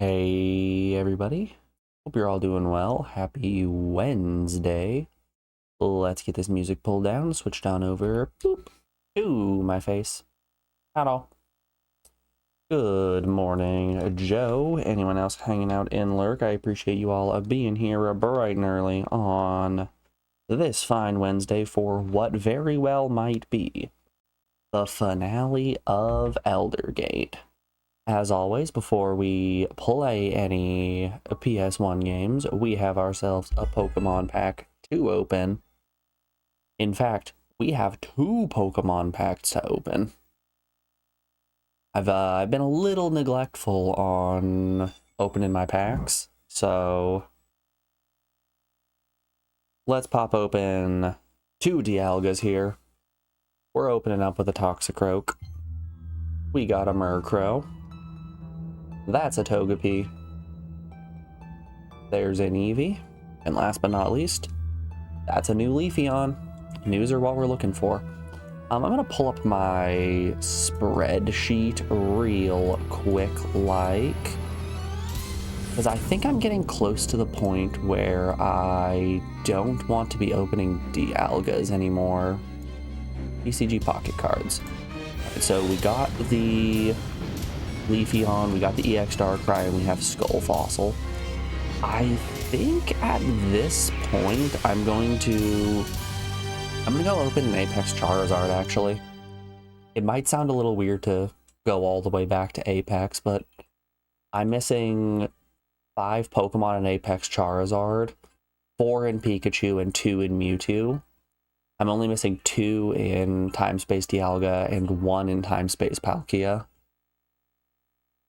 Hey everybody, hope you're all doing well. Happy Wednesday. Let's get this music pulled down, switch down over boop, to my face. At all. Good morning, Joe. Anyone else hanging out in Lurk? I appreciate you all being here bright and early on this fine Wednesday for what very well might be the finale of Eldergate. As always, before we play any PS1 games, we have ourselves a Pokemon pack to open. In fact, we have two Pokemon packs to open. I've been a little neglectful on opening my packs, so let's pop open two Dialgas here. We're opening up with a Toxicroak. We got a Murkrow. That's a Togepi. There's an Eevee. And last but not least, that's a new Leafeon. News are what we're looking for. I'm going to pull up my spreadsheet real quick, because I think I'm getting close to the point where I don't want to be opening Dialgas anymore. ECG pocket cards. So we got the Leafeon, we got the EX Darkrai, and we have Skull Fossil. I think at this point I'm gonna go open an Apex Charizard, actually. It might sound a little weird to go all the way back to Apex, but I'm missing 5 Pokemon in Apex Charizard, 4 in Pikachu, and 2 in Mewtwo. I'm only missing 2 in Time Space Dialga and 1 in Time Space Palkia.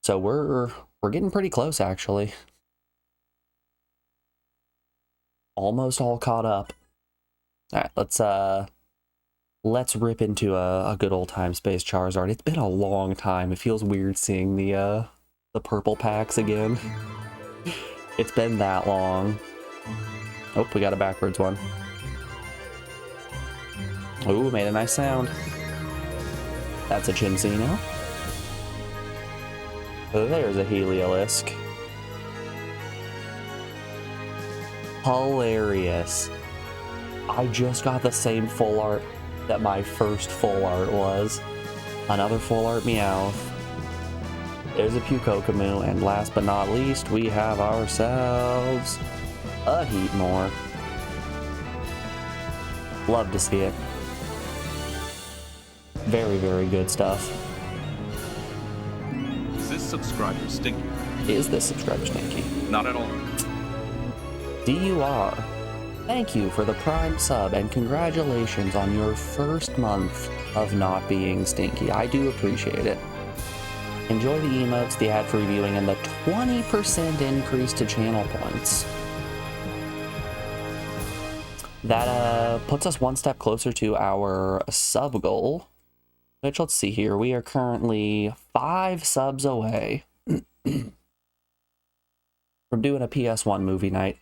So we're getting pretty close, actually. Almost all caught up. All right, let's rip into a good old Time Space Charizard. It's been a long time. It feels weird seeing the purple packs again. It's been that long. Oh, we got a backwards one. Ooh, made a nice sound. That's a Chinsino. There's a Heliolisk. Hilarious. I just got the same full art that my first full art was. Another full art Meowth. There's a Pukokomu, and last but not least, we have ourselves a Heatmore. Love to see it. Very, very good stuff. Is this subscriber stinky? Is this subscriber stinky? Not at all. DUR, thank you for the Prime sub and congratulations on your first month of not being stinky. I do appreciate it. Enjoy the emotes, the ad-free viewing, and the 20% increase to channel points. That puts us one step closer to our sub goal, which, let's see here, we are currently 5 subs away from doing a PS1 movie night.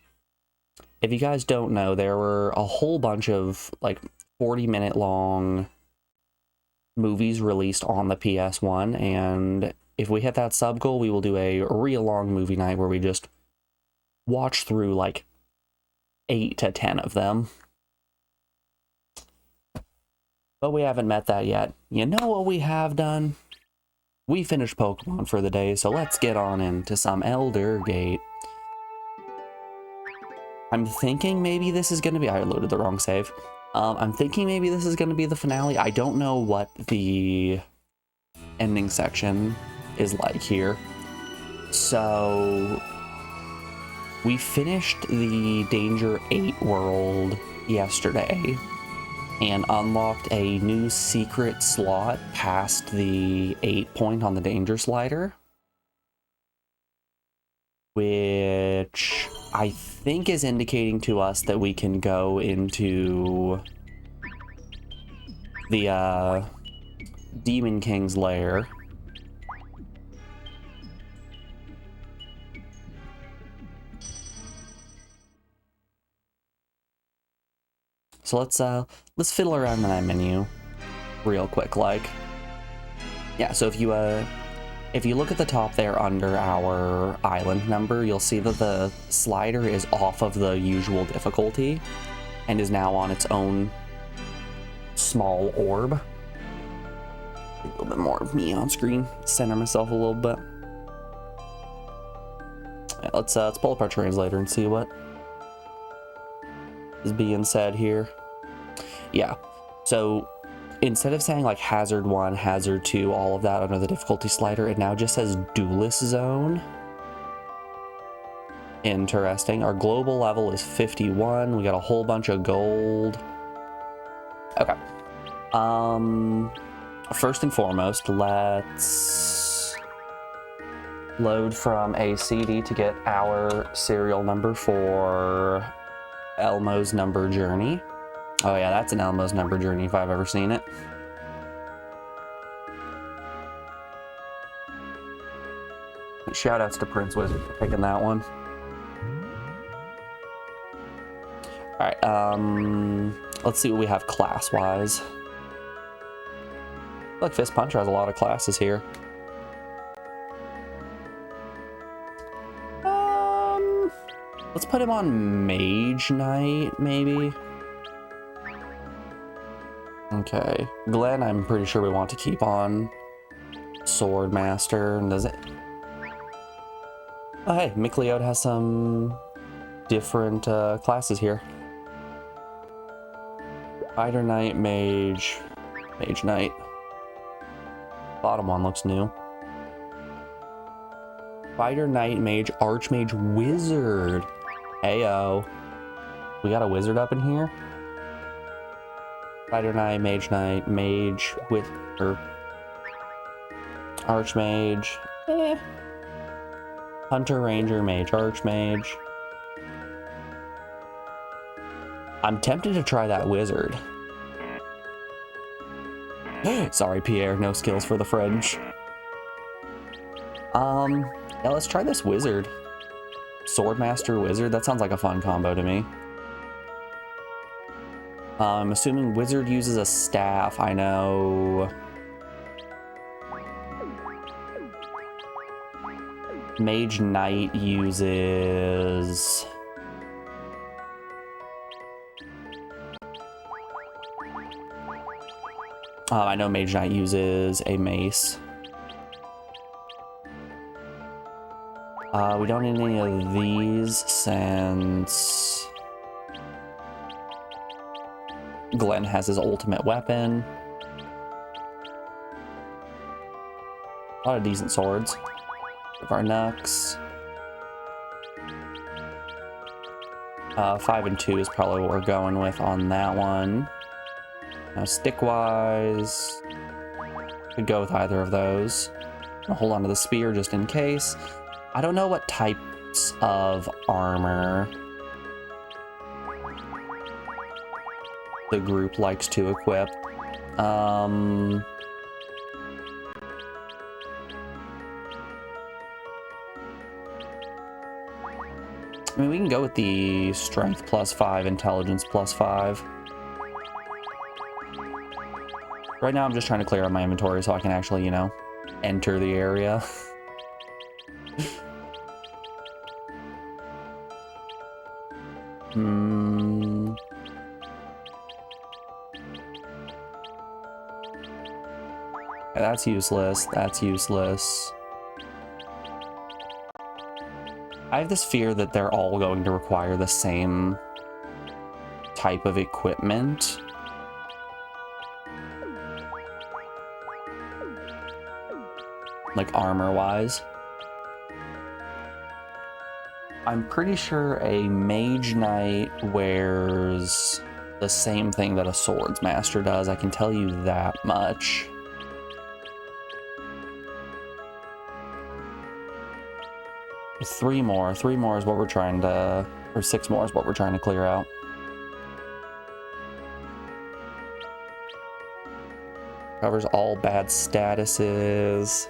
If you guys don't know, there were a whole bunch of like 40-minute long movies released on the PS1, and if we hit that sub goal, we will do a real long movie night where we just watch through like 8 to 10 of them. But we haven't met that yet. You know what we have done? We finished Pokemon for the day, so let's get on into some Eldergate. I'm thinking maybe this is going to be... I loaded the wrong save. I'm thinking maybe this is going to be the finale. I don't know what the ending section is like here. So we finished the Danger 8 world yesterday and unlocked a new secret slot past the 8 point on the Danger slider, which I think is indicating to us that we can go into the Demon King's lair. So let's fiddle around in that menu real quick, like. Yeah, so if you If you look at the top there under our island number, you'll see that the slider is off of the usual difficulty and is now on its own small orb. A little bit more of me on screen, center myself a little bit. Yeah, let's pull up our translator and see what is being said here. Yeah, so instead of saying like hazard 1, hazard 2, all of that under the difficulty slider, it now just says duelist zone. Interesting. Our global level is 51. We got a whole bunch of gold. Okay. First and foremost, let's load from a CD to get our serial number for Elmo's Number Journey. Oh yeah, that's an Elmo's Number Journey if I've ever seen it. Shoutouts to Prince Wizard for picking that one. Alright, let's see what we have class-wise. Look, Fist Puncher has a lot of classes here. Let's put him on Mage Knight, maybe? Okay. Glenn, I'm pretty sure we want to keep on Sword Master. Does it? Oh, hey, McLeod has some different classes here. Fighter Knight, Mage, Mage Knight. Bottom one looks new. Fighter Knight, Mage, Archmage, Wizard. Heyo. We got a wizard up in here? Fighter Knight, Mage with her. Archmage. Hunter, Ranger, Mage, Archmage. I'm tempted to try that wizard. Sorry, Pierre, no skills for the French. Yeah, let's try this wizard. Swordmaster Wizard, that sounds like a fun combo to me. I'm assuming Wizard uses a staff, I know. Mage Knight uses... I know Mage Knight uses a mace. We don't need any of these since Glenn has his ultimate weapon. A lot of decent swords. Of our Nux. 5 and 2 is probably what we're going with on that one. Now stick-wise, could go with either of those. I'll hold on to the spear just in case. I don't know what types of armor the group likes to equip. I mean, we can go with the strength +5, intelligence +5. Right now I'm just trying to clear out my inventory so I can actually, you know, enter the area. That's useless. That's useless. I have this fear that they're all going to require the same type of equipment. Like armor-wise. I'm pretty sure a Mage Knight wears the same thing that a Swords Master does. I can tell you that much. Three more is what we're trying to, or 6 more is what we're trying to clear out. Covers all bad statuses.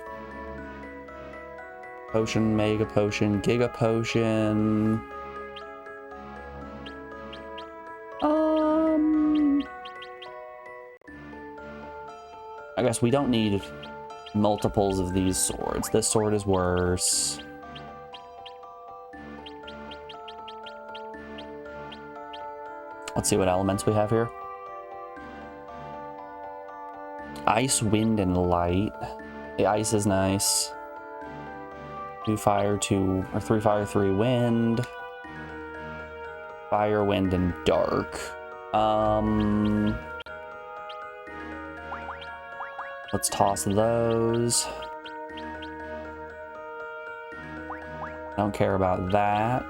Potion, Mega Potion, Giga Potion. I guess we don't need multiples of these swords. This sword is worse. Let's see what elements we have here. Ice, wind, and light. The ice is nice. 2 fire, 2 or 3 fire, 3 wind. Fire, wind, and dark. Let's toss those. Don't care about that.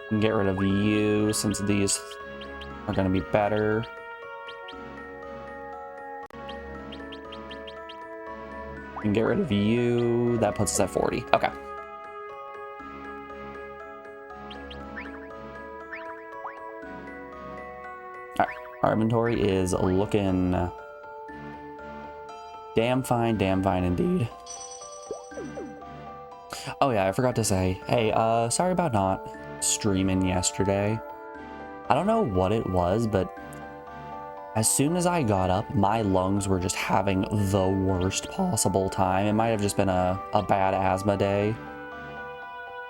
Can get rid of you since these are going to be better. Can get rid of you. That puts us at 40. Okay. Alright. Our inventory is looking damn fine indeed. Oh yeah, I forgot to say, hey, sorry about not streaming yesterday. I don't know what it was, but as soon as I got up, my lungs were just having the worst possible time. It might have just been a bad asthma day.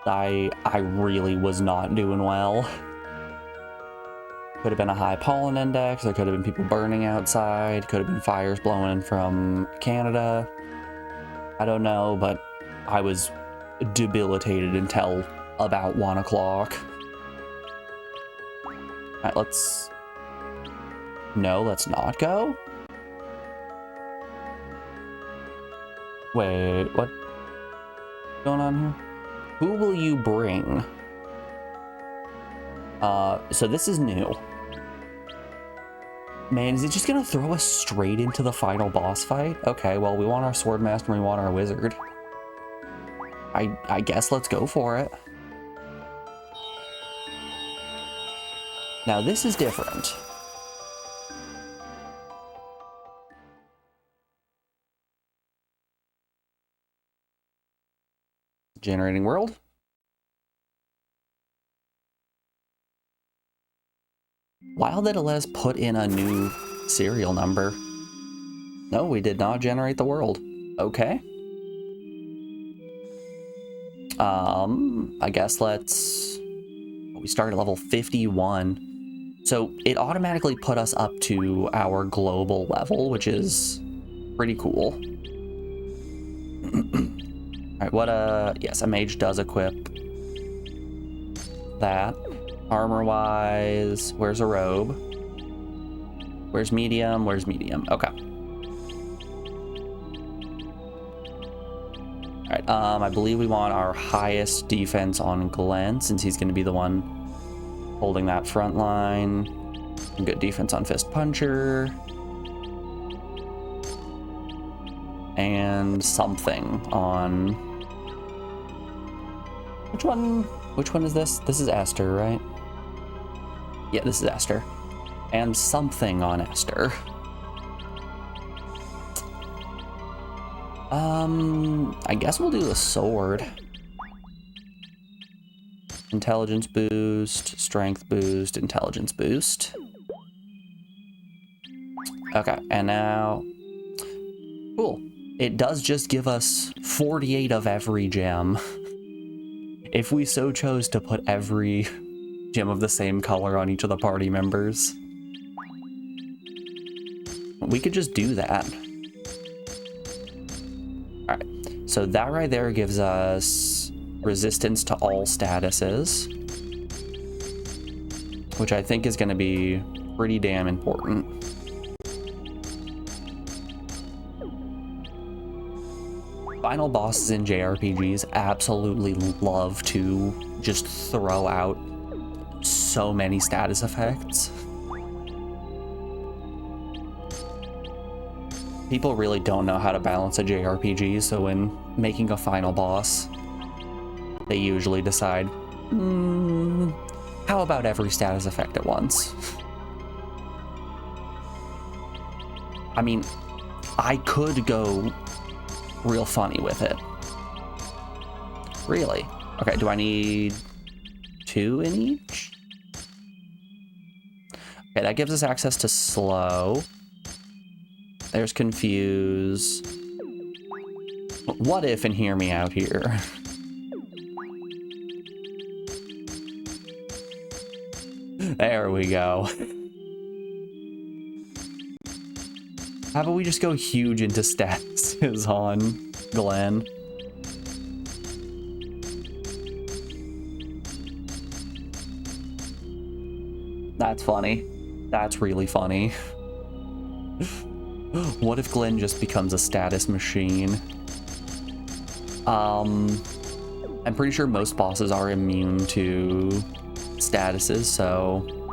I really was not doing well. Could have been a high pollen index, there could have been people burning outside, could have been fires blowing in from Canada. I don't know, but I was debilitated until about 1 o'clock. Alright, let's... No, let's not go. Wait, what's going on here? Who will you bring? So this is new. Man, is it just gonna throw us straight into the final boss fight? Okay, well, we want our swordmaster and we want our wizard. I guess let's go for it. Now this is different. Generating world. Wild that it let us put in a new serial number. No, we did not generate the world. Okay. I guess we started at level 51. So it automatically put us up to our global level, which is pretty cool. Alright, yes, a mage does equip that. Armor-wise, where's a robe? Where's medium? Where's medium? Okay. Alright, I believe we want our highest defense on Glenn, since he's going to be the one holding that front line. Good defense on Fist Puncher. And something on... Which one is this? This is Esther, right? Yeah, this is Esther. And something on Esther. I guess we'll do the sword. Intelligence boost, strength boost, intelligence boost. Okay, and now... Cool. It does just give us 48 of every gem. If we so chose to put every gem of the same color on each of the party members. We could just do that. Alright, so that right there gives us resistance to all statuses, which I think is going to be pretty damn important. Final bosses in JRPGs absolutely love to just throw out so many status effects. People really don't know how to balance a JRPG, so when making a final boss, they usually decide, how about every status effect at once? I mean, I could go real funny with it. Really. Okay, do I need 2 in each? Okay, that gives us access to slow. There's confuse. What if and hear me out here? There we go. How about we just go huge into statuses on Glenn? That's funny. That's really funny. What if Glenn just becomes a status machine? I'm pretty sure most bosses are immune to statuses, so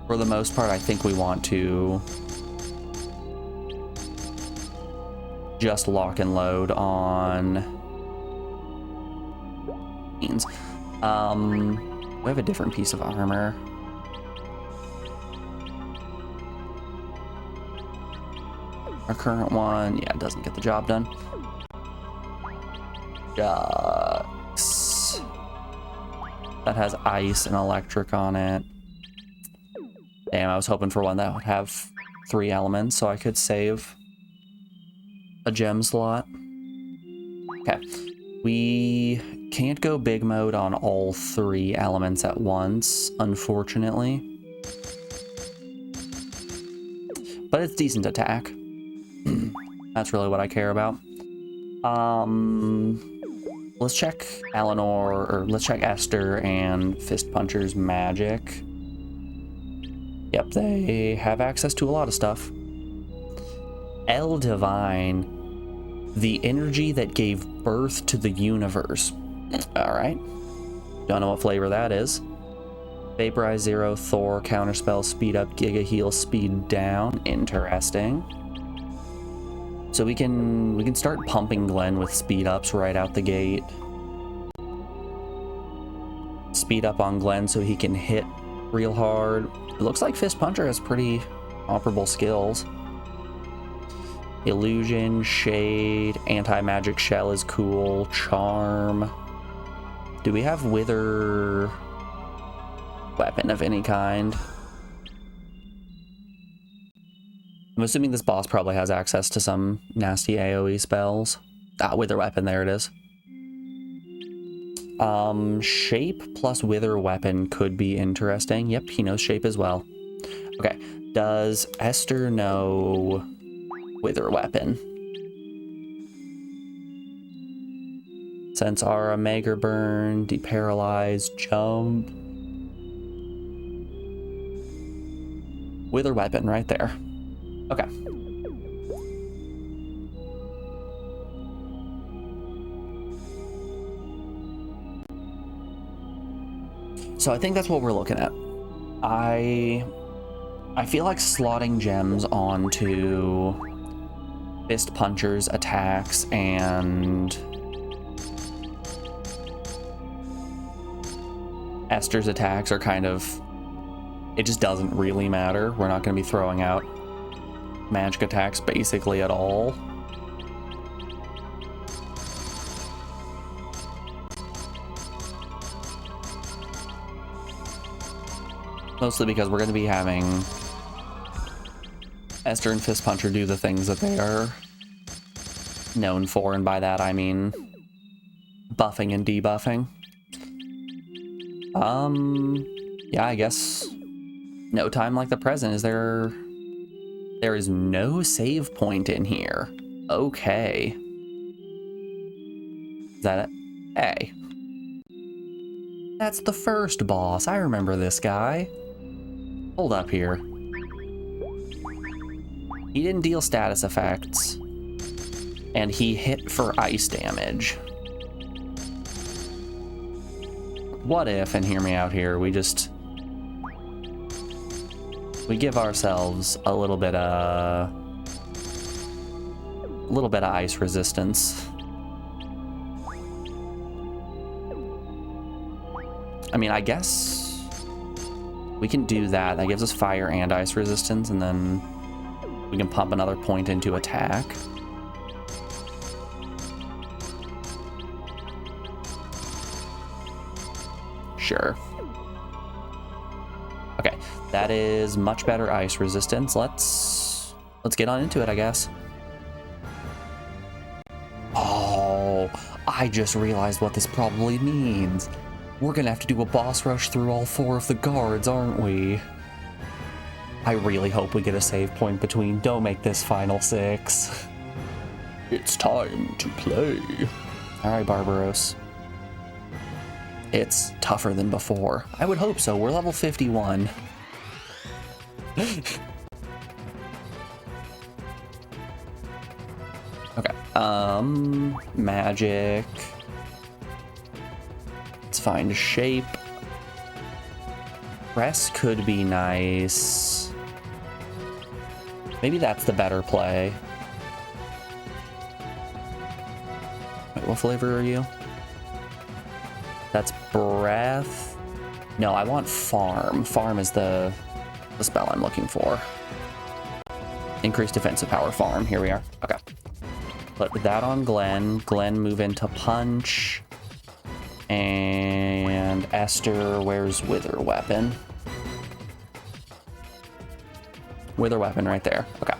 for the most part, I think we want to just lock and load on means. We have a different piece of armor. Our current one, yeah, doesn't get the job done. Shucks. That has ice and electric on it. Damn, I was hoping for one that would have 3 elements so I could save a gem slot. Okay. We can't go big mode on all 3 elements at once, unfortunately. But it's decent attack. That's really what I care about. Let's check Eleanor, or let's check Esther and Fist Puncher's magic. Yep, they have access to a lot of stuff. El Divine, the energy that gave birth to the universe. All right. Don't know what flavor that is. Vaporize 0, Thor, counterspell, speed up, Giga heal, speed down. Interesting. So we can start pumping Glenn with speed ups right out the gate. Speed up on Glenn so he can hit real hard. It looks like Fist Puncher has pretty comparable skills. Illusion, Shade, Anti-Magic Shell is cool. Charm. Do we have Wither weapon of any kind? I'm assuming this boss probably has access to some nasty AoE spells. Ah, Wither weapon, there it is. Shape plus Wither weapon could be interesting. Yep, he knows shape as well. Okay, does Esther know Wither weapon? Sense Aura, Mega Burn, Deparalyze, Jump. Wither weapon right there. Okay. So I think that's what we're looking at. I feel like slotting gems onto Fist Puncher's attacks and Esther's attacks are kind of... It just doesn't really matter. We're not going to be throwing out magic attacks basically at all. Mostly because we're going to be having Esther and Fist Puncher do the things that they are known for, and by that I mean buffing and debuffing. Yeah, I guess no time like the present. There is no save point in here. Okay. Is that it? Hey. That's the first boss. I remember this guy. Hold up here. He didn't deal status effects. And he hit for ice damage. What if, and hear me out here, we give ourselves a little bit of ice resistance. I mean, I guess we can do that. That gives us fire and ice resistance, and then we can pump another point into attack. Sure. Okay, that is much better ice resistance. Let's get on into it, I guess. Oh, I just realized what this probably means. We're gonna have to do a boss rush through all 4 of the guards, aren't we? I really hope we get a save point between. Don't make this final 6. It's time to play. Alright, Barbaros. It's tougher than before. I would hope so. We're level 51. Okay. Magic. Let's find shape. Press could be nice. Maybe that's the better play. Wait, what flavor are you? That's breath. No, I want farm. Farm is the spell I'm looking for. Increased defensive power farm. Here we are. Okay. Put that on Glenn. Glenn move into punch. And Esther, where's Wither Weapon? Wither Weapon right there. Okay.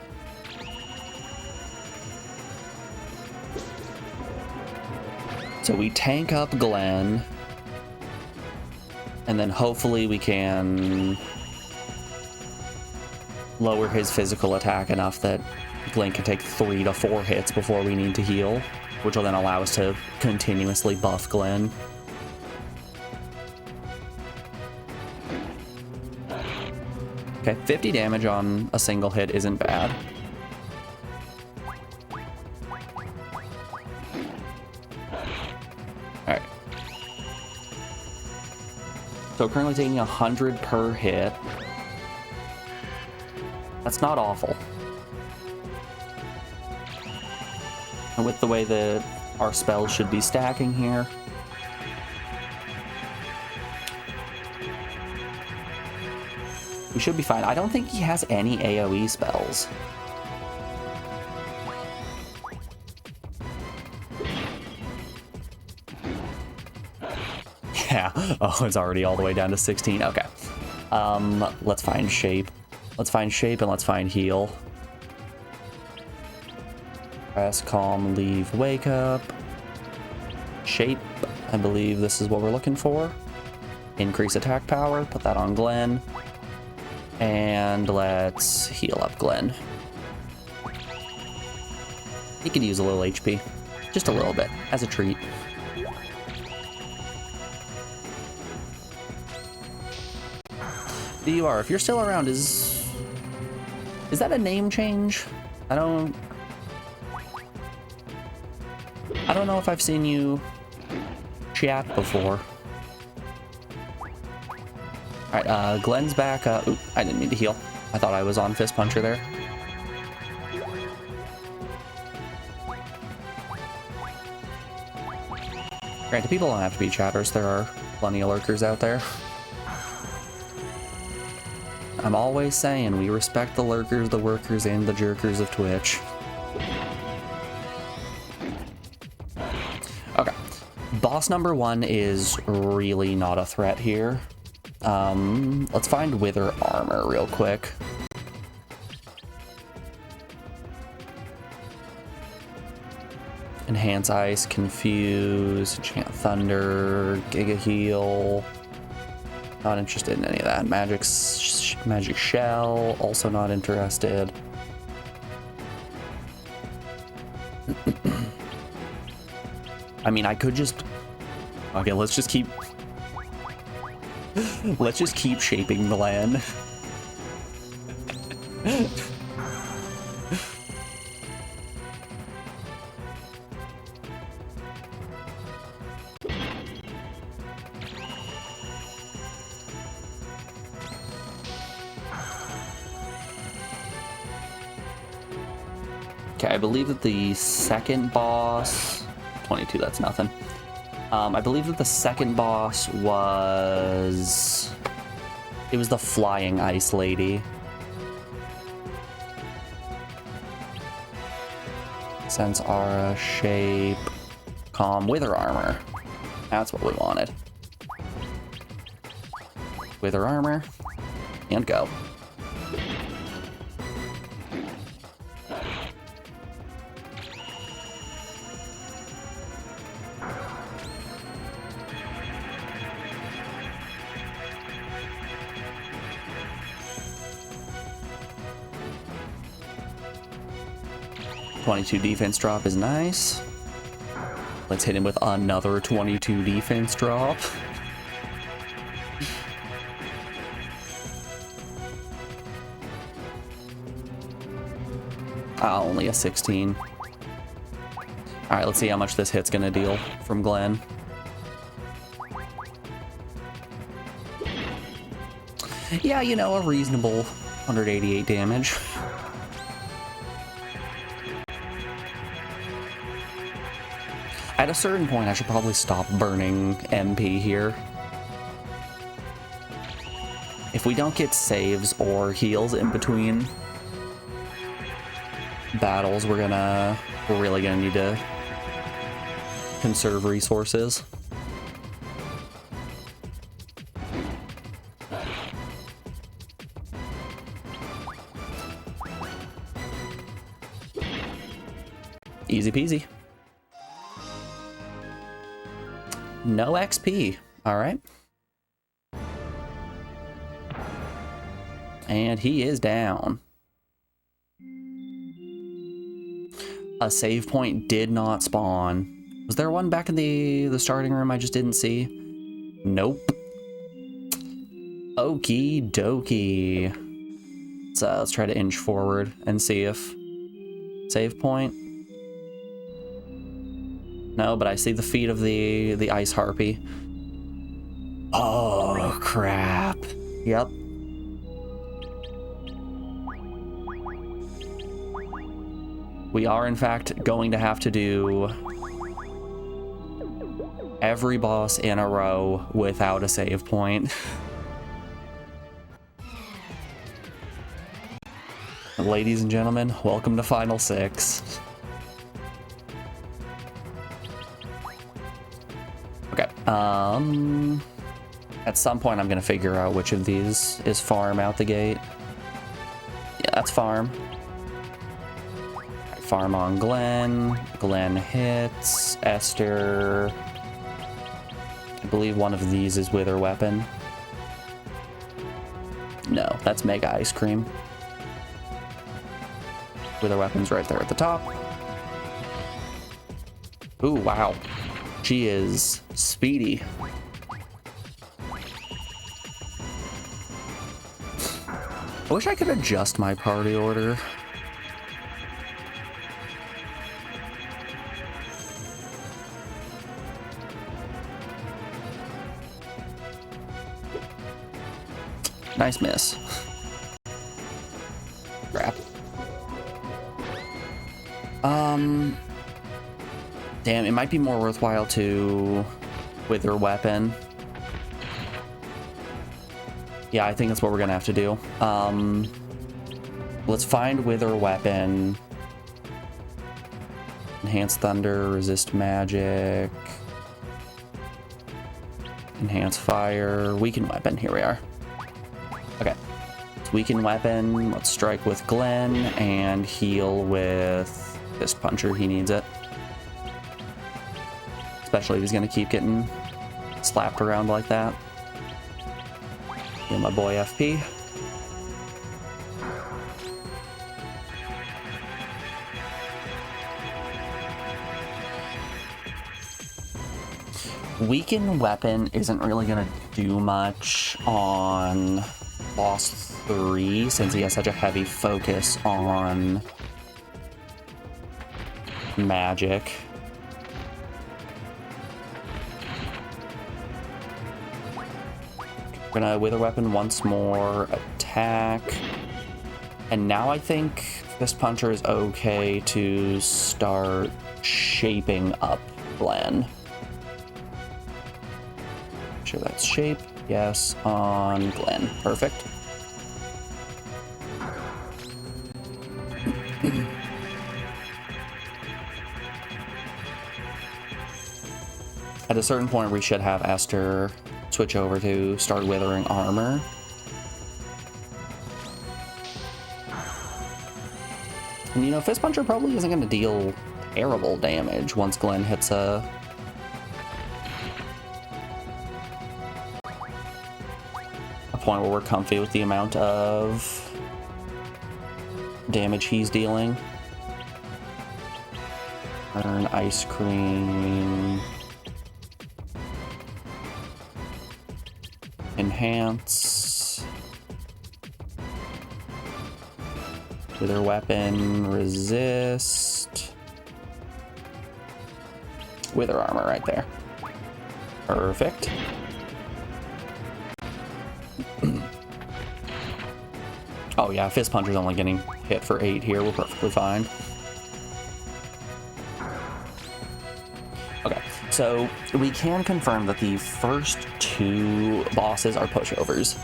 So we tank up Glenn. And then hopefully we can lower his physical attack enough that Glenn can take 3 to 4 hits before we need to heal, which will then allow us to continuously buff Glenn. Okay, 50 damage on a single hit isn't bad. Alright. So currently taking 100 per hit. That's not awful. And with the way that our spells should be stacking here, we should be fine. I don't think he has any AoE spells. Yeah. Oh, it's already all the way down to 16. Okay. Let's find shape. Let's find shape and let's find heal. Press, calm, leave, wake up. Shape. I believe this is what we're looking for. Increase attack power. Put that on Glenn. And let's heal up Glenn. He could use a little HP. Just a little bit, as a treat. DUR, if you're still around, is that a name change? I don't know if I've seen you chat before. Alright, Glenn's back. Oop, I didn't mean to heal. I thought I was on Fist Puncher there. Granted, people don't have to be chatters. There are plenty of lurkers out there. I'm always saying we respect the lurkers, the workers, and the jerkers of Twitch. Okay. Boss number 1 is really not a threat here. Let's find Wither Armor real quick. Enhance Ice, Confuse, Enchant Thunder, Giga Heal. Not interested in any of that. Magic Shell, also not interested. I mean, I could just... Okay, let's just keep shaping the land. Okay, I believe that the second boss... 22, that's nothing. I believe that the second boss was... It was the Flying Ice Lady. Sense Aura, Shape, Calm, Wither Armor. That's what we wanted. Wither armor. And go. .22 defense drop is nice. Let's hit him with another 22 defense drop. Only a 16. Alright, let's see how much this hit's gonna deal from Glenn. Yeah, you know, a reasonable 188 damage. At a certain point, I should probably stop burning MP here. If we don't get saves or heals in between battles, we're really gonna need to conserve resources. Easy peasy. No XP. All right. And he is down. A save point did not spawn. Was there one back in the starting room I just didn't see? Nope. Okie dokie. Let's try to inch forward and see if save point. No, but I see the feet of the ice harpy. Oh, crap. Yep. We are, in fact, going to have to do every boss in a row without a save point. Ladies and gentlemen, welcome to Final 6. Okay, at some point I'm gonna figure out which of these is farm out the gate. Yeah, that's farm. Right, farm on Glenn. Glenn hits. Esther. I believe one of these is Wither Weapon. No, that's Mega Ice Cream. Wither Weapon's right there at the top. Ooh, wow. She is speedy. I wish I could adjust my party order. Nice miss. Crap. Damn, it might be more worthwhile to Wither Weapon. Yeah, I think that's what we're gonna have to do. Let's find Wither Weapon. Enhance Thunder, Resist Magic. Enhance Fire, Weaken Weapon, here we are. Okay, it's Weaken Weapon, let's strike with Glenn, and heal with Fist Puncher, he needs it. Especially if he's gonna keep getting slapped around like that. Give my boy FP. Weaken Weapon isn't really gonna do much on boss 3 since he has such a heavy focus on magic. We're gonna Wither Weapon once more, attack. And now I think Fist Puncher is okay to start shaping up Glenn. Sure that's shape. Yes, on Glenn. Perfect. At a certain point, we should have Esther switch over to start withering armor. And you know, Fist Puncher probably isn't going to deal terrible damage once Glenn hits a point where we're comfy with the amount of damage he's dealing. Earn ice cream. Enhance. Wither weapon, resist. Wither armor right there. Perfect. Oh yeah, Fist Puncher's only getting hit for 8 here. We're perfectly fine. Okay, so we can confirm that the first 2 bosses are pushovers.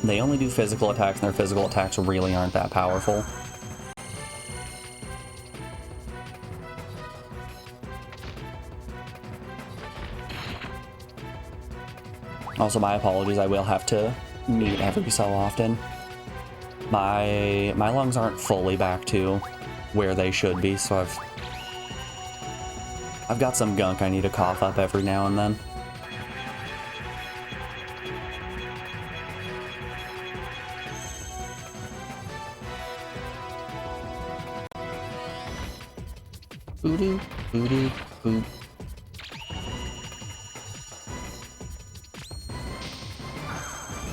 They only do physical attacks, and their physical attacks really aren't that powerful. Also, my apologies, I will have to mute every so often. My lungs aren't fully back to where they should be, so I've got some gunk I need to cough up every now and then. Boo-doo, boo-doo, boo.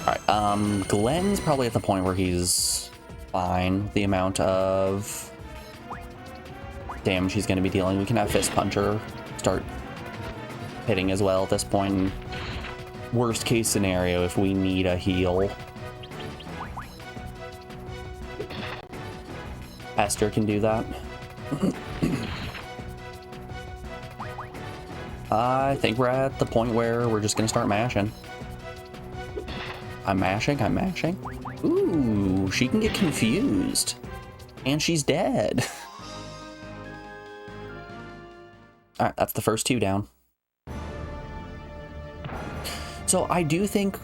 Alright, Glenn's probably at the point where he's fine. The amount of damage he's going to be dealing. We can have Fist Puncher start hitting as well at this point. Worst case scenario, if we need a heal, Esther can do that. I think we're at the point where we're just going to start mashing. I'm mashing. Ooh, she can get confused. And she's dead. Alright, that's the first 2 down. So I do think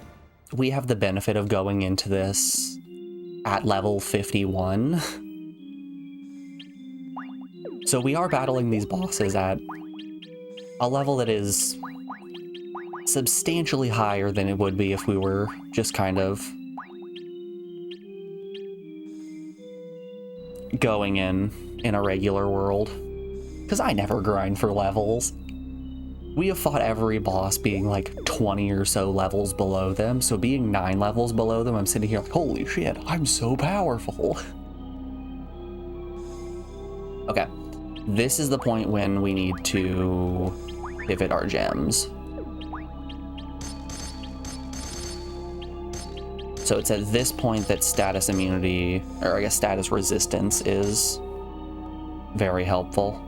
we have the benefit of going into this at level 51. So we are battling these bosses at a level that is substantially higher than it would be if we were just kind of going in a regular world. Because I never grind for levels. We have fought every boss being like 20 or so levels below them, so being 9 levels below them, I'm sitting here like, holy shit, I'm so powerful. Okay, this is the point when we need to pivot our gems. So it's at this point that status immunity, or I guess status resistance, is very helpful.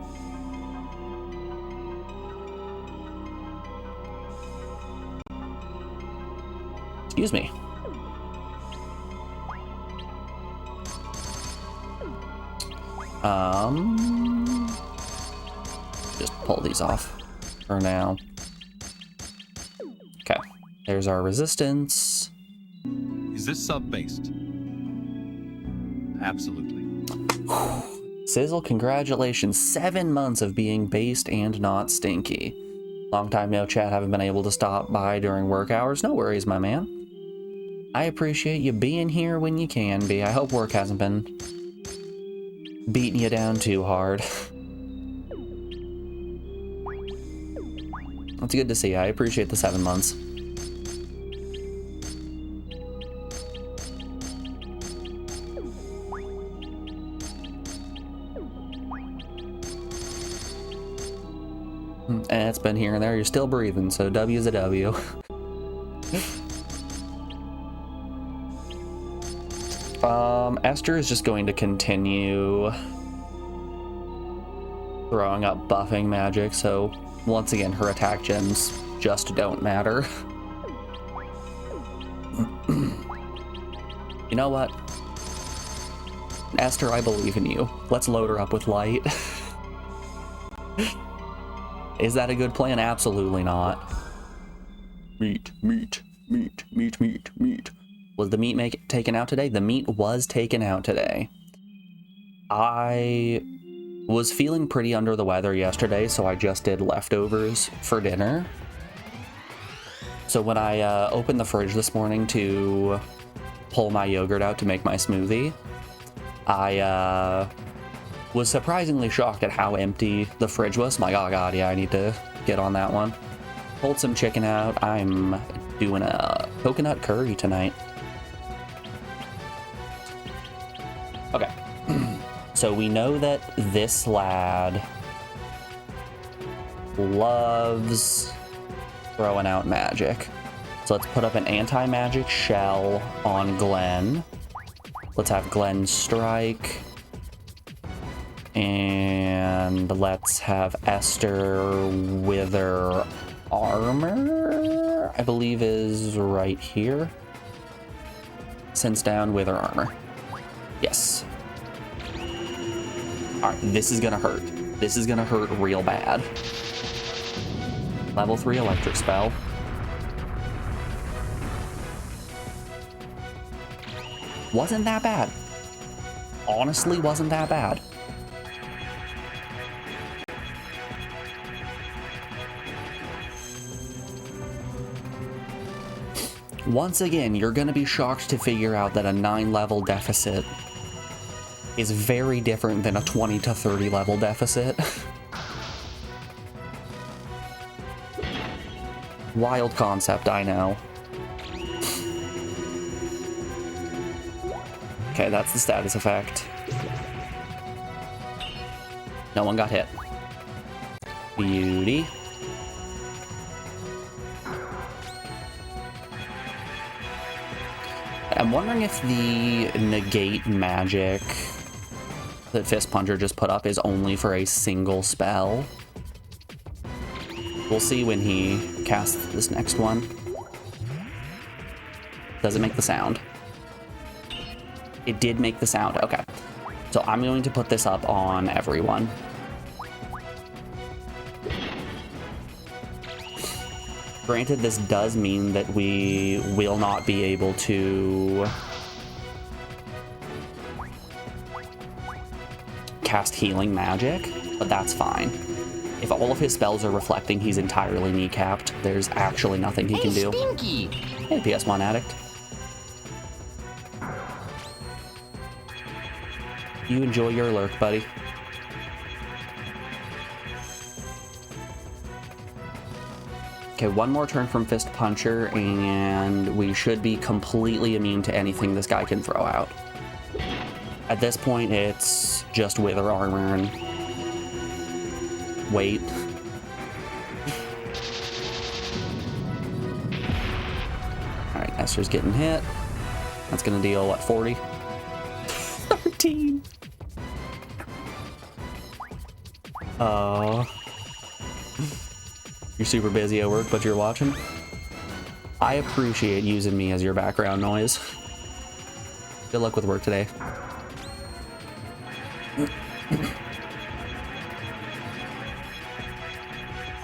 Excuse me. Just pull these off for now. Okay, there's our resistance. Is this sub-based? Absolutely. Sizzle, congratulations. 7 months of being based and not stinky. Long time no chat, haven't been able to stop by during work hours. No worries, my man. I appreciate you being here when you can be. I hope work hasn't been beating you down too hard. It's good to see you. I appreciate the 7 months. And it's been here and there. You're still breathing, so W's a W. Esther is just going to continue throwing up buffing magic, so once again, her attack gems just don't matter. You know what? Esther, I believe in you. Let's load her up with light. Is that a good plan? Absolutely not. Meat, meat, meat, meat, meat, meat. Was the meat taken out today? The meat was taken out today. I was feeling pretty under the weather yesterday, so I just did leftovers for dinner. So when I opened the fridge this morning to pull my yogurt out to make my smoothie, I was surprisingly shocked at how empty the fridge was. I'm like, oh god, yeah, I need to get on that one. Pulled some chicken out. I'm doing a coconut curry tonight. Okay. So we know that this lad loves throwing out magic. So let's put up an anti-magic shell on Glenn. Let's have Glenn strike. And let's have Esther wither armor, I believe is right here. Sense down wither armor. Yes. Alright, this is gonna hurt. This is gonna hurt real bad. Level 3 electric spell. Wasn't that bad. Honestly, wasn't that bad. Once again, you're gonna be shocked to figure out that a 9-level deficit is very different than a 20 to 30 level deficit. Wild concept, I know. Okay, that's the status effect. No one got hit. Beauty. I'm wondering if the negate magic that Fist Puncher just put up is only for a single spell. We'll see when he casts this next one. Does it make the sound? It did make the sound, okay. So I'm going to put this up on everyone. Granted, this does mean that we will not be able to cast healing magic, but that's fine. If all of his spells are reflecting he's entirely kneecapped, there's actually nothing he can do. Stinky. Hey, ps1 addict. You enjoy your lurk, buddy. Okay, one more turn from Fist Puncher, and we should be completely immune to anything this guy can throw out. At this point, it's just Wither Armor and wait. Alright, Esther's getting hit. That's gonna deal, what, 40? 13! You're super busy at work, but you're watching? I appreciate using me as your background noise. Good luck with work today.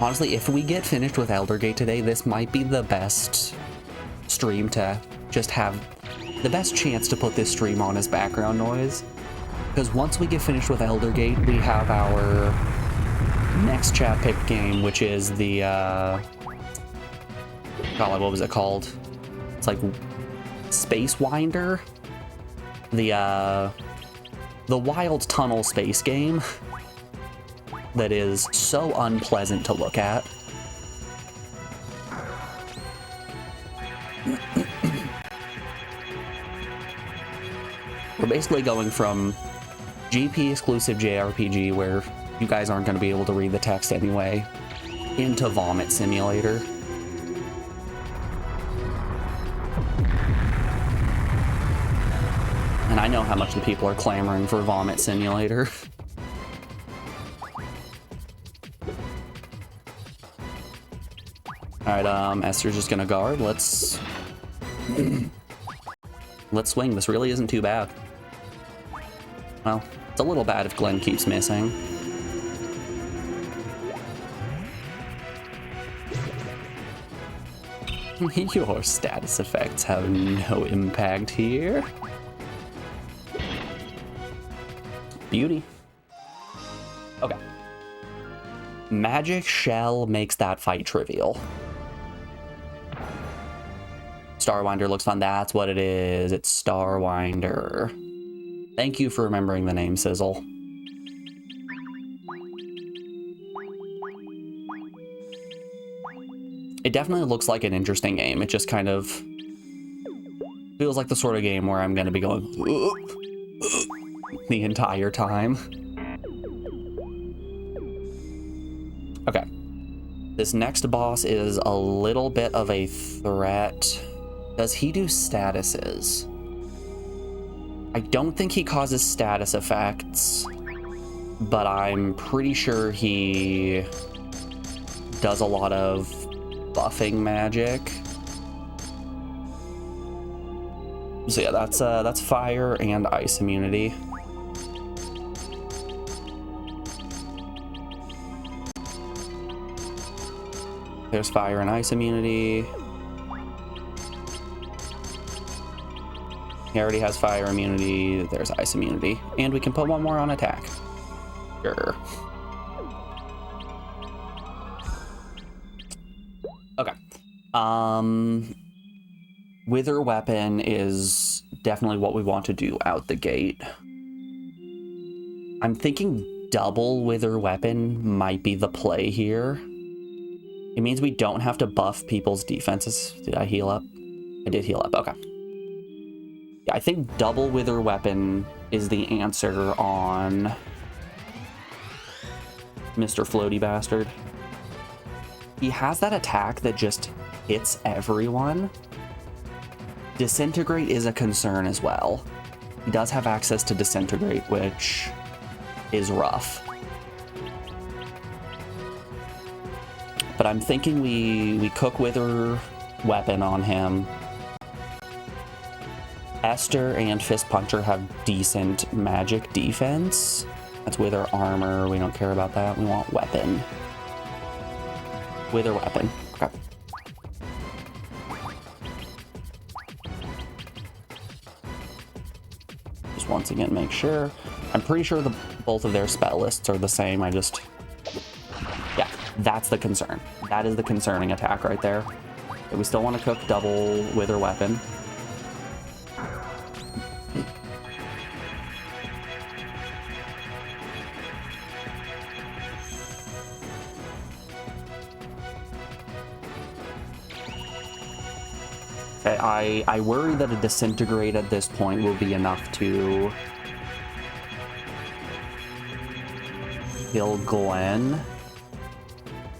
Honestly, if we get finished with Eldergate today, this might be the best stream to just have the best chance to put this stream on as background noise. Because once we get finished with Eldergate, we have our next chat pick game, which is the, God, what was it called? It's like Space Winder? The Wild Tunnel space game that is so unpleasant to look at. We're basically going from GP exclusive JRPG, where you guys aren't going to be able to read the text anyway, into Vomit Simulator. And I know how much the people are clamoring for Vomit Simulator. Alright, Esther's just gonna guard. Let's swing. This really isn't too bad. Well, it's a little bad if Glenn keeps missing. Your status effects have no impact here. Beauty. Okay. Magic Shell makes that fight trivial. Starwinder looks fun. That's what it is. It's Starwinder. Thank you for remembering the name, Sizzle. It definitely looks like an interesting game. It just kind of feels like the sort of game where I'm going to be going the entire time. Okay. This next boss is a little bit of a threat. Does he do statuses? I don't think he causes status effects, but I'm pretty sure he does a lot of buffing magic. So yeah, that's fire and ice immunity. There's fire and ice immunity. He already has fire immunity. There's ice immunity. And we can put one more on attack. Sure. Okay. Wither weapon is definitely what we want to do out the gate. I'm thinking double wither weapon might be the play here. It means we don't have to buff people's defenses. Did I heal up? I did heal up. Okay. Yeah, I think double wither weapon is the answer on Mr. Floaty Bastard. He has that attack that just hits everyone. Disintegrate is a concern as well. He does have access to Disintegrate, which is rough. But I'm thinking we cook Wither weapon on him. Esther and Fist Puncher have decent magic defense. That's Wither armor. We don't care about that. We want weapon. Wither weapon. Okay. Just once again, make sure. I'm pretty sure both of their spell lists are the same. Yeah, that's the concern. That is the concerning attack right there. Okay, we still want to cook double Wither weapon. Okay, I worry that a Disintegrate at this point will be enough to kill Glenn.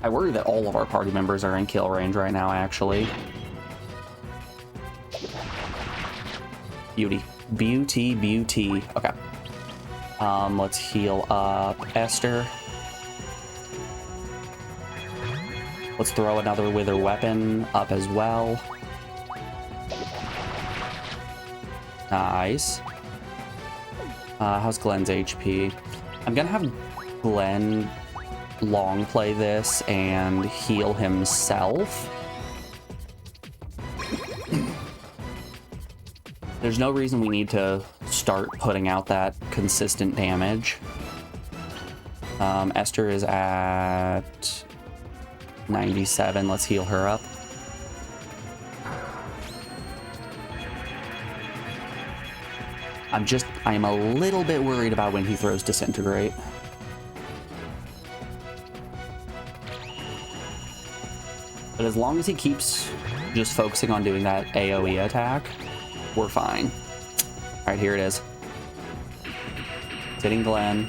I worry that all of our party members are in kill range right now, actually. Beauty. Beauty, beauty. Okay. Let's heal up Esther. Let's throw another Wither weapon up as well. Nice. How's Glenn's HP? I'm gonna have Glenn long play this and heal himself. There's no reason we need to start putting out that consistent damage. Esther is at 97. Let's heal her up. I'm a little bit worried about when he throws Disintegrate. But as long as he keeps just focusing on doing that AoE attack, we're fine. All right, here it is. It's hitting Glenn.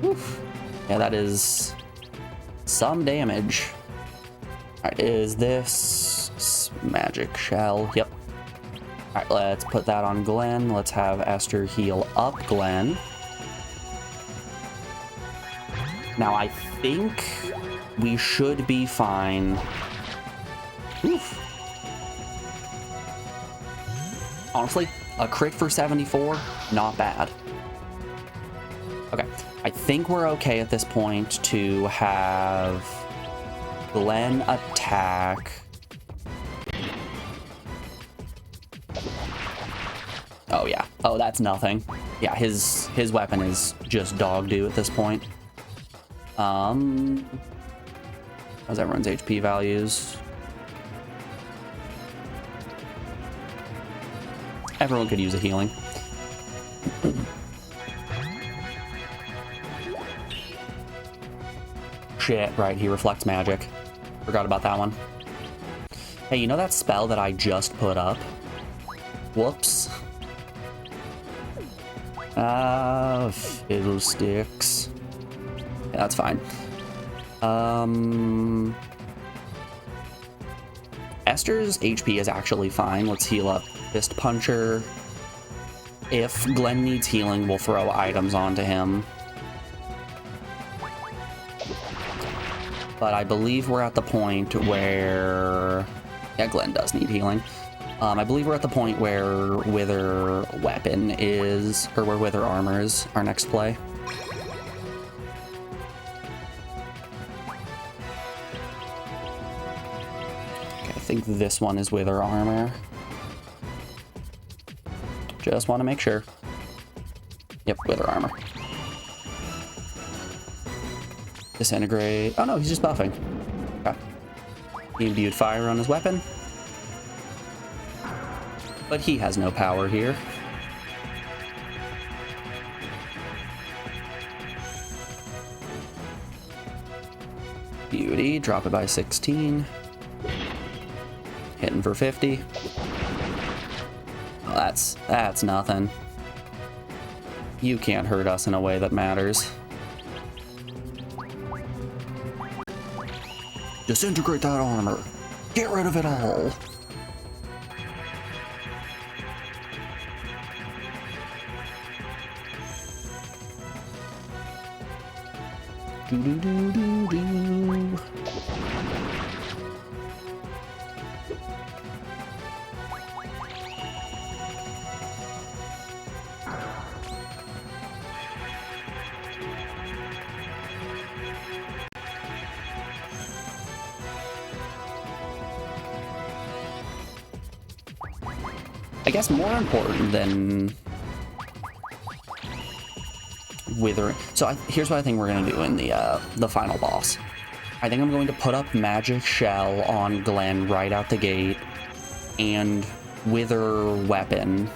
Oof. Yeah, that is some damage. All right, is this magic shell? Yep. All right, let's put that on Glenn. Let's have Esther heal up Glenn. Now, I think we should be fine. Oof. Honestly, a crit for 74, not bad. Okay, I think we're okay at this point to have Glenn attack. Oh yeah. Oh, that's nothing. Yeah, his weapon is just dog do at this point. How's everyone's HP values? Everyone could use a healing. Shit, right, he reflects magic. Forgot about that one. Hey, you know that spell that I just put up? Whoops. Fiddlesticks. Yeah, that's fine. Esther's HP is actually fine. Let's heal up Fist Puncher. If Glenn needs healing, we'll throw items onto him. But I believe we're at the point where... Yeah, Glenn does need healing. I believe we're at the point where Wither Weapon is... Or where Wither Armor is our next play. Okay, I think this one is Wither Armor. Just want to make sure. Yep, Wither Armor. Disintegrate. Oh no, he's just buffing. Okay. He imbued fire on his weapon. But he has no power here. Beauty. Drop it by 16. Hitting for 50. Oh, that's nothing. You can't hurt us in a way that matters. Disintegrate that armor. Get rid of it all. Do-do-do-do-do. I guess more important than withering. So here's what I think we're gonna do in the final boss. I think I'm going to put up Magic Shell on Glenn right out the gate, and Wither Weapon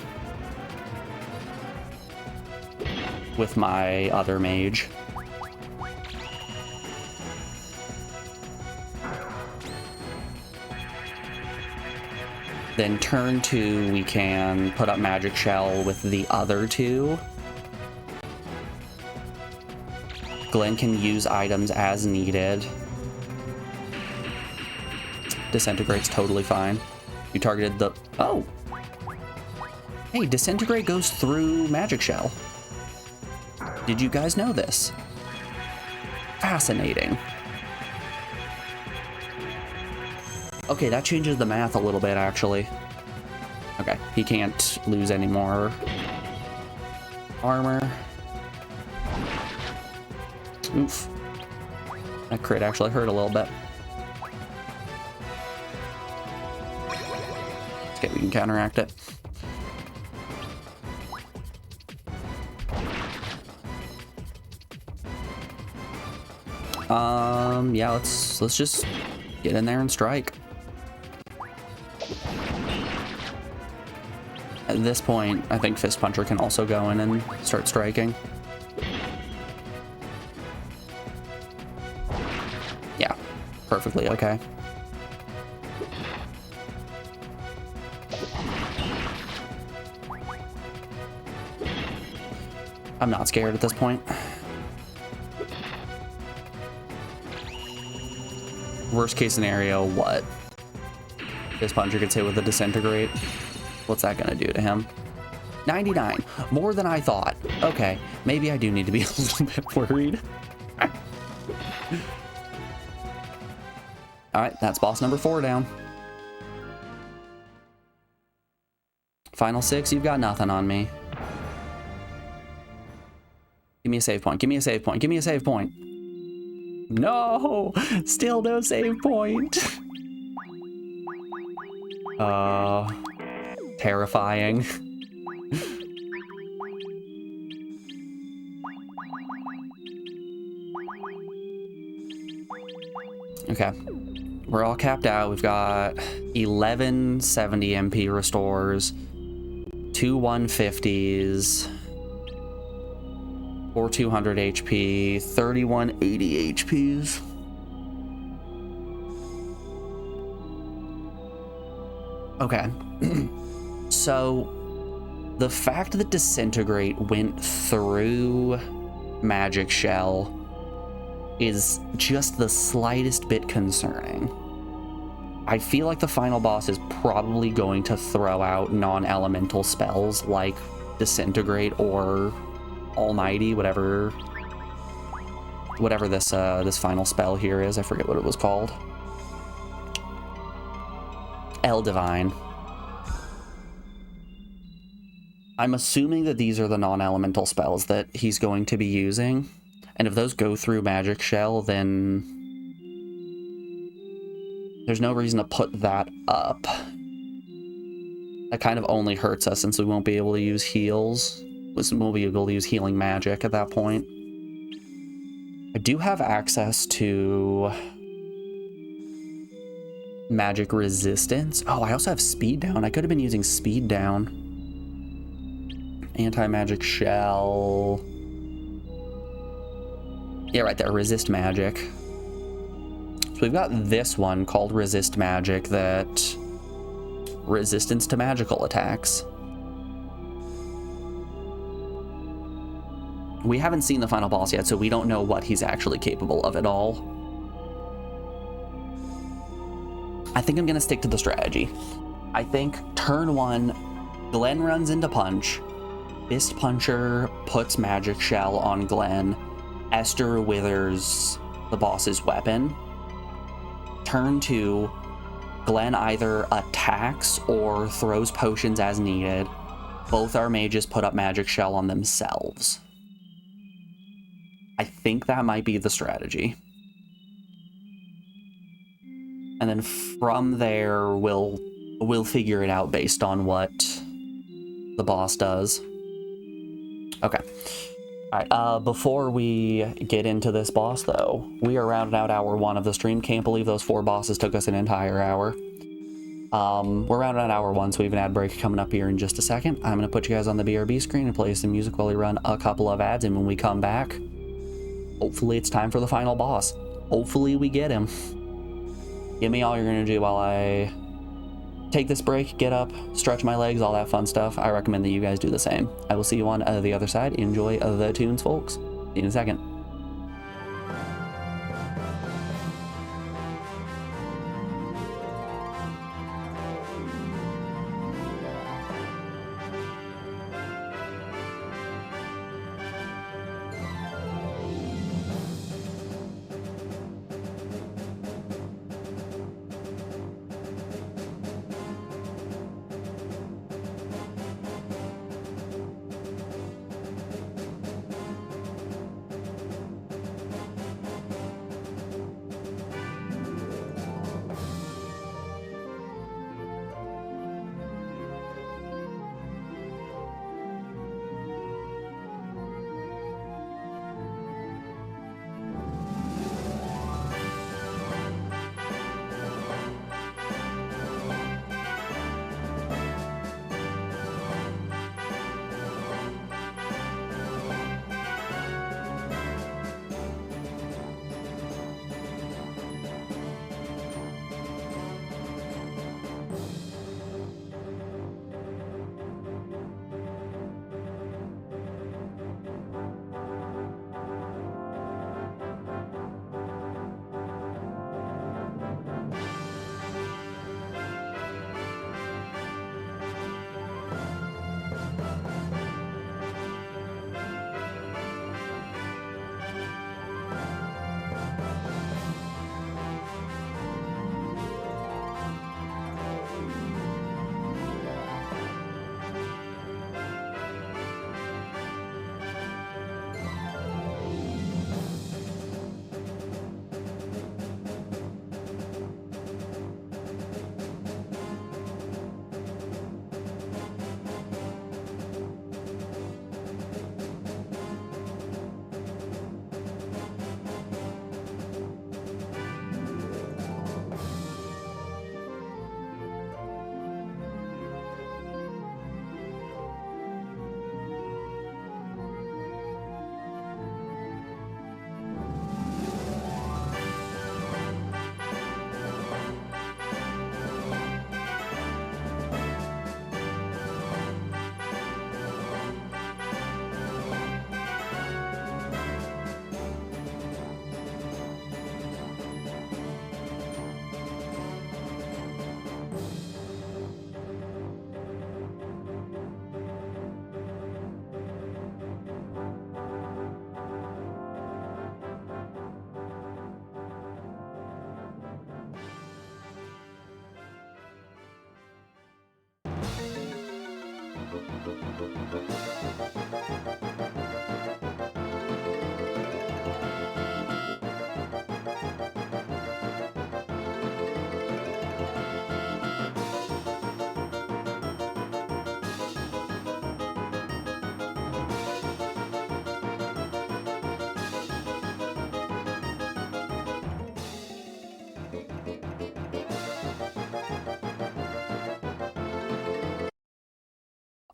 with my other mage. Then turn 2, we can put up Magic Shell with the other two. Glenn can use items as needed. Disintegrate's totally fine. You targeted the... Oh! Hey, Disintegrate goes through Magic Shell. Did you guys know this? Fascinating. Okay, that changes the math a little bit, actually. Okay, he can't lose any more armor. Oof. That crit actually hurt a little bit. Okay, we can counteract it. Yeah, let's just get in there and strike. At this point, I think Fist Puncher can also go in and start striking. Yeah, perfectly okay. I'm not scared at this point. Worst case scenario, what? Fist Puncher gets hit with a Disintegrate. What's that gonna do to him? 99, more than I thought. Okay, maybe I do need to be a little bit worried. All right, that's boss number 4 down. Final 6, you've got nothing on me. Give me a save point, give me a save point, give me a save point. No! Still no save point. Terrifying. Okay. We're all capped out. We've got 11 70 MP restores, 2 150s, 4 200 HP, 31 80 HPs. Okay. So the fact that Disintegrate went through Magic Shell is just the slightest bit concerning. I feel like the final boss is probably going to throw out non-elemental spells like Disintegrate or Almighty, whatever this this final spell here is. I forget what it was called. El Divine. I'm assuming that these are the non-elemental spells that he's going to be using. And if those go through Magic Shell, then there's no reason to put that up. That kind of only hurts us since we won't be able to use heals. We won't be able to use healing magic at that point. I do have access to magic resistance. Oh, I also have speed down. I could have been using speed down. Anti-magic shell. Yeah, right there, resist magic. So we've got this one called resist magic that resistance to magical attacks. We haven't seen the final boss yet, so we don't know what he's actually capable of at all. I think I'm gonna stick to the strategy. I think turn 1, Glenn runs into Punch. Fist Puncher puts Magic Shell on Glenn. Esther withers the boss's weapon. Turn 2, Glenn either attacks or throws potions as needed. Both our mages put up Magic Shell on themselves. I think that might be the strategy. And then from there, we'll figure it out based on what the boss does. Okay. All right, before we get into this boss, though, we are rounding out hour 1 of the stream. Can't believe those 4 bosses took us an entire hour. We're rounding out hour 1, so we have an ad break coming up here in just a second. I'm going to put you guys on the BRB screen and play some music while we run a couple of ads, and when we come back, hopefully it's time for the final boss. Hopefully we get him. Give me all your energy while I take this break, get up, stretch my legs, all that fun stuff. I recommend that you guys do the same. I will see you on the other side. Enjoy the tunes, folks. See you in a second.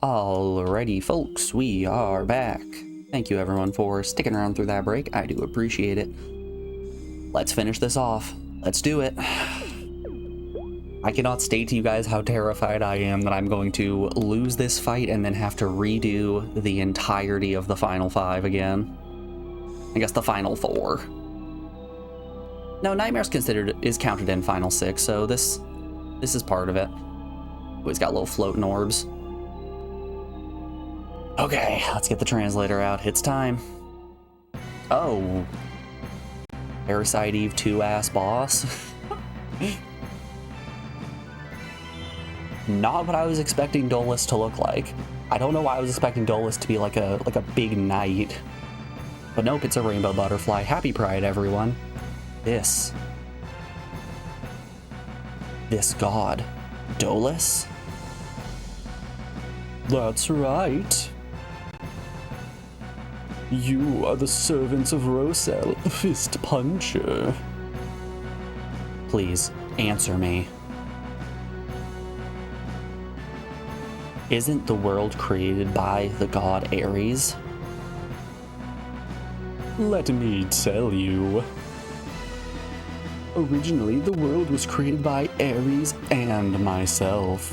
Alrighty, folks, we are back. Thank you, everyone, for sticking around through that break. I do appreciate it. Let's finish this off. Let's do it. I cannot state to you guys how terrified I am that I'm going to lose this fight and then have to redo the entirety of the final 5 again. I guess the final 4. No, Nightmare's is counted in final 6, so this is part of it. Oh, he's got little floating orbs. Okay, let's get the translator out. It's time. Oh. Parasite Eve 2 ass boss. Not what I was expecting Dolus to look like. I don't know why I was expecting Dolus to be like a big knight. But nope, it's a rainbow butterfly. Happy Pride, everyone. This god, Dolus? That's right. You are the servants of Rosel, the Fist Puncher. Please, answer me. Isn't the world created by the god Ares? Let me tell you. Originally, the world was created by Ares and myself.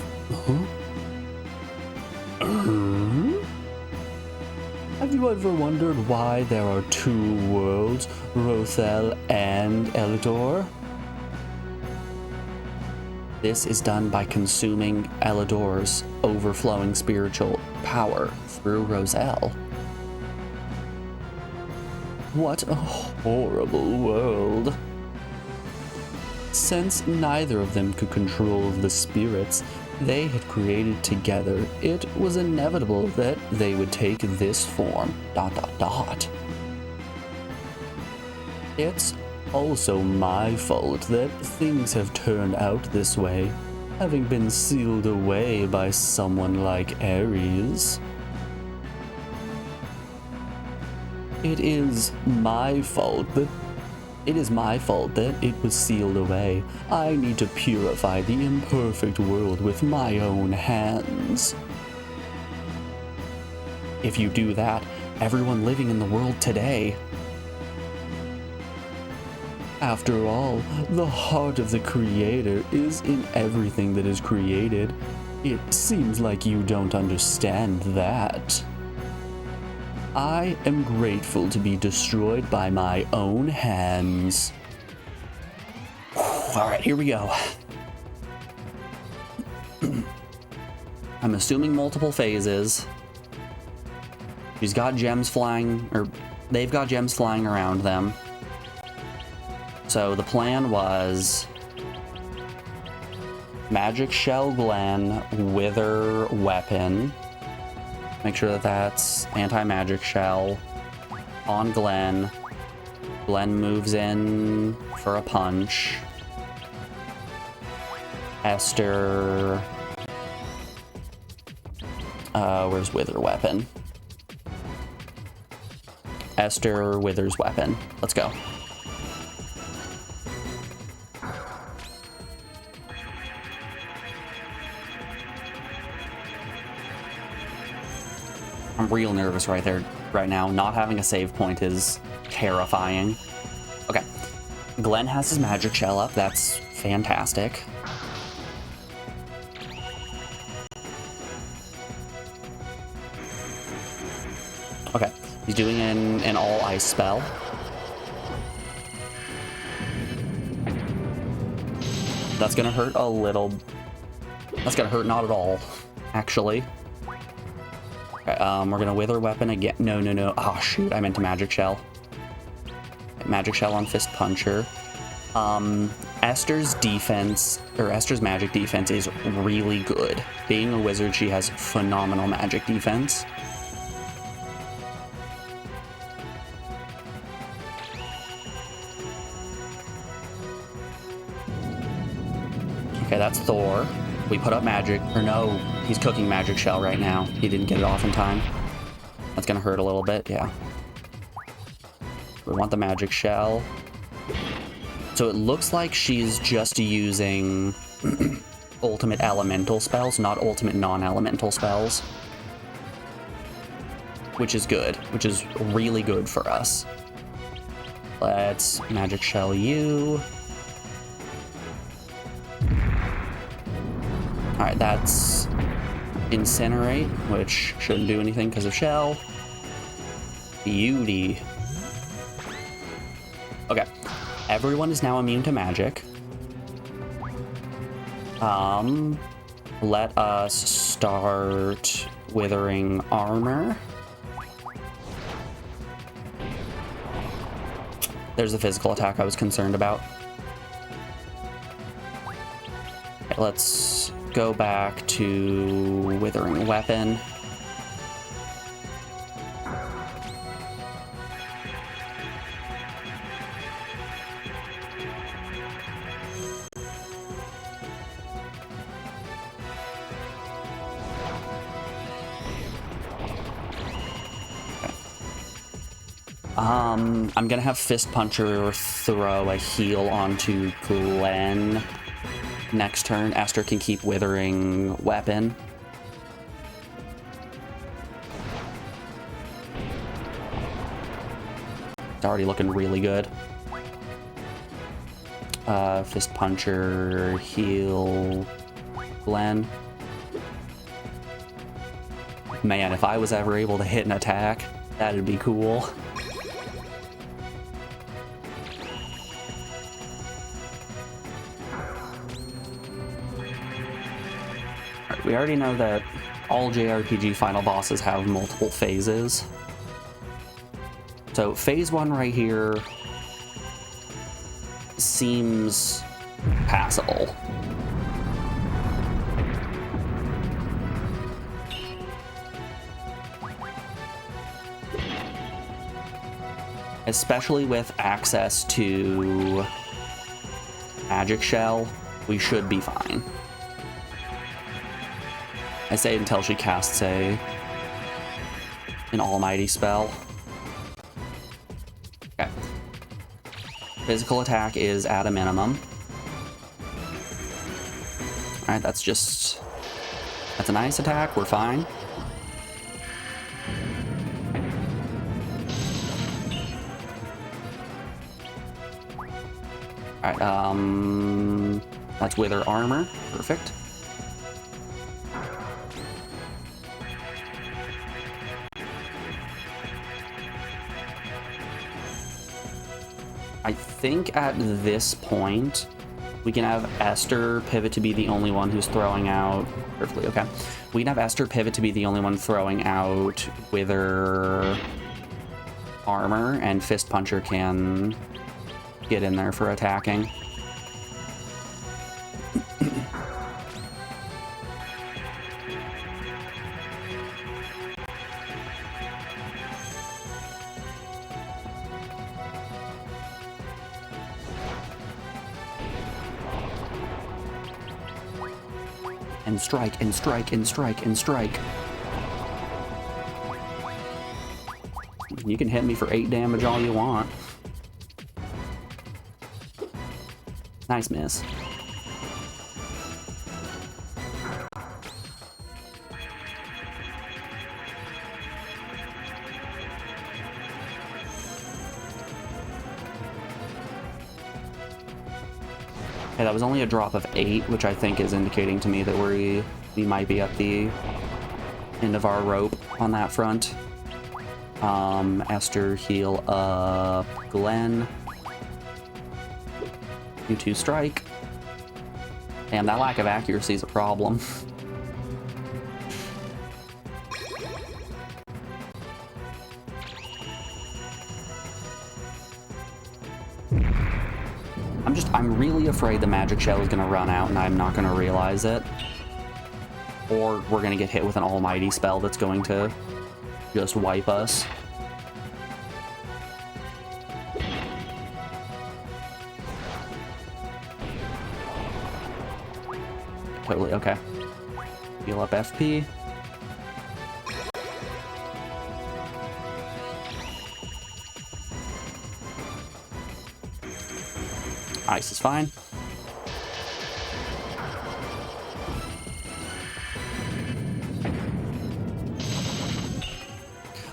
Have you ever wondered why there are 2 worlds, Rosel and Elidor? This is done by consuming Elidor's overflowing spiritual power through Rosel. What a horrible world. Since neither of them could control the spirits they had created together, it was inevitable that they would take this form, ... It's also my fault that things have turned out this way, having been sealed away by someone like Ares. It is my fault that it was sealed away. I need to purify the imperfect world with my own hands. If you do that, everyone living in the world today. After all, the heart of the Creator is in everything that is created. It seems like you don't understand that. I am grateful to be destroyed by my own hands. Alright, here we go. I'm assuming multiple phases. She's got gems flying, or they've got gems flying around them. So the plan was Magic Shell Glen, Wither Weapon. Make sure that that's anti-magic shell on Glenn. Glenn moves in for a punch. Esther. Where's Wither Weapon? Esther, Wither's Weapon. Let's go. I'm real nervous right now. Not having a save point is terrifying. Okay. Glenn has his magic shell up. That's fantastic. Okay. He's doing an all ice spell. That's gonna hurt a little. That's gonna hurt not at all, actually. Okay, we're gonna Wither Weapon again. No. Oh, shoot, I meant to Magic Shell. Magic Shell on Fist Puncher. Esther's defense, or Esther's magic defense, is really good. Being a wizard, she has phenomenal magic defense. Okay, that's Thor. We put up magic, or no, he's cooking magic shell right now. He didn't get it off in time. That's gonna hurt a little bit, yeah. We want the magic shell. So it looks like she's just using ultimate elemental spells, not ultimate non-elemental spells. Which is good, which is really good for us. Let's magic shell you. Alright, that's incinerate, which shouldn't do anything because of shell. Beauty. Okay, everyone is now immune to magic. Let us start withering armor. There's the physical attack I was concerned about. Okay, let's go back to withering weapon. I'm gonna have Fist Puncher throw a heal onto Glenn next turn. Esther can keep withering weapon. It's already looking really good. Fist Puncher, heal Glenn. Man, if I was ever able to hit an attack, that'd be cool. We already know that all JRPG final bosses have multiple phases. So phase 1 right here seems passable. Especially with access to Magic Shell, we should be fine. I say until she casts an almighty spell. Okay. Physical attack is at a minimum. Alright, that's a nice attack, we're fine. Alright, that's wither armor, perfect. I think at this point, we can have Esther pivot to be the only one who's throwing out... Perfectly, okay. We can have Esther pivot to be the only one throwing out Wither armor, and Fist Puncher can get in there for attacking. And strike, and strike, and strike, and strike. You can hit me for 8 damage all you want. Nice miss. Okay, that was only a drop of 8, which I think is indicating to me that we might be at the end of our rope on that front. Esther, heal up Glenn. You two strike. Damn, that lack of accuracy is a problem. I'm I'm really afraid the magic shell is going to run out and I'm not going to realize it. Or we're going to get hit with an almighty spell that's going to just wipe us. Totally, okay. Heal up FP. Ice is fine.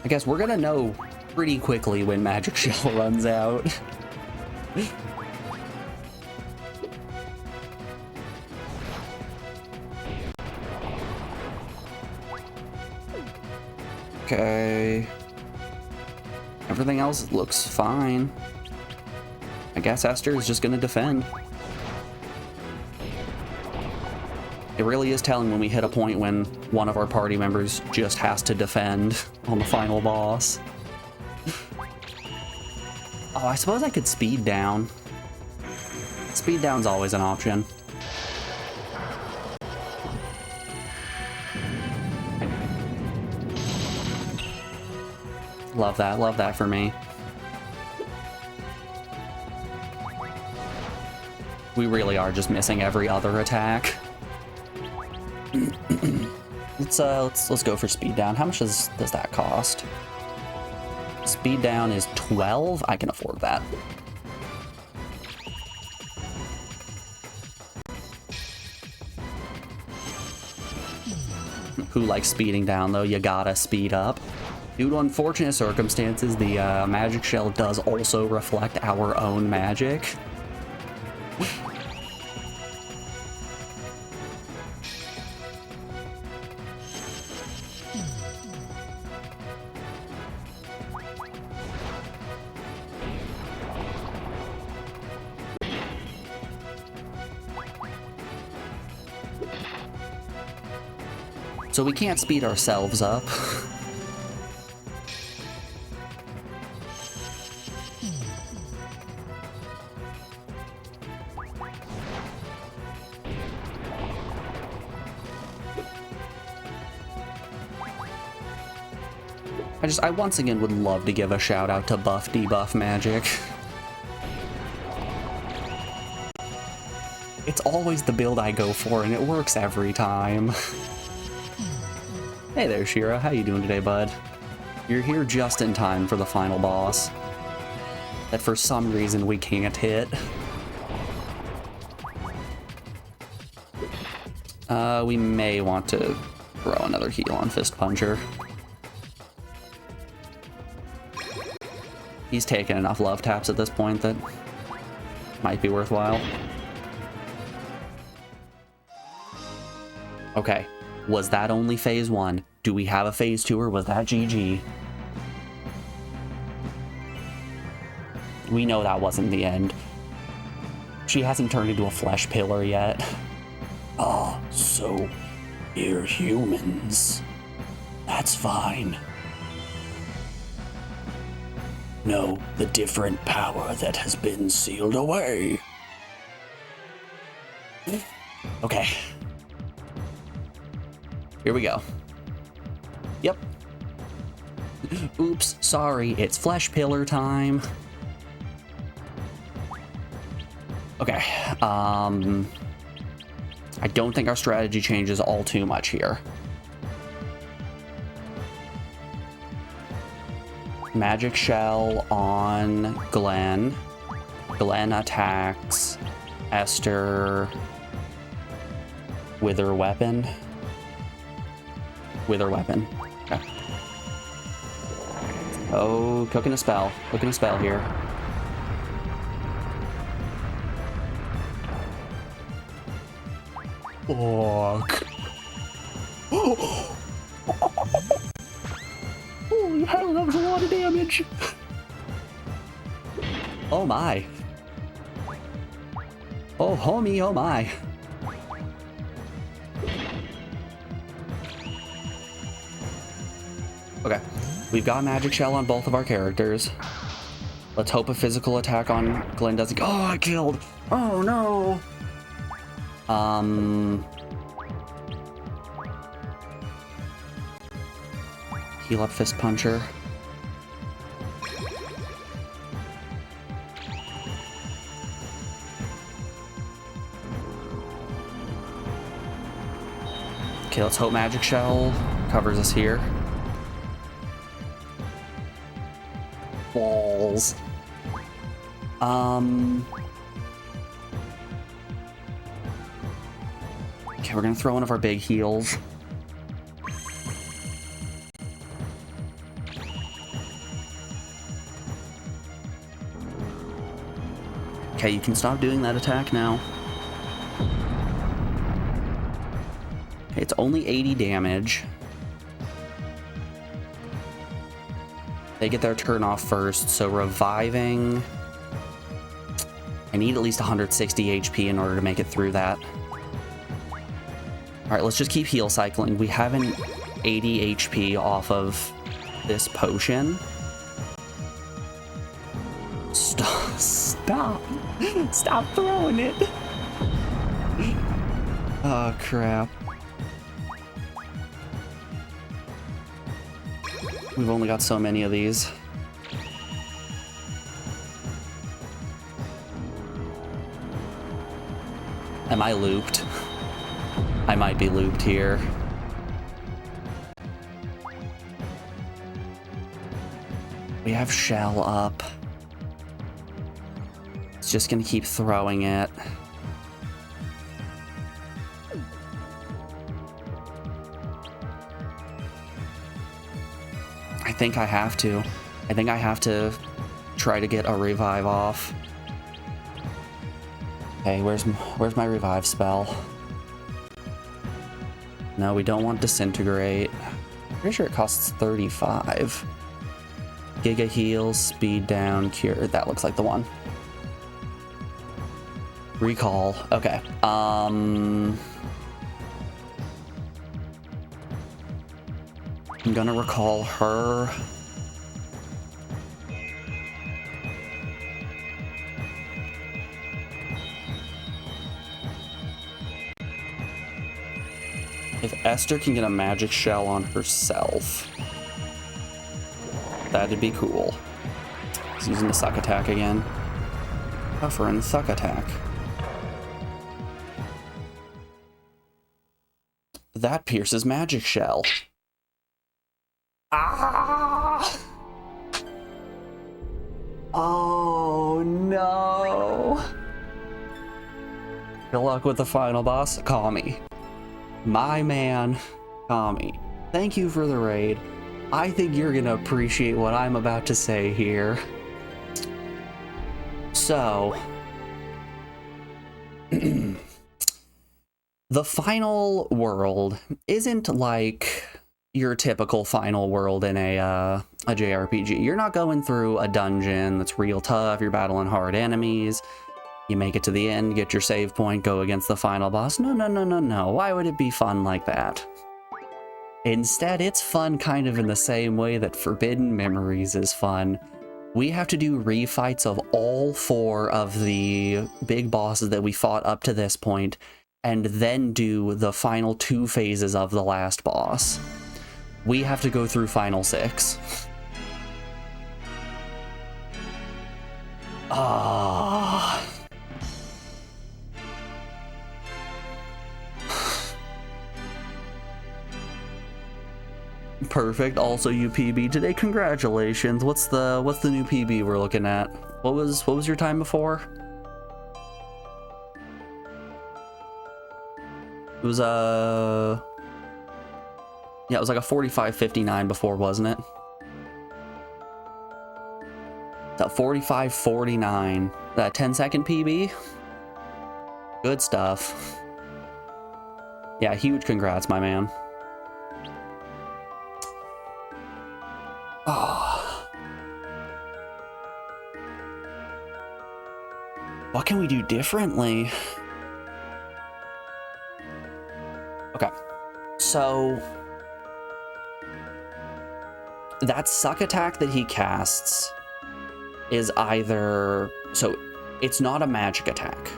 I guess we're gonna know pretty quickly when Magic Shell runs out. Okay. Everything else looks fine. I guess Esther is just gonna defend. It really is telling when we hit a point when one of our party members just has to defend on the final boss. Oh, I suppose I could speed down. Speed down's always an option. Love that for me. We really are just missing every other attack. Let's go for speed down. How much does that cost? Speed down is 12. I can afford that. Who likes speeding down though? You gotta speed up. Due to unfortunate circumstances, the magic shell does also reflect our own magic. So we can't speed ourselves up. I once again would love to give a shout out to buff debuff magic. It's always the build I go for and it works every time. Hey there, Shira. How you doing today, bud? You're here just in time for the final boss that for some reason we can't hit. We may want to throw another heal on Fist Puncher. He's taken enough love taps at this point that might be worthwhile. Okay, was that only phase 1? Do we have a phase 2 or was that GG? We know that wasn't the end. She hasn't turned into a flesh pillar yet. Ah, so you're humans. That's fine. Know the different power that has been sealed away. Okay. Here we go. Yep. Oops, sorry, it's flesh pillar time. Okay, I don't think our strategy changes all too much here. Magic Shell on Glenn. Glenn attacks Esther. Wither Weapon. Wither Weapon. Okay. Oh, cooking a spell. Cooking a spell here. Fuck. Holy hell, that was a lot of damage. Oh my. Oh homie, oh my. Okay, we've got Magic Shell on both of our characters. Let's hope a physical attack on Glenn doesn't. Oh, I killed. Oh no. Heal up Fist Puncher. Okay, let's hope Magic Shell covers us here. Balls. Okay, we're gonna throw one of our big heals. Okay, you can stop doing that attack now. Okay, it's only 80 damage. They get their turn off first, so reviving... I need at least 160 HP in order to make it through that. Alright, let's just keep heal cycling. We have an 80 HP off of this potion. Stop. Stop. Stop throwing it. Oh, crap. We've only got so many of these. Am I looped? I might be looped here. We have Shell up. It's just gonna keep throwing it. I think I have to. I think I have to try to get a revive off. Okay, where's my revive spell? No, we don't want Disintegrate. Pretty sure it costs 35. Giga Heal, Speed Down, Cure. That looks like the one. Recall. Okay. I'm gonna recall her. If Esther can get a magic shell on herself, that'd be cool. He's using the suck attack again. Tougher and suck attack. That pierces magic shell. Ah! Oh no! Good luck with the final boss, Kami. My man, Kami. Thank you for the raid. I think you're gonna appreciate what I'm about to say here. So, the final world isn't like your typical final world in a JRPG. You're not going through a dungeon that's real tough, you're battling hard enemies, you make it to the end, get your save point, go against the final boss. No, no, no, no, no. Why would it be fun like that? Instead, it's fun kind of in the same way that Forbidden Memories is fun. We have to do refights of all 4 of the big bosses that we fought up to this point, and then do the final 2 phases of the last boss. We have to go through Final 6. Ah. Perfect. Also, you PB today. Congratulations. What's the new PB we're looking at? What was your time before? It was yeah, it was like a 45:59 before, wasn't it? That 45:49. That 10-second PB. Good stuff. Yeah, huge congrats, my man. Oh. What can we do differently? Okay, so that suck attack that he casts is either... So, it's not a magic attack.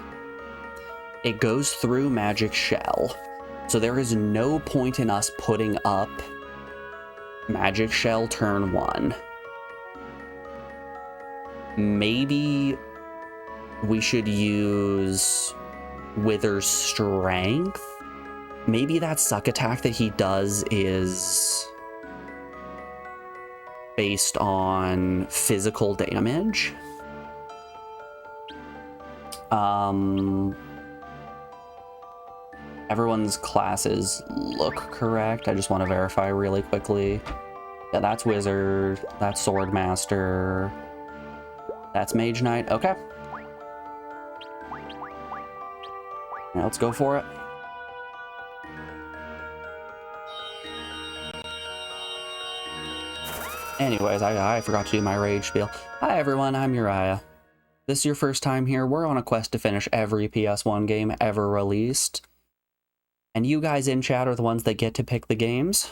It goes through magic shell. So there is no point in us putting up magic shell turn 1. Maybe we should use Wither's Strength. Maybe that suck attack that he does is based on physical damage. Everyone's classes look correct. I just want to verify really quickly. Yeah, that's Wizard, that's Swordmaster, that's Mage Knight. Okay. Now let's go for it. Anyways, I forgot to do my rage spiel. Hi everyone, I'm Uriah. This is your first time here. We're on a quest to finish every PS1 game ever released. And you guys in chat are the ones that get to pick the games.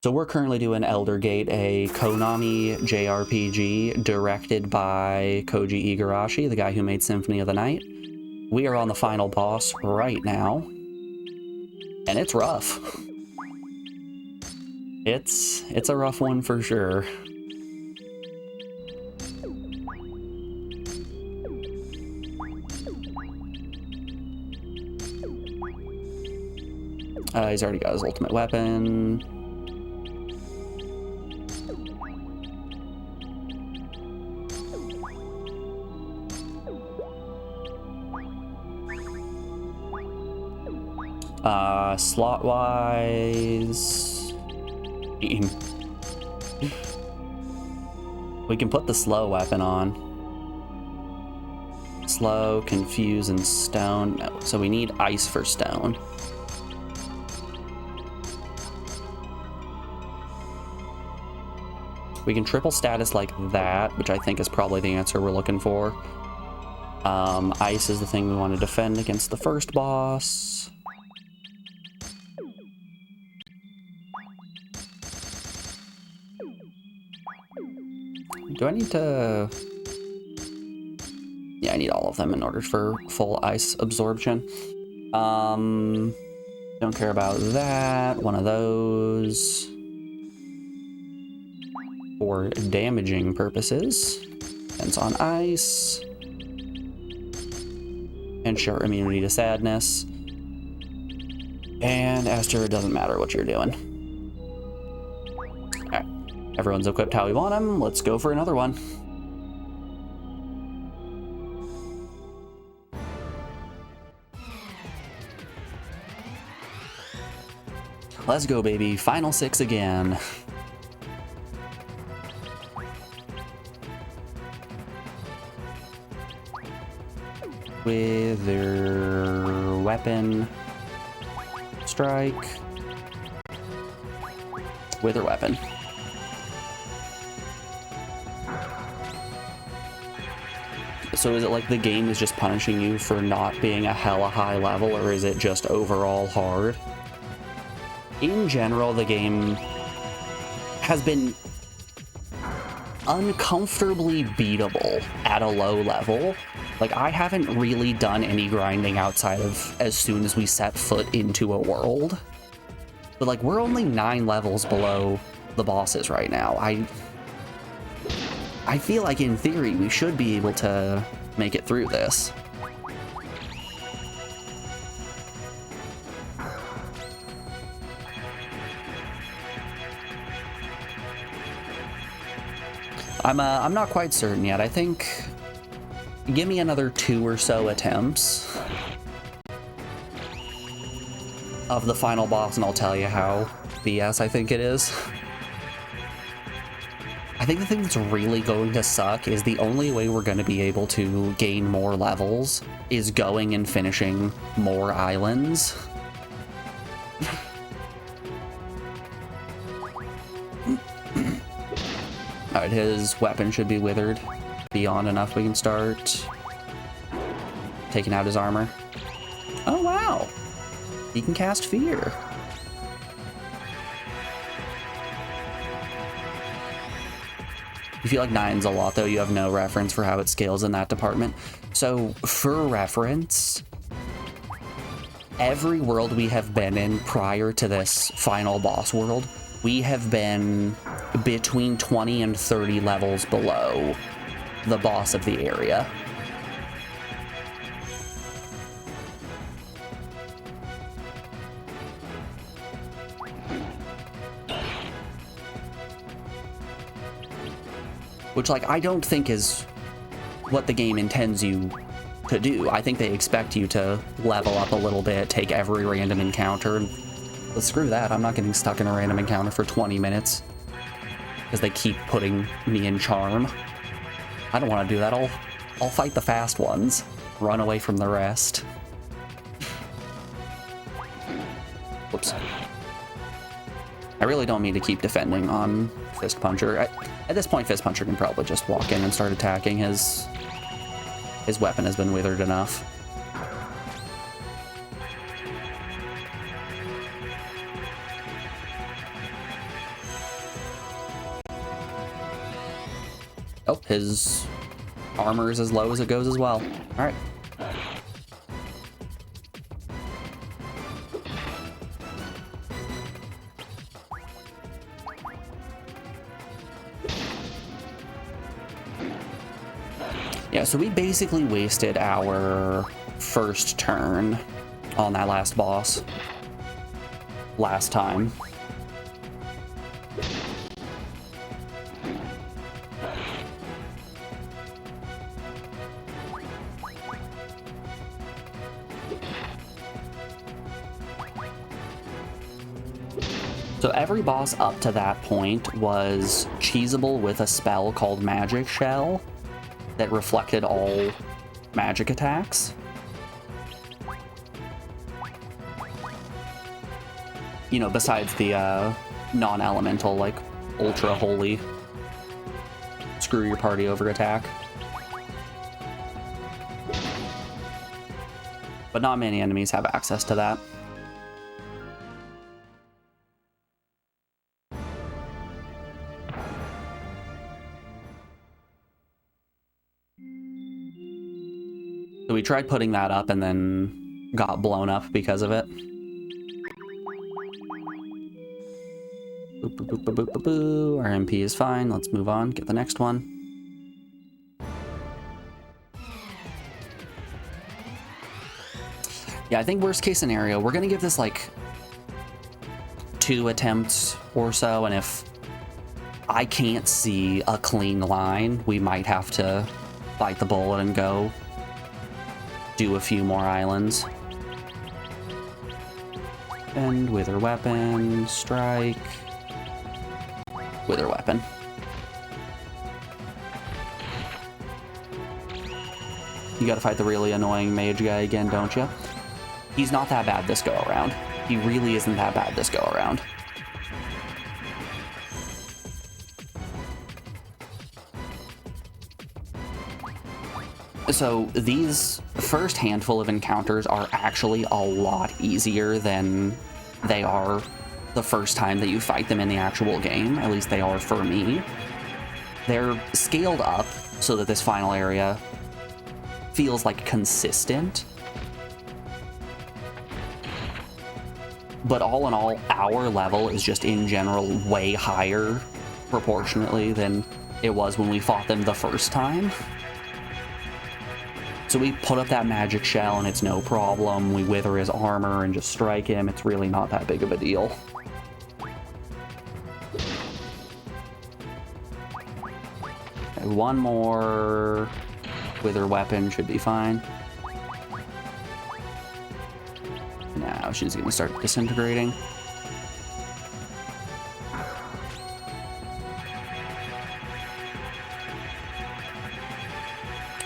So we're currently doing Elder Gate, a Konami JRPG directed by Koji Igarashi, the guy who made Symphony of the Night. We are on the final boss right now. And it's rough. It's a rough one for sure. He's already got his ultimate weapon. Slot-wise... We can put the slow weapon on. Slow, confuse, and stone. No, so we need ice for stone. We can triple status like that, which I think is probably the answer we're looking for. Ice is the thing we want to defend against the first boss. Do I need to... Yeah, I need all of them in order for full ice absorption. Don't care about that. One of those. For damaging purposes. Depends on ice. And short immunity to sadness. And Aster, it doesn't matter what you're doing. Alright. Everyone's equipped how we want them. Let's go for another one. Let's go, baby. Final 6 again. Wither weapon. Strike. Wither weapon. So is it like the game is just punishing you for not being a hella high level, or is it just overall hard? In general, the game has been uncomfortably beatable at a low level. Like, I haven't really done any grinding outside of as soon as we set foot into a world. But, like, we're only 9 levels below the bosses right now. I feel like, in theory, we should be able to make it through this. I'm not quite certain yet. I think... Give me another 2 or so attempts of the final boss, and I'll tell you how BS I think it is. I think the thing that's really going to suck is the only way we're going to be able to gain more levels is going and finishing more islands. Alright, his weapon should be withered beyond enough we can start taking out his armor. Oh wow! He can cast fear. You feel like 9's a lot, though. You have no reference for how it scales in that department. So, for reference, every world we have been in prior to this final boss world, we have been between 20 and 30 levels below the boss of the area. Which, like, I don't think is what the game intends you to do. I think they expect you to level up a little bit, take every random encounter, and but screw that. I'm not getting stuck in a random encounter for 20 minutes because they keep putting me in charm. I don't want to do that. I'll fight the fast ones, run away from the rest. Whoops. I really don't mean to keep defending on Fist Puncher. At this point, Fist Puncher can probably just walk in and start attacking. His weapon has been withered enough. Oh, his armor is as low as it goes as well. All right. Yeah, so we basically wasted our first turn on that last boss last time. So every boss up to that point was cheesable with a spell called Magic Shell that reflected all magic attacks. You know, besides the non-elemental, like Ultra Holy screw your party over attack. But not many enemies have access to that. So we tried putting that up and then got blown up because of it. Boop, boop, boop, boop, boop, boop, boop. Our MP is fine. Let's move on. Get the next one. Yeah, I think worst case scenario, we're going to give this like 2 attempts or so. And if I can't see a clean line, we might have to bite the bullet and go do a few more islands. And wither weapon, strike, wither weapon. You gotta fight the really annoying mage guy again, don't you? He's not that bad this go around. He really isn't that bad this go around. So these first handful of encounters are actually a lot easier than they are the first time that you fight them in the actual game. At least they are for me. They're scaled up so that this final area feels like consistent. But all in all, our level is just in general way higher proportionately than it was when we fought them the first time. So we put up that magic shell and it's no problem. We wither his armor and just strike him. It's really not that big of a deal. Okay, one more wither weapon should be fine. Now she's gonna start disintegrating.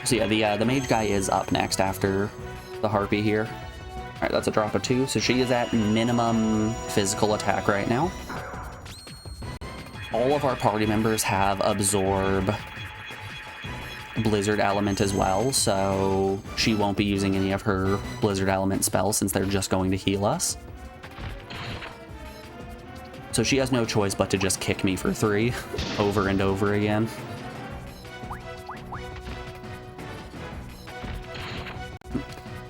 So yeah, the mage guy is up next after the harpy here. All right, that's a drop of 2. So she is at minimum physical attack right now. All of our party members have absorb blizzard element as well, so she won't be using any of her blizzard element spells since they're just going to heal us. So she has no choice but to just kick me for 3 over and over again.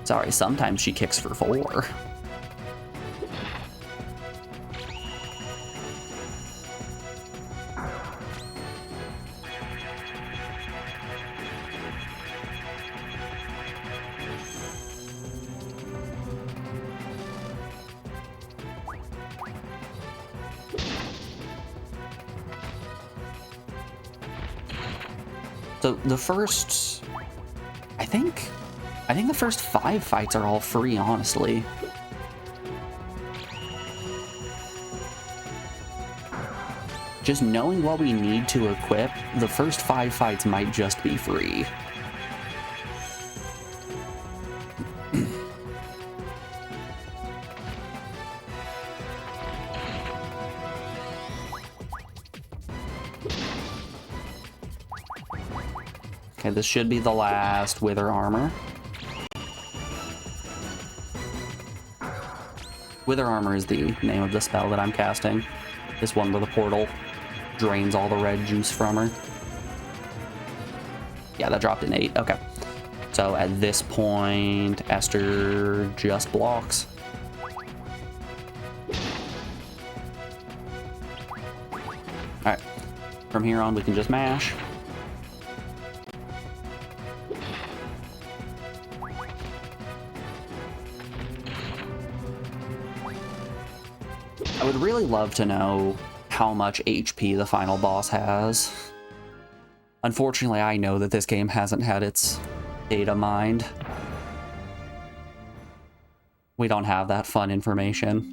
Sorry, sometimes she kicks for 4. So the first, I think the first 5 fights are all free, honestly. Just knowing what we need to equip, the first 5 fights might just be free. Okay, this should be the last Wither Armor. Wither Armor is the name of the spell that I'm casting. This one where the portal drains all the red juice from her. Yeah, that dropped an 8. Okay. So at this point, Esther just blocks. Alright. From here on, we can just mash. I would really love to know how much HP the final boss has. Unfortunately, I know that this game hasn't had its data mined. We don't have that fun information.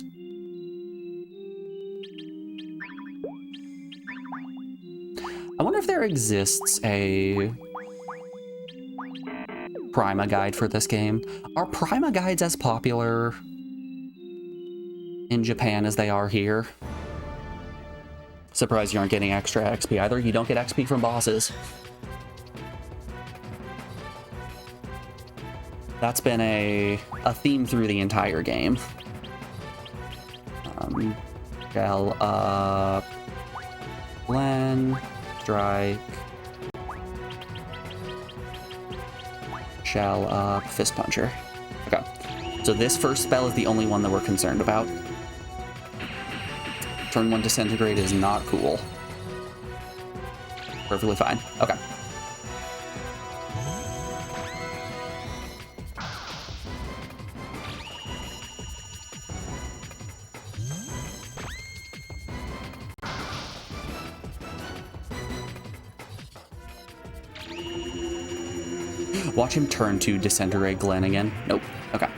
I wonder if there exists a Prima guide for this game. Are Prima guides as popular in Japan as they are here? Surprised you aren't getting extra XP either. You don't get XP from bosses. That's been a theme through the entire game. Shell up, Glen, strike, shell up, fist puncher. Okay, so this first spell is the only one that we're concerned about. Turn 1 disintegrate is not cool. Perfectly fine. Okay. Watch him turn to disintegrate Glenn again. Nope. Okay.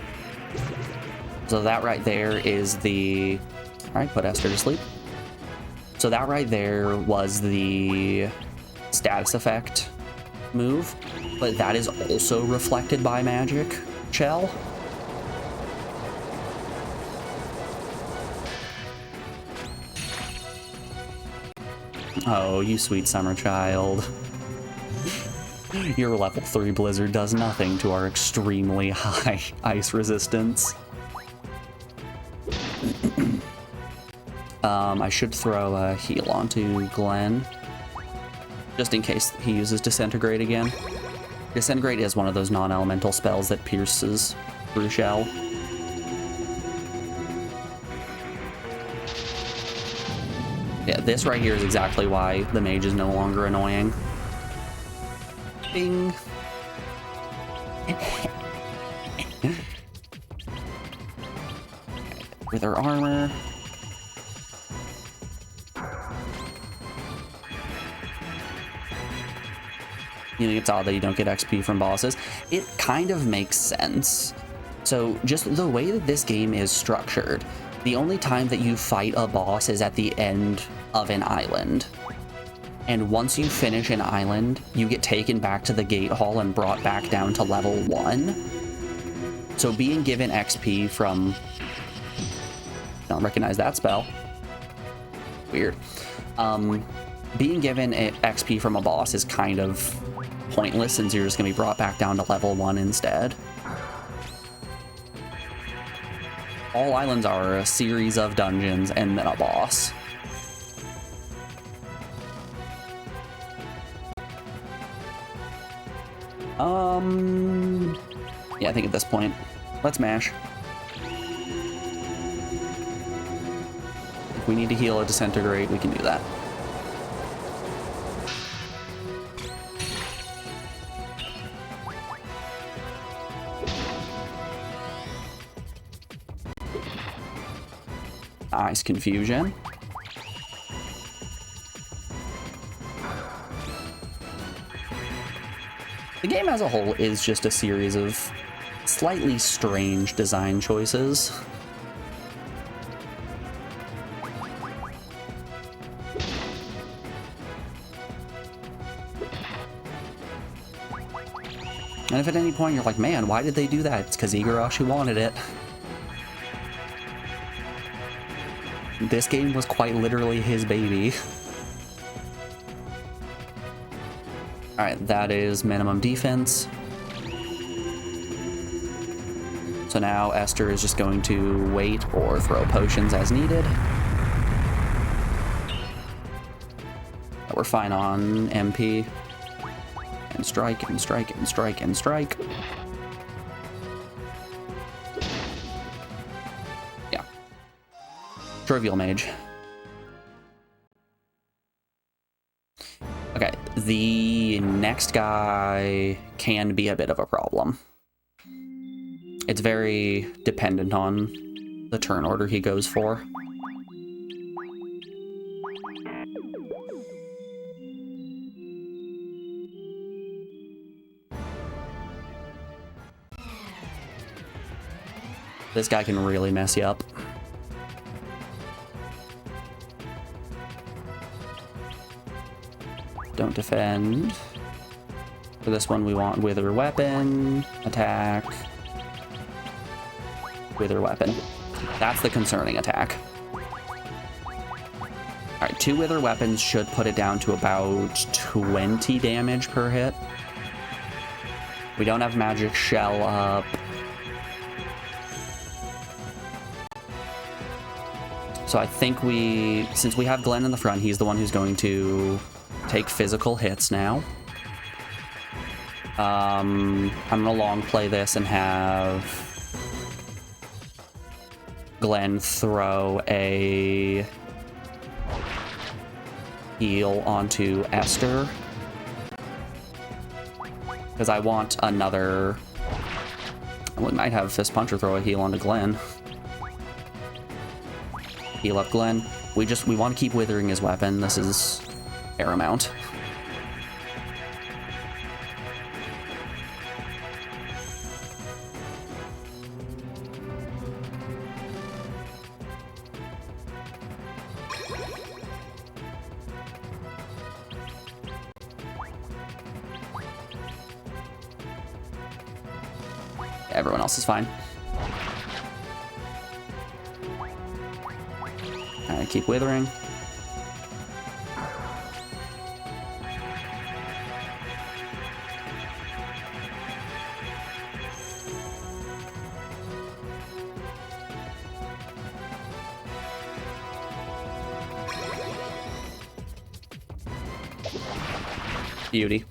So that right there is the... Alright, put Esther to sleep. So that right there was the status effect move, but that is also reflected by magic, Shell. Oh, you sweet summer child. Your level 3 blizzard does nothing to our extremely high ice resistance. I should throw a heal onto Glenn, just in case he uses Disintegrate again. Disintegrate is one of those non-elemental spells that pierces through Shell. Yeah, this right here is exactly why the mage is no longer annoying. Bing! With her armor. You think it's odd that you don't get XP from bosses? It kind of makes sense. So just the way that this game is structured, the only time that you fight a boss is at the end of an island. And once you finish an island, you get taken back to the gate hall and brought back down to level 1. So being given XP from... Don't recognize that spell. Weird. Being given XP from a boss is kind of pointless since you're just going to be brought back down to level 1 instead. All islands are a series of dungeons and then a boss. Yeah, I think at this point, let's mash. If we need to heal a disintegrate, we can do that. Nice confusion. The game as a whole is just a series of slightly strange design choices. And if at any point you're like, man, why did they do that? It's because Igarashi wanted it. This game was quite literally his baby. Alright, that is minimum defense. So now Esther is just going to wait or throw potions as needed. We're fine on MP. And strike, and strike, and strike, and strike. Yeah. Trivial Mage. Okay, the next guy can be a bit of a problem. It's very dependent on the turn order he goes for. This guy can really mess you up. Don't defend. For this one, we want Wither Weapon, attack, Wither Weapon. That's the concerning attack. Alright, 2 Wither Weapons should put it down to about 20 damage per hit. We don't have Magic Shell up. So I think since we have Glenn in the front, he's the one who's going to take physical hits now. I'm gonna long play this and have Glenn throw a heal onto Esther. Because I want another... We might have Fist Puncher throw a heal onto Glenn. Heal up Glenn. We want to keep withering his weapon. This is paramount. Everyone else is fine. Alright, keep withering. Beauty.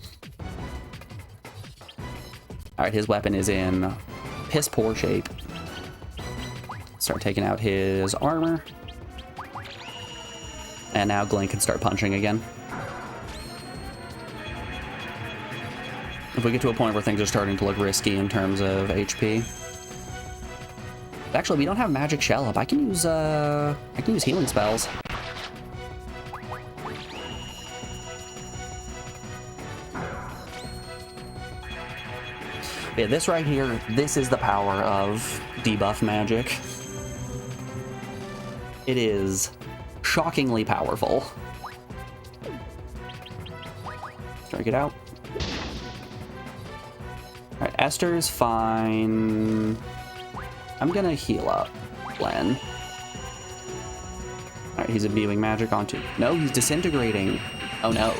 Alright, his weapon is in piss poor shape. Start taking out his armor. And now Glenn can start punching again. If we get to a point where things are starting to look risky in terms of HP. Actually, we don't have Magic Shell up. I can use healing spells. Yeah, this right here, this is the power of debuff magic. It is shockingly powerful. Strike it out. Alright, Esther's fine. I'm gonna heal up Glenn. Alright, he's imbuing magic onto... No, he's disintegrating. Oh no.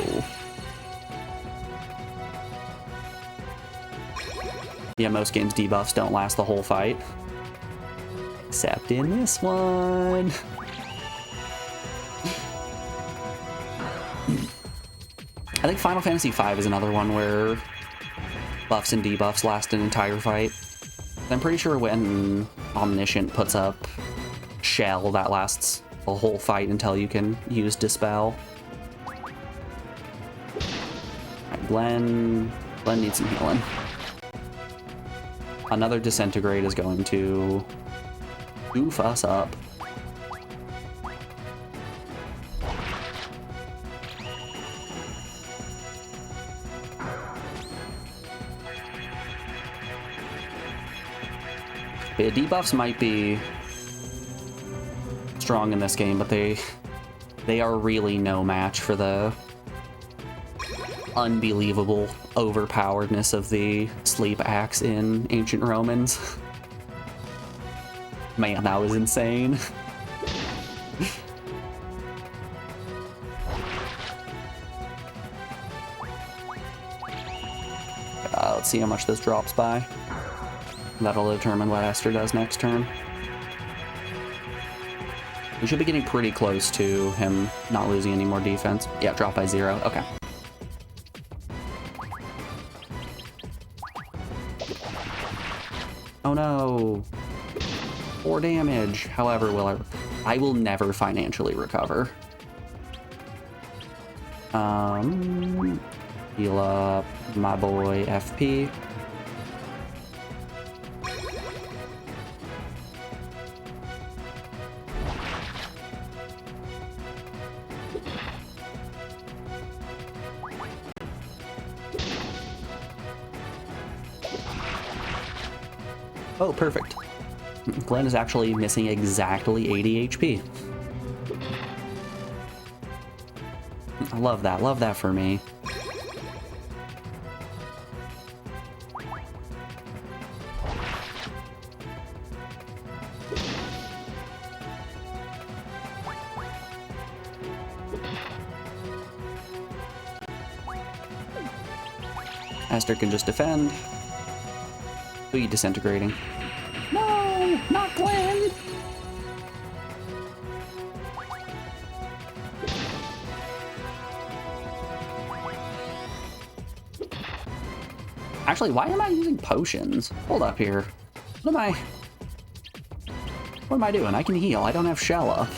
Yeah, most games debuffs don't last the whole fight. Except in this one. I think Final Fantasy V is another one where buffs and debuffs last an entire fight. I'm pretty sure when Omniscient puts up Shell, that lasts a whole fight until you can use Dispel. Right, Glenn needs some healing. Another Disintegrate is going to goof us up. The debuffs might be strong in this game, but they are really no match for the unbelievable overpoweredness of the Sleep Axe in Ancient Romans. Man, that was insane. Let's see how much this drops by. That'll determine what Esther does next turn. We should be getting pretty close to him not losing any more defense. Yeah, drop by 0. Okay. Oh no. 4 damage. However, I will never financially recover. Heal up my boy FP. Oh, perfect. Glenn is actually missing exactly 80 HP. I love that. Love that for me. Esther can just defend. Who are you disintegrating? No, not Glenn! Actually, why am I using potions? Hold up here. What am I doing? I can heal. I don't have shell up.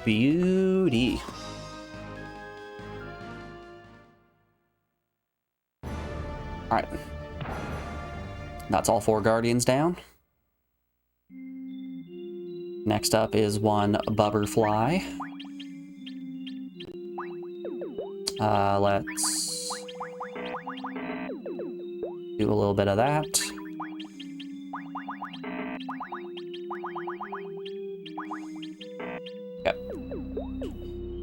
Beauty. All right. That's all 4 Guardians down. Next up is one Bubberfly. Let's do a little bit of that. Yep.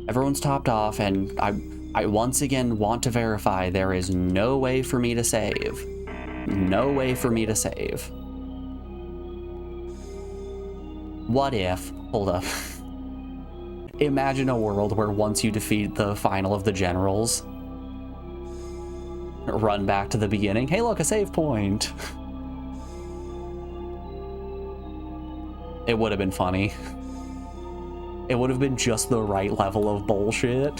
Everyone's topped off, and I once again want to verify there is no way for me to save. No way for me to save. What if... Hold up. Imagine a world where once you defeat the final of the generals, run back to the beginning. Hey, look, a save point. It would have been funny. It would have been just the right level of bullshit.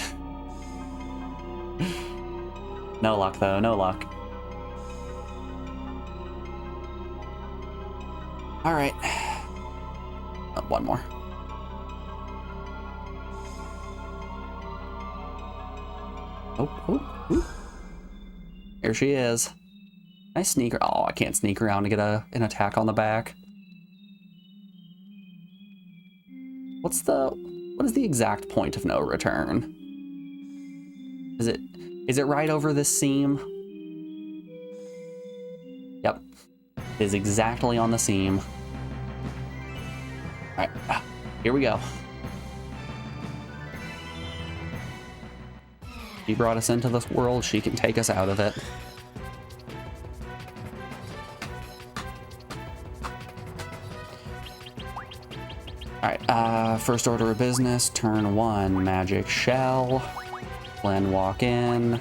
No luck, though. No luck. All right. Oh, one more. Oh. Here she is. Nice sneaker. Oh, I can't sneak around to get an attack on the back. What is the exact point of no return? Is it right over this seam? Yep. It is exactly on the seam. All right, here we go. She brought us into this world, she can take us out of it. Alright, first order of business, turn 1, magic shell. Glenn walk in.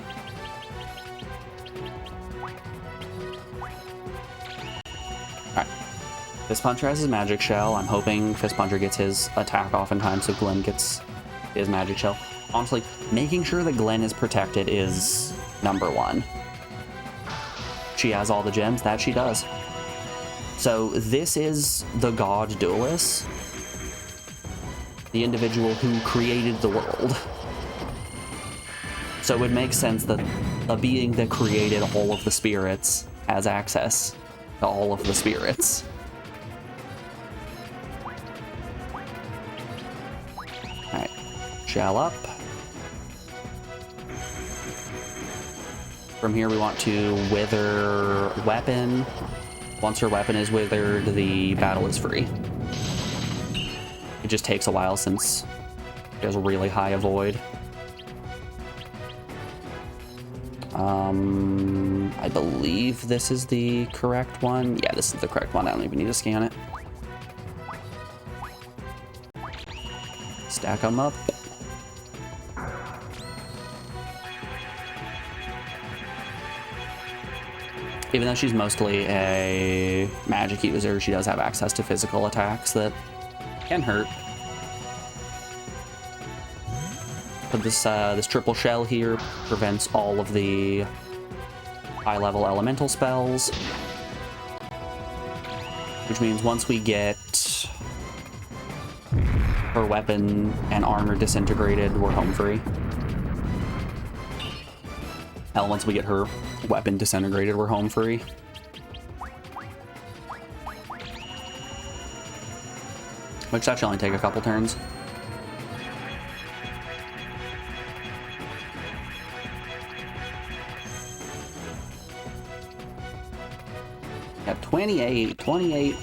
Alright. Fist Puncher has his Magic Shell. I'm hoping Fist Puncher gets his attack off in time so Glenn gets his Magic Shell. Honestly, making sure that Glenn is protected is number one. She has all the gems, that she does. So this is the God Duelist, the individual who created the world. So it would make sense that a being that created all of the spirits has access to all of the spirits. Alright, shell up. From here we want to wither weapon. Once her weapon is withered, the battle is free. It just takes a while since she has a really high avoid. I believe this is the correct one. Yeah, this is the correct one. I don't even need to scan it. Stack them up. Even though she's mostly a magic user, she does have access to physical attacks that can hurt. But this triple shell here prevents all of the high-level elemental spells, which means once we get her weapon and armor disintegrated, we're home free. Hell, once we get her weapon disintegrated, we're home free. Which that should only take a couple turns. Got 28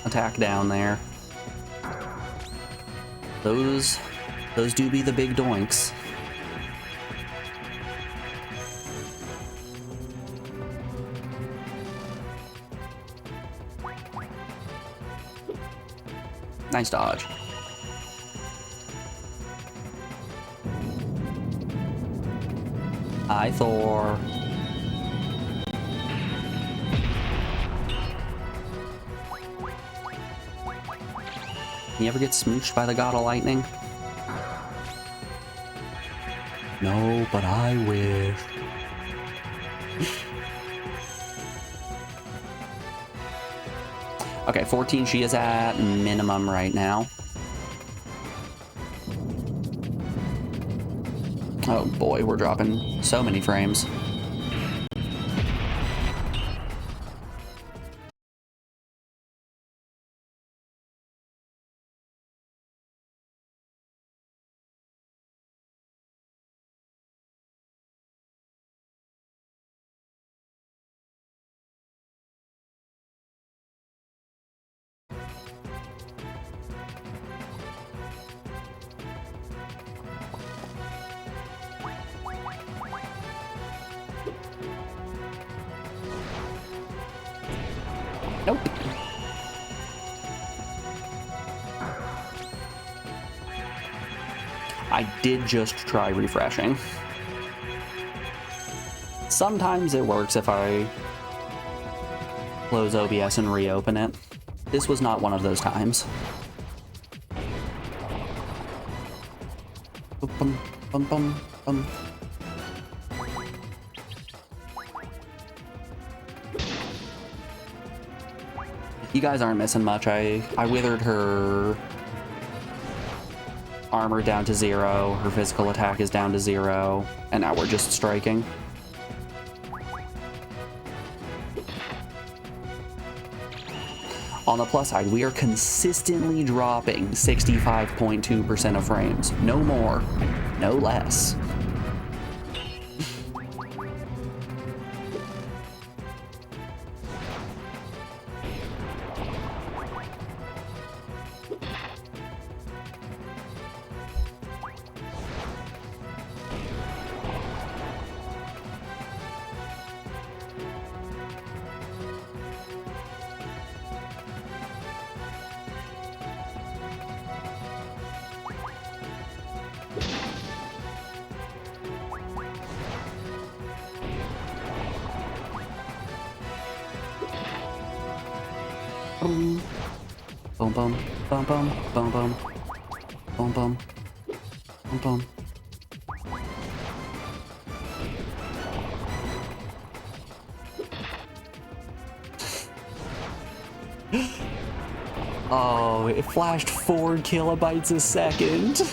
attack down there. Those do be the big doinks. Nice dodge. Hi, Thor. You ever get smooched by the God of Lightning? No, but I wish. Okay, 14 she is at minimum right now. Oh boy, we're dropping so many frames. Nope. I did just try refreshing. Sometimes it works if I close OBS and reopen it. This was not one of those times. Bum, bum, bum, bum. You guys aren't missing much. I withered her armor down to 0, her physical attack is down to 0, and now we're just striking. On the plus side, we are consistently dropping 65.2% of frames. No more, no less. Boom, boom, boom, boom, boom, boom, boom, boom, boom, boom. Oh, it flashed 4 kilobytes a second.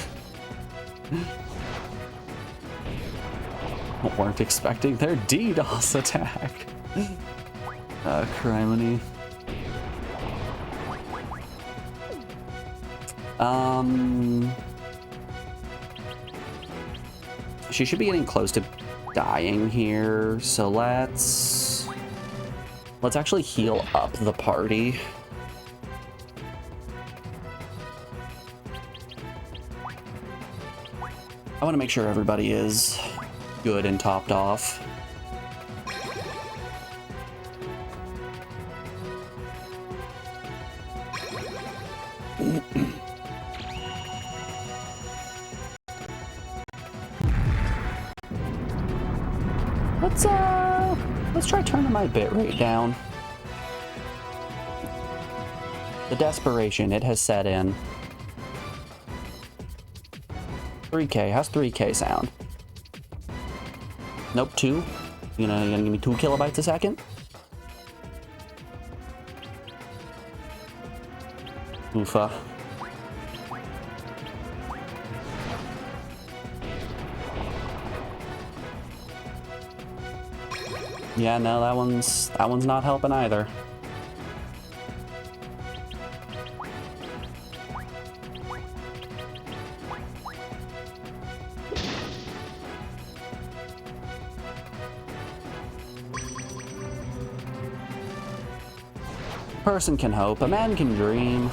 Weren't expecting their DDoS attack. Criminy. She should be getting close to dying here, so let's actually heal up the party. I want to make sure everybody is good and topped off. Let's try turning my bitrate down. The desperation, it has set in. 3K, how's 3K sound? Nope, 2. You gonna give me 2 kilobytes a second? Oofa. Yeah, no, that one's not helping either. A person can hope, a man can dream.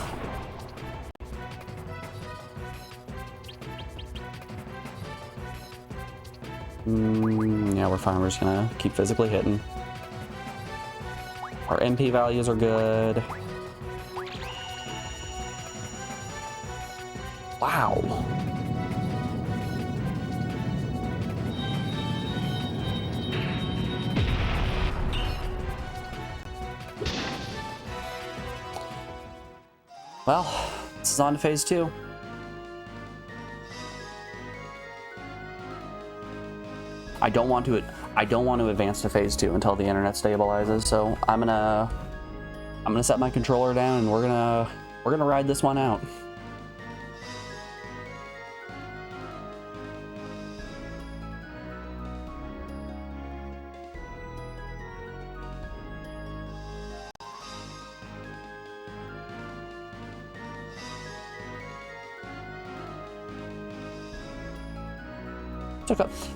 Yeah, we're fine. We're just gonna keep physically hitting. Our MP values are good. Wow. Well, this is on to phase 2. I don't want to advance to phase 2 until the internet stabilizes, so I'm gonna set my controller down and we're gonna ride this one out.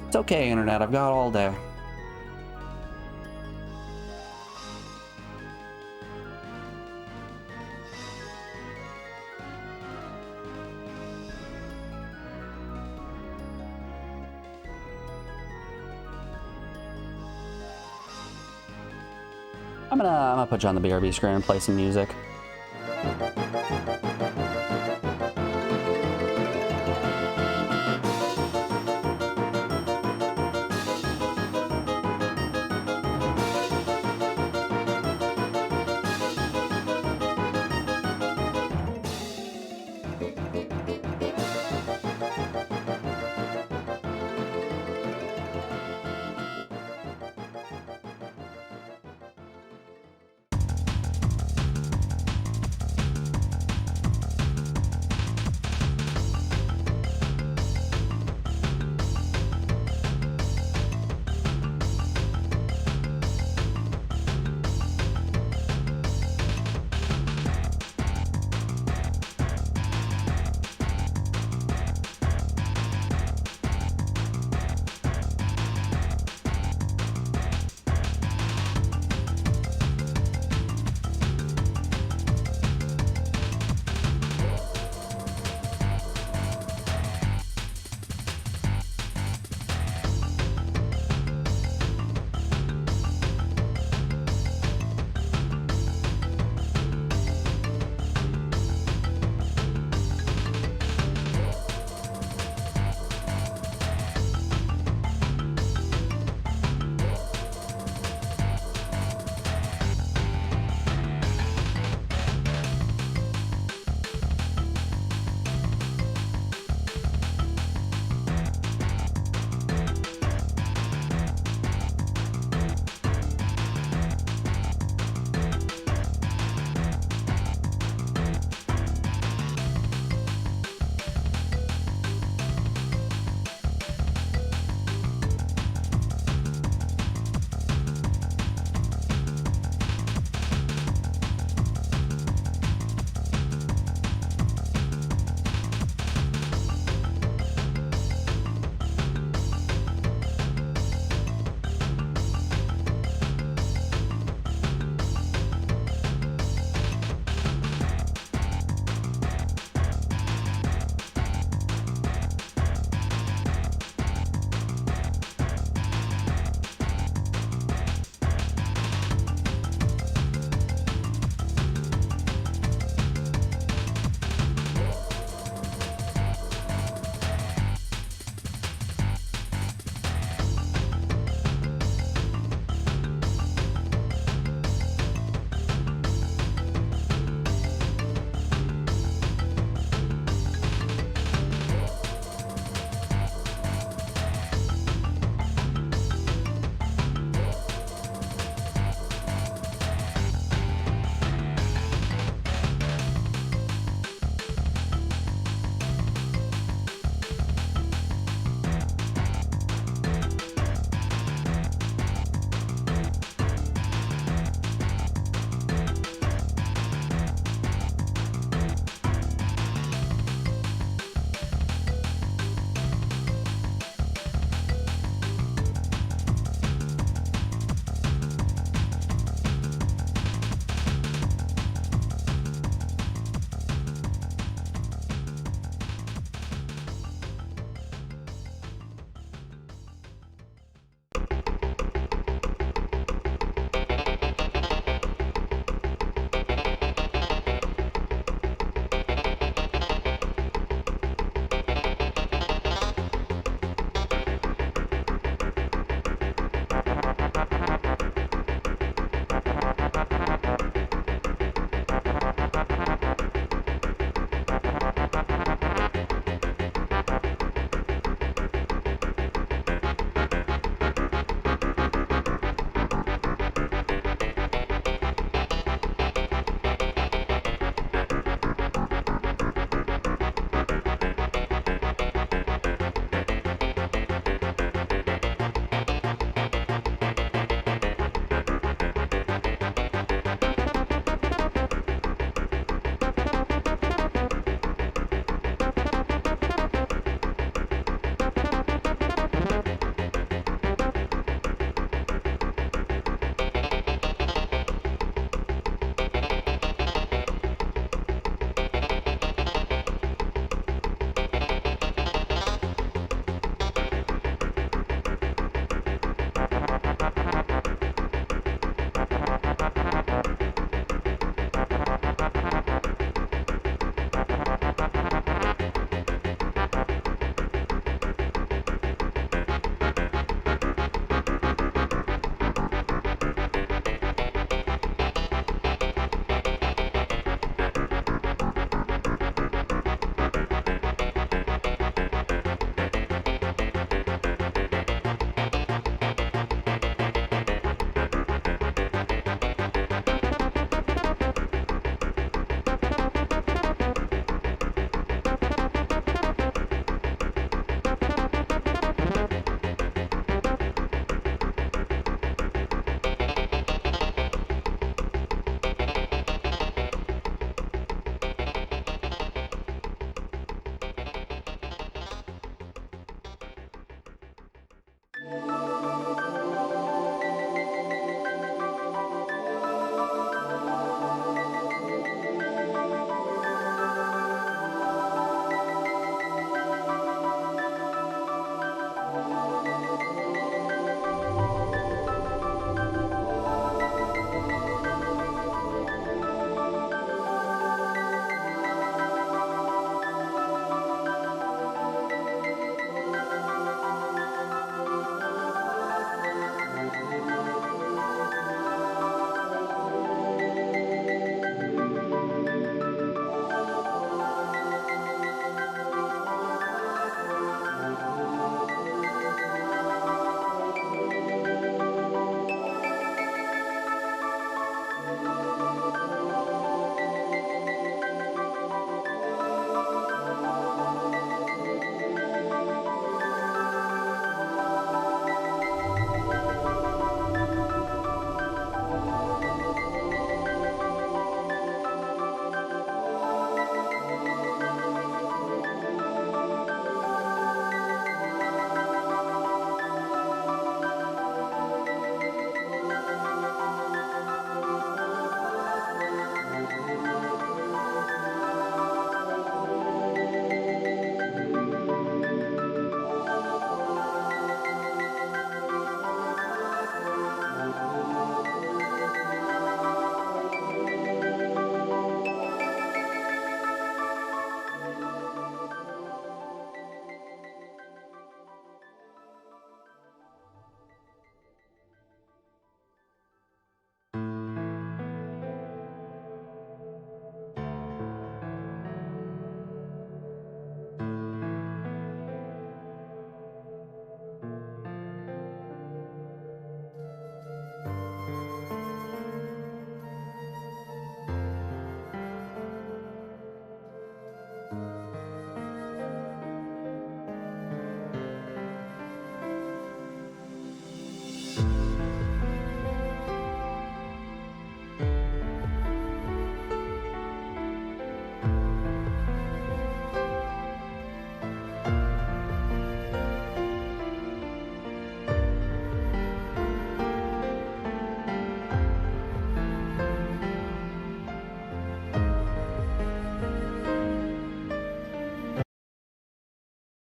It's okay, internet. I've got all day. I'm gonna put you on the BRB screen and play some music.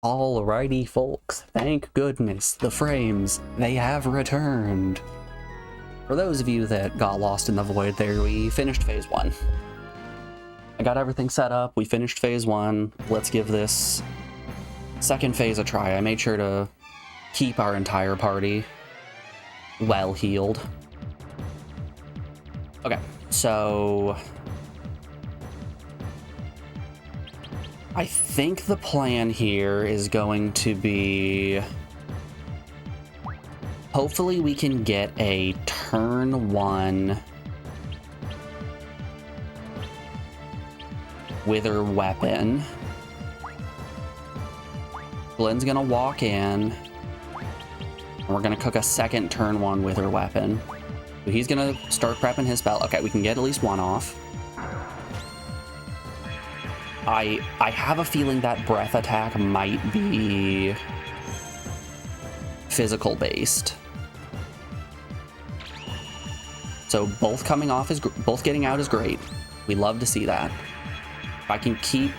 Alrighty, folks, thank goodness the frames, they have returned. For those of you that got lost in the void there, we finished phase 1. I got everything set up, we finished phase 1. Let's give this second phase a try. I made sure to keep our entire party well healed. Okay, so I think the plan here is going to be, hopefully we can get a turn 1 wither weapon. Glenn's gonna walk in, and we're gonna cook a second turn 1 wither weapon. So he's gonna start prepping his spell. Okay, we can get at least one off. I have a feeling that breath attack might be physical based. So both coming off is both getting out is great. We love to see that. If I can keep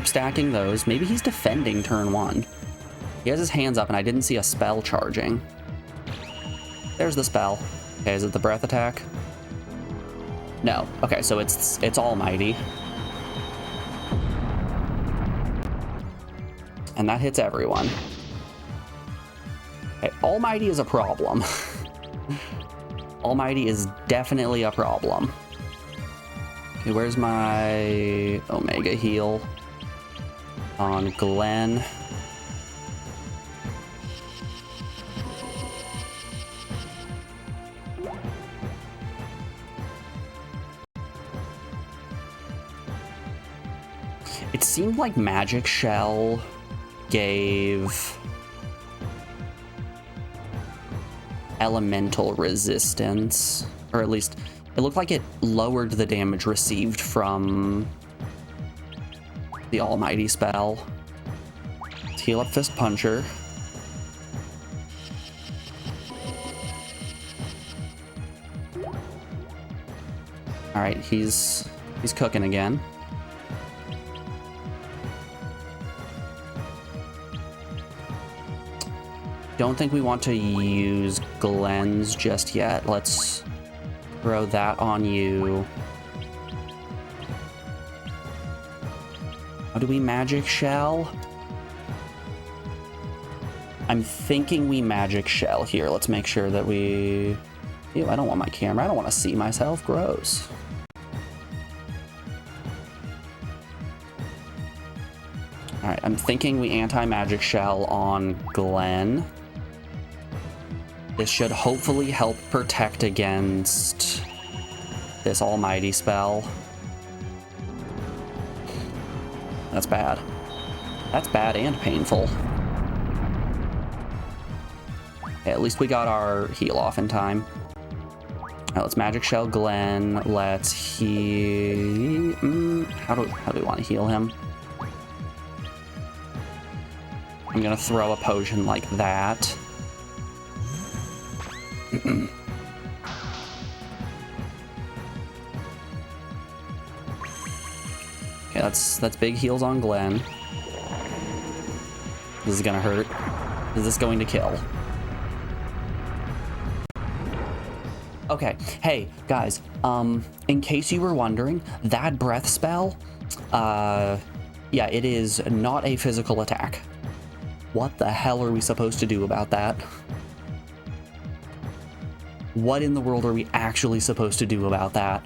stacking those, maybe he's defending turn 1. He has his hands up and I didn't see a spell charging. There's the spell. Okay, is it the breath attack? No. Okay, so it's almighty. And that hits everyone. Okay, almighty is a problem. Almighty is definitely a problem. Okay, where's my Omega heal on Glenn? It seemed like Magic Shell gave elemental resistance, or at least it looked like it lowered the damage received from the almighty spell. Let's heal up Fist Puncher. All right, he's cooking again. Don't think we want to use Glenn's just yet. Let's throw that on you. How do we Magic Shell? I'm thinking we Magic Shell here. Let's make sure that we... Ew, I don't want my camera. I don't want to see myself. Gross. Alright, I'm thinking we anti-Magic Shell on Glenn. This should hopefully help protect against this almighty spell. That's bad. That's bad and painful. Okay, at least we got our heal off in time. Alright, let's Magic Shell Glenn. Let's heal... How do we want to heal him? I'm gonna throw a potion like that. Okay, that's big heals on Glenn. This is gonna hurt. Is this going to kill? Okay, hey guys, in case you were wondering, that breath spell, yeah, it is not a physical attack. What the hell are we supposed to do about that? What in the world are we actually supposed to do about that?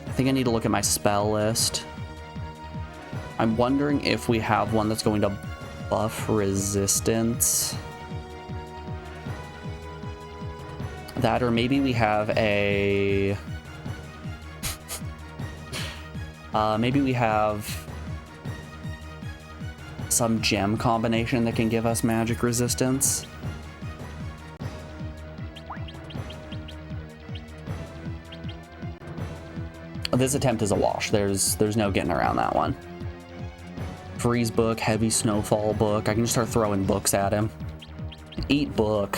I think I need to look at my spell list. I'm wondering if we have one that's going to buff resistance. That, or maybe we have a... maybe we have some gem combination that can give us magic resistance. This attempt is a wash. There's no getting around that one. Freeze book, heavy snowfall book. I can just start throwing books at him. Eat book.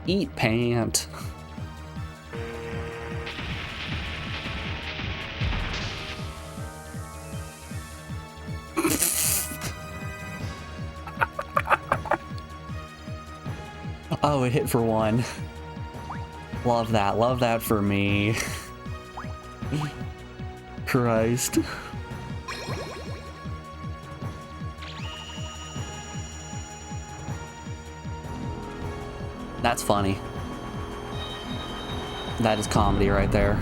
Eat pant. Oh, it hit for 1. Love that. Love that for me. Christ. That's funny. That is comedy right there.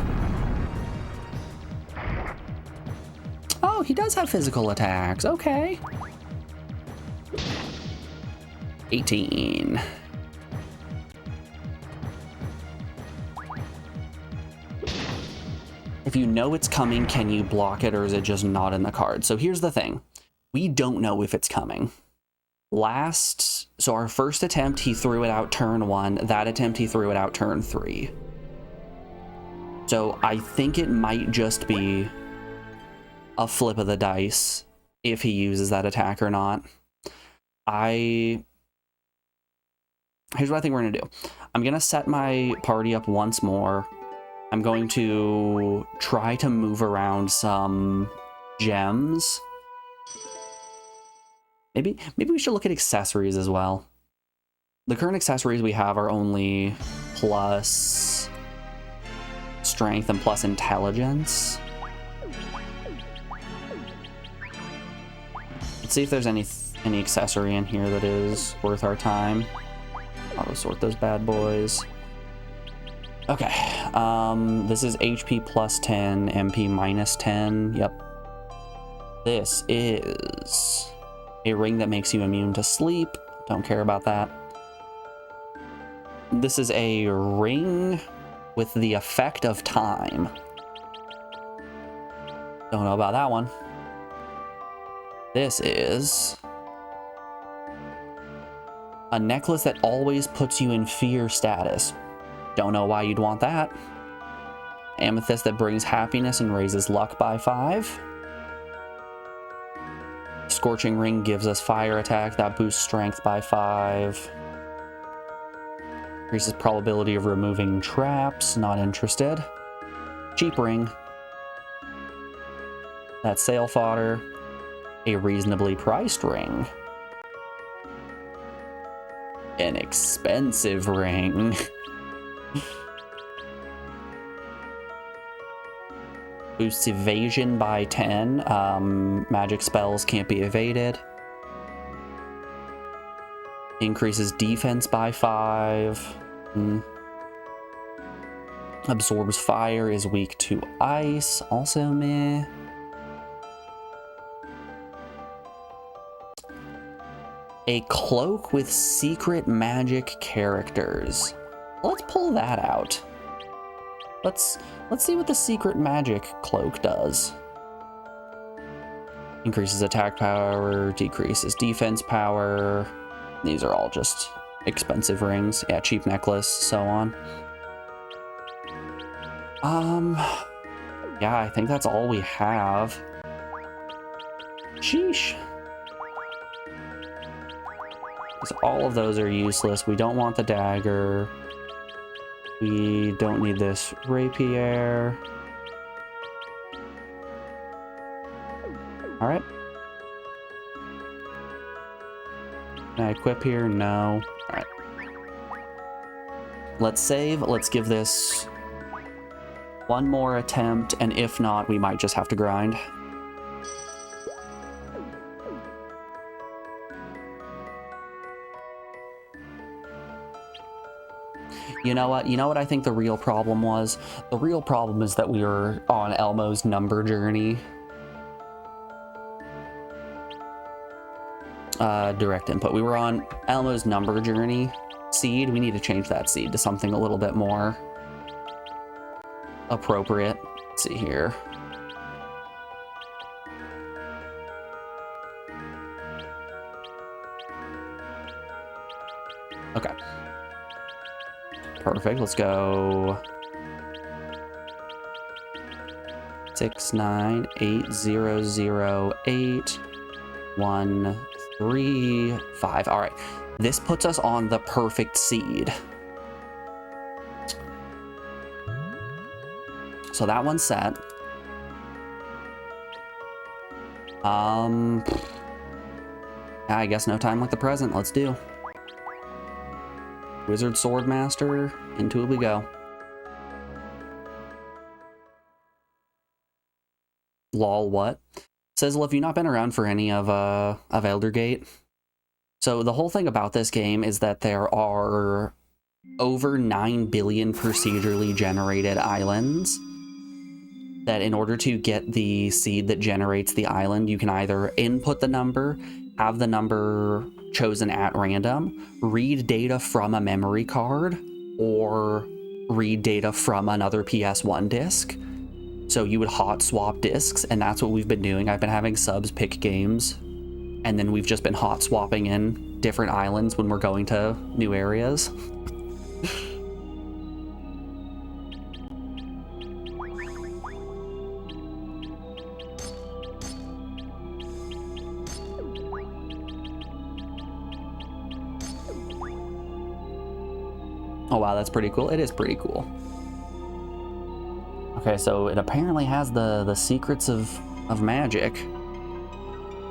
Oh, he does have physical attacks. Okay. 18. If you know it's coming, can you block it, or is it just not in the card? So here's the thing. We don't know if it's coming. So our first attempt, he threw it out turn 1. That attempt, he threw it out turn 3. So I think it might just be a flip of the dice if he uses that attack or not. Here's what I think we're gonna do. I'm gonna set my party up once more. I'm going to try to move around some gems. Maybe we should look at accessories as well. The current accessories we have are only plus strength and plus intelligence. Let's see if there's any accessory in here that is worth our time. Auto sort those bad boys. Okay, this is HP plus 10, MP minus 10. Yep. This is a ring that makes you immune to sleep. Don't care about that. This is a ring with the effect of time. Don't know about that one. This is a necklace that always puts you in fear status. Don't know why you'd want that. Amethyst that brings happiness and raises luck by 5. Scorching Ring gives us fire attack. That boosts strength by 5. Increases probability of removing traps. Not interested. Cheap Ring. That's sale fodder. A reasonably priced ring. An expensive ring. Boosts evasion by 10. Magic spells can't be evaded. Increases defense by 5. Absorbs fire, is weak to ice. Also meh. A cloak with secret magic characters. Let's pull that out. Let's see what the secret magic cloak does. Increases attack power, decreases defense power. These are all just expensive rings. Yeah, cheap necklace, so on. Yeah, I think that's all we have. Sheesh. Because all of those are useless. We don't want the dagger. We don't need this rapier. All right. Can I equip here? No. All right. Let's save. Let's give this one more attempt, and if not, we might just have to grind. You know what? You know what I think the real problem was? The real problem is that we were on Elmo's number journey. Direct input. We were on Elmo's number journey seed. We need to change that seed to something a little bit more appropriate. Let's see here. Okay. Perfect. Let's go 6 9 8 0 0 8 1 3 5. All right. This puts us on the perfect seed. So that one's set. I guess no time like the present. Let's do. Wizard Swordmaster, into it we go. Lol, what? Sizzle, have you not been around for any of Eldergate? So the whole thing about this game is that there are over 9 billion procedurally generated islands. That in order to get the seed that generates the island, you can either input the number, have the number chosen at random, read data from a memory card, or read data from another PS1 disc. So you would hot swap discs, and that's what we've been doing. I've been having subs pick games, and then we've just been hot swapping in different islands when we're going to new areas. Oh wow, that's pretty cool. It is pretty cool. Okay, so it apparently has the secrets of magic.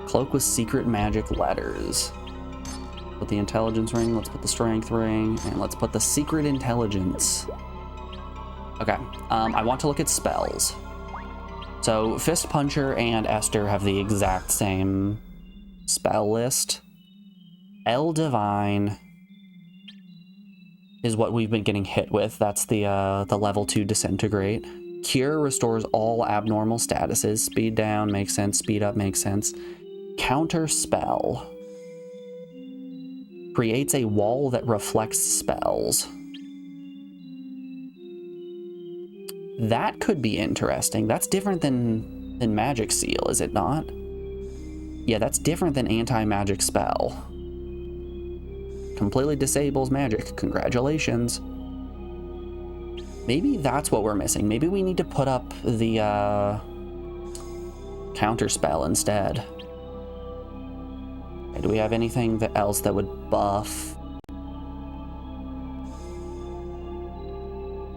Cloak with secret magic letters. Put the intelligence ring, let's put the strength ring, and let's put the secret intelligence. Okay, I want to look at spells. So Fist Puncher and Esther have the exact same spell list. El Divine is what we've been getting hit with. That's the level 2 disintegrate. Cure restores all abnormal statuses. Speed down makes sense. Speed up makes sense. Counter spell creates a wall that reflects spells. That could be interesting. That's different than Magic Seal, is it not? Yeah, that's different than anti-magic spell. Completely disables magic. Congratulations. Maybe that's what we're missing. Maybe we need to put up the counter spell instead. Okay, do we have anything else that would buff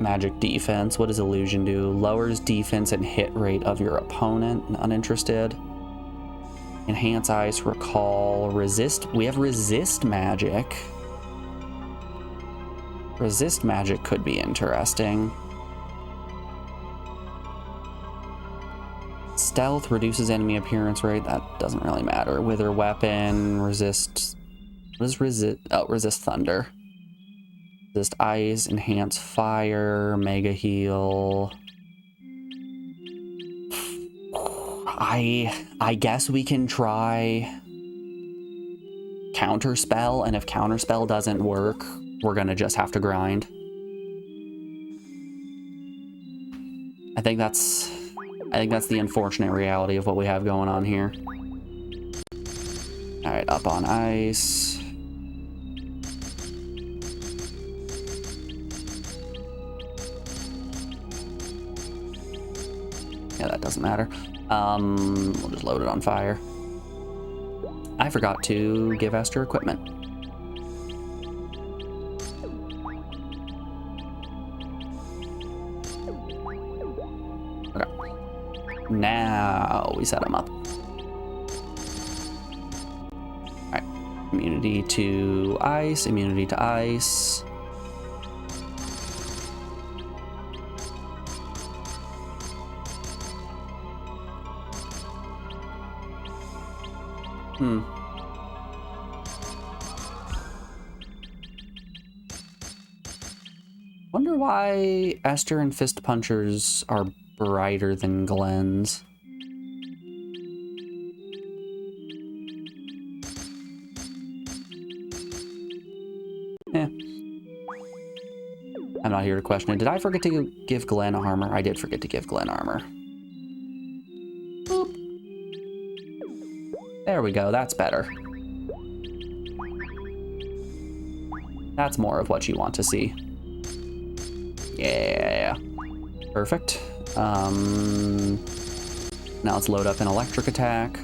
magic defense? What does illusion do? Lowers defense and hit rate of your opponent. Uninterested. Enhance ice, recall, resist. We have resist magic. Resist magic could be interesting. Stealth reduces enemy appearance rate. That doesn't really matter. Wither weapon, resist. What is resist? Oh, resist thunder. Resist ice, enhance fire, mega heal. I guess we can try counter spell, and if counter spell doesn't work, we're gonna just have to grind. I think that's the unfortunate reality of what we have going on here. All right, up on ice. Yeah, that doesn't matter. We'll just load it on fire. I forgot to give Esther equipment. Okay. Now we set him up. Alright. Immunity to ice, immunity to ice. Wonder why Esther and Fist Punchers are brighter than Glenn's. I'm not here to question it. Did I forget to give Glenn armor? I did forget to give Glenn armor. Boop. There we go, that's better. That's more of what you want to see. Yeah. Perfect. Now let's load up an electric attack.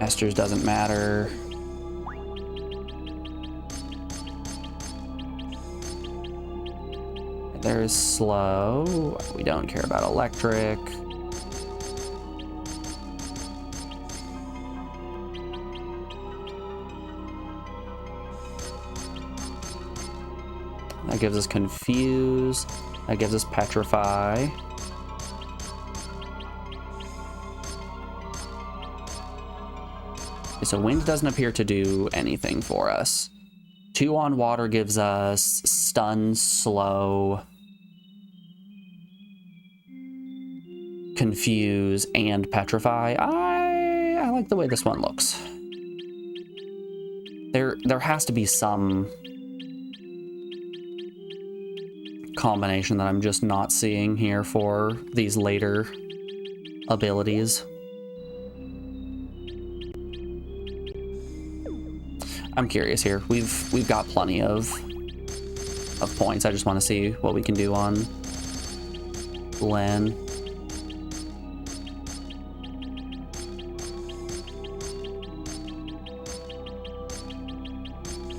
Masters doesn't matter. There's slow. We don't care about electric. That gives us confuse. That gives us petrify. So wind doesn't appear to do anything for us. 2 on water gives us stun, slow, confuse, and petrify. I like the way this one looks. There has to be some combination that I'm just not seeing here for these later abilities. I'm curious here. We've got plenty of points. I just want to see what we can do on Glenn.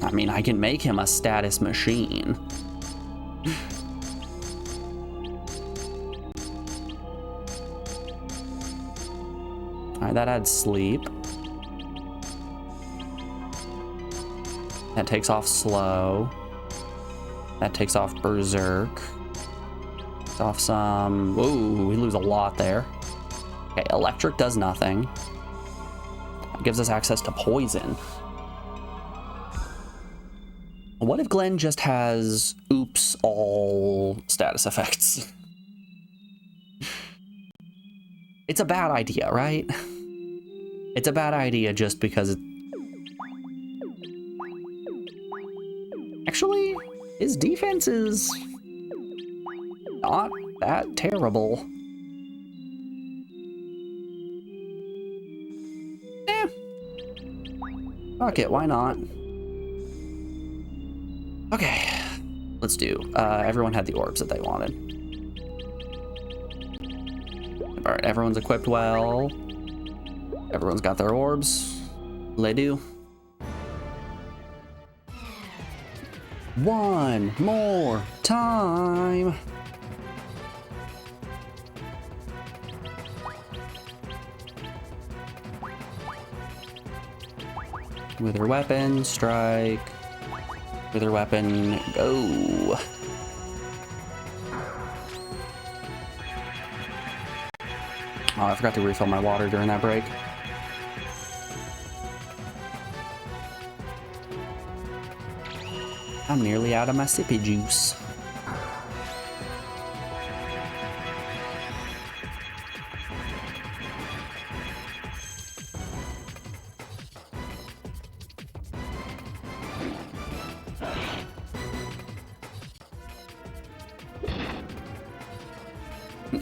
I mean, I can make him a status machine. Alright, that adds sleep. That takes off slow. That takes off berserk. Takes off some... Ooh, we lose a lot there. Okay, electric does nothing. That gives us access to poison. What if Glenn just has oops all status effects? It's a bad idea, right? It's a bad idea just because it... Actually, his defense is not that terrible. Fuck it, why not? Okay, let's do. Everyone had the orbs that they wanted. All right, everyone's equipped well. Everyone's got their orbs. They do. One more time. With her weapon, strike. With her weapon, go. Oh, I forgot to refill my water during that break. I'm nearly out of my sippy juice.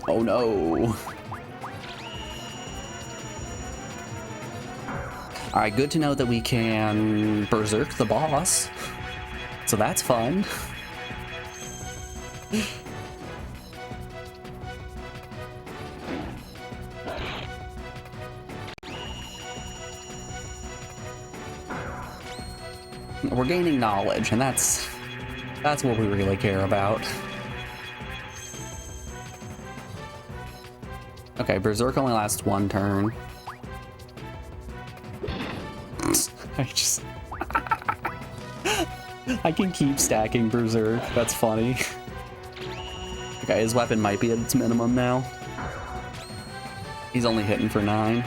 Oh no. Alright, good to know that we can berserk the boss. So that's fun. We're gaining knowledge, and that's what we really care about. Okay, berserk only lasts 1 turn. I can keep stacking berserk. That's funny. Okay, his weapon might be at its minimum now. He's only hitting for 9.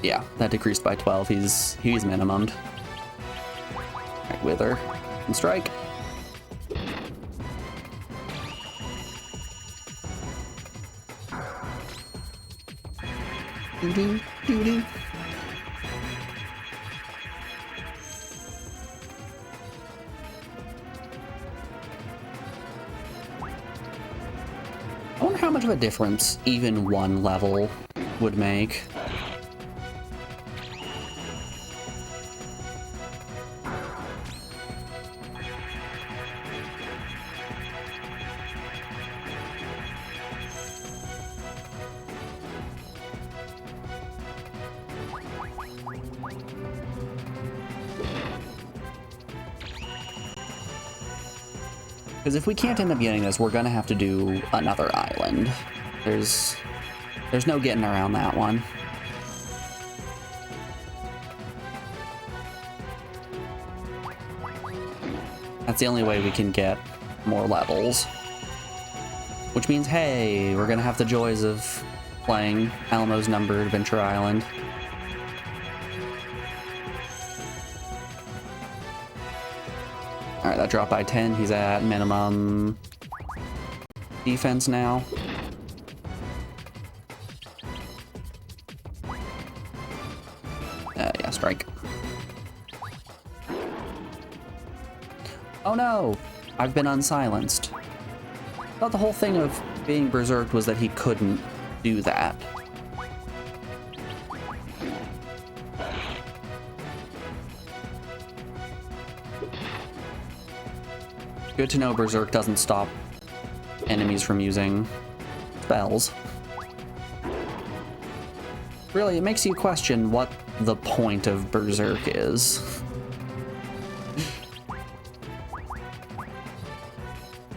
Yeah, that decreased by 12. He's minimumed. Alright, wither and strike. Doo-doo, doo-doo. I wonder how much of a difference even 1 level would make. Because if we can't end up getting this, we're gonna have to do another island. There's no getting around that one. That's the only way we can get more levels. Which means, hey, we're gonna have the joys of playing Alamo's Number Adventure Island. Alright, that dropped by 10. He's at minimum defense now. Yeah, strike. Oh no! I've been unsilenced. I thought the whole thing of being berserked was that he couldn't do that. Good to know berserk doesn't stop enemies from using spells. Really, it makes you question what the point of berserk is.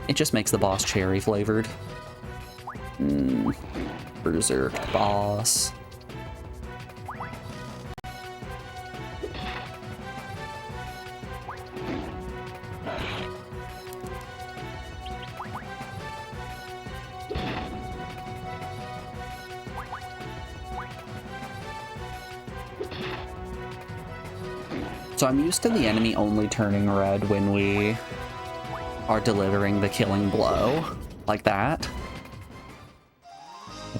It just makes the boss cherry flavored. Berserk boss. So I'm used to the enemy only turning red when we are delivering the killing blow, like that.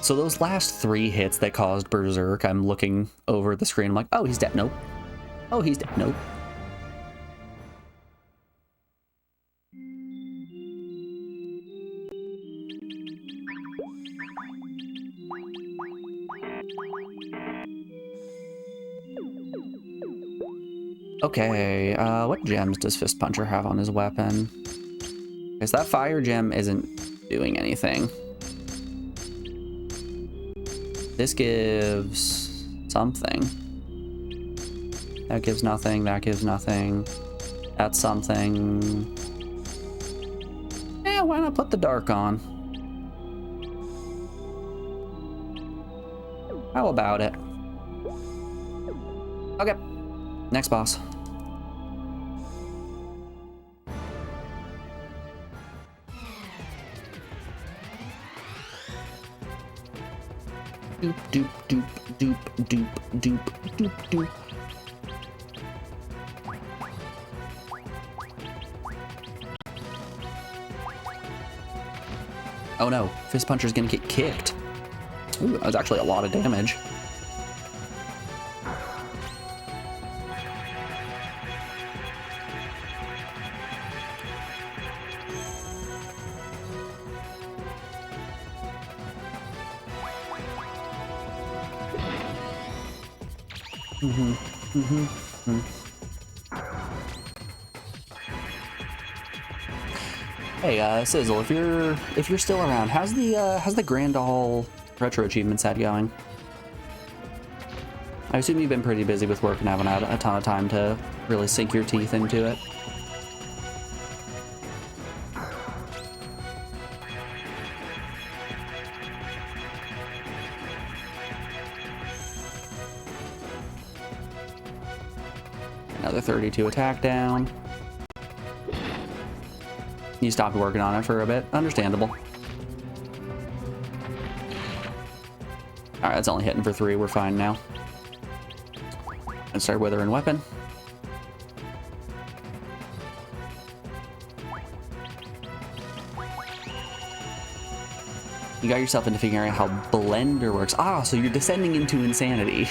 So those last 3 hits that caused berserk, I'm looking over the screen, I'm like, oh, he's dead, nope. Oh, he's dead, nope. Okay, what gems does Fist Puncher have on his weapon? Because that fire gem isn't doing anything. This gives something. That gives nothing, that gives nothing. That's something. Yeah, why not put the dark on? How about it? Okay, next boss. Doop, doop, doop, doop, doop, doop, doop, doop. Oh no, Fist Puncher's gonna get kicked. Ooh, that was actually a lot of damage. Hey, Sizzle, if you're still around, how's the Grandall retro achievement set going? I assume you've been pretty busy with work and haven't had a ton of time to really sink your teeth into it. Another 32 attack down. You stopped working on it for a bit. Understandable. Alright, it's only hitting for 3. We're fine now. Let's start Withering Weapon. You got yourself into figuring out how Blender works. Ah, so you're descending into insanity.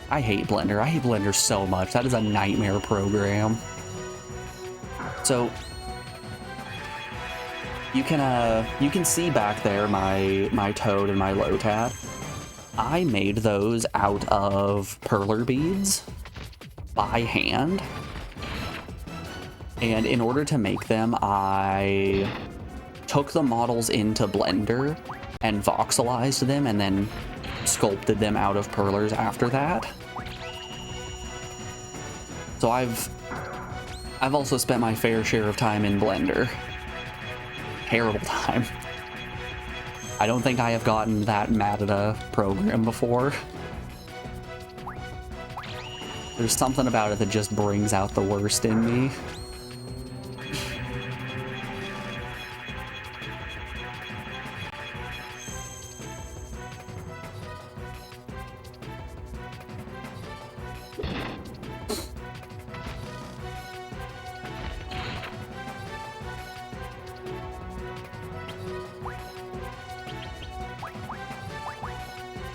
I hate Blender. I hate Blender so much. That is a nightmare program. So you can see back there my Toad and my Lotad. I made those out of perler beads by hand. And in order to make them, I took the models into Blender and voxelized them and then sculpted them out of perlers after that. So I've also spent my fair share of time in Blender. Terrible time. I don't think I have gotten that mad at a program before. There's something about it that just brings out the worst in me.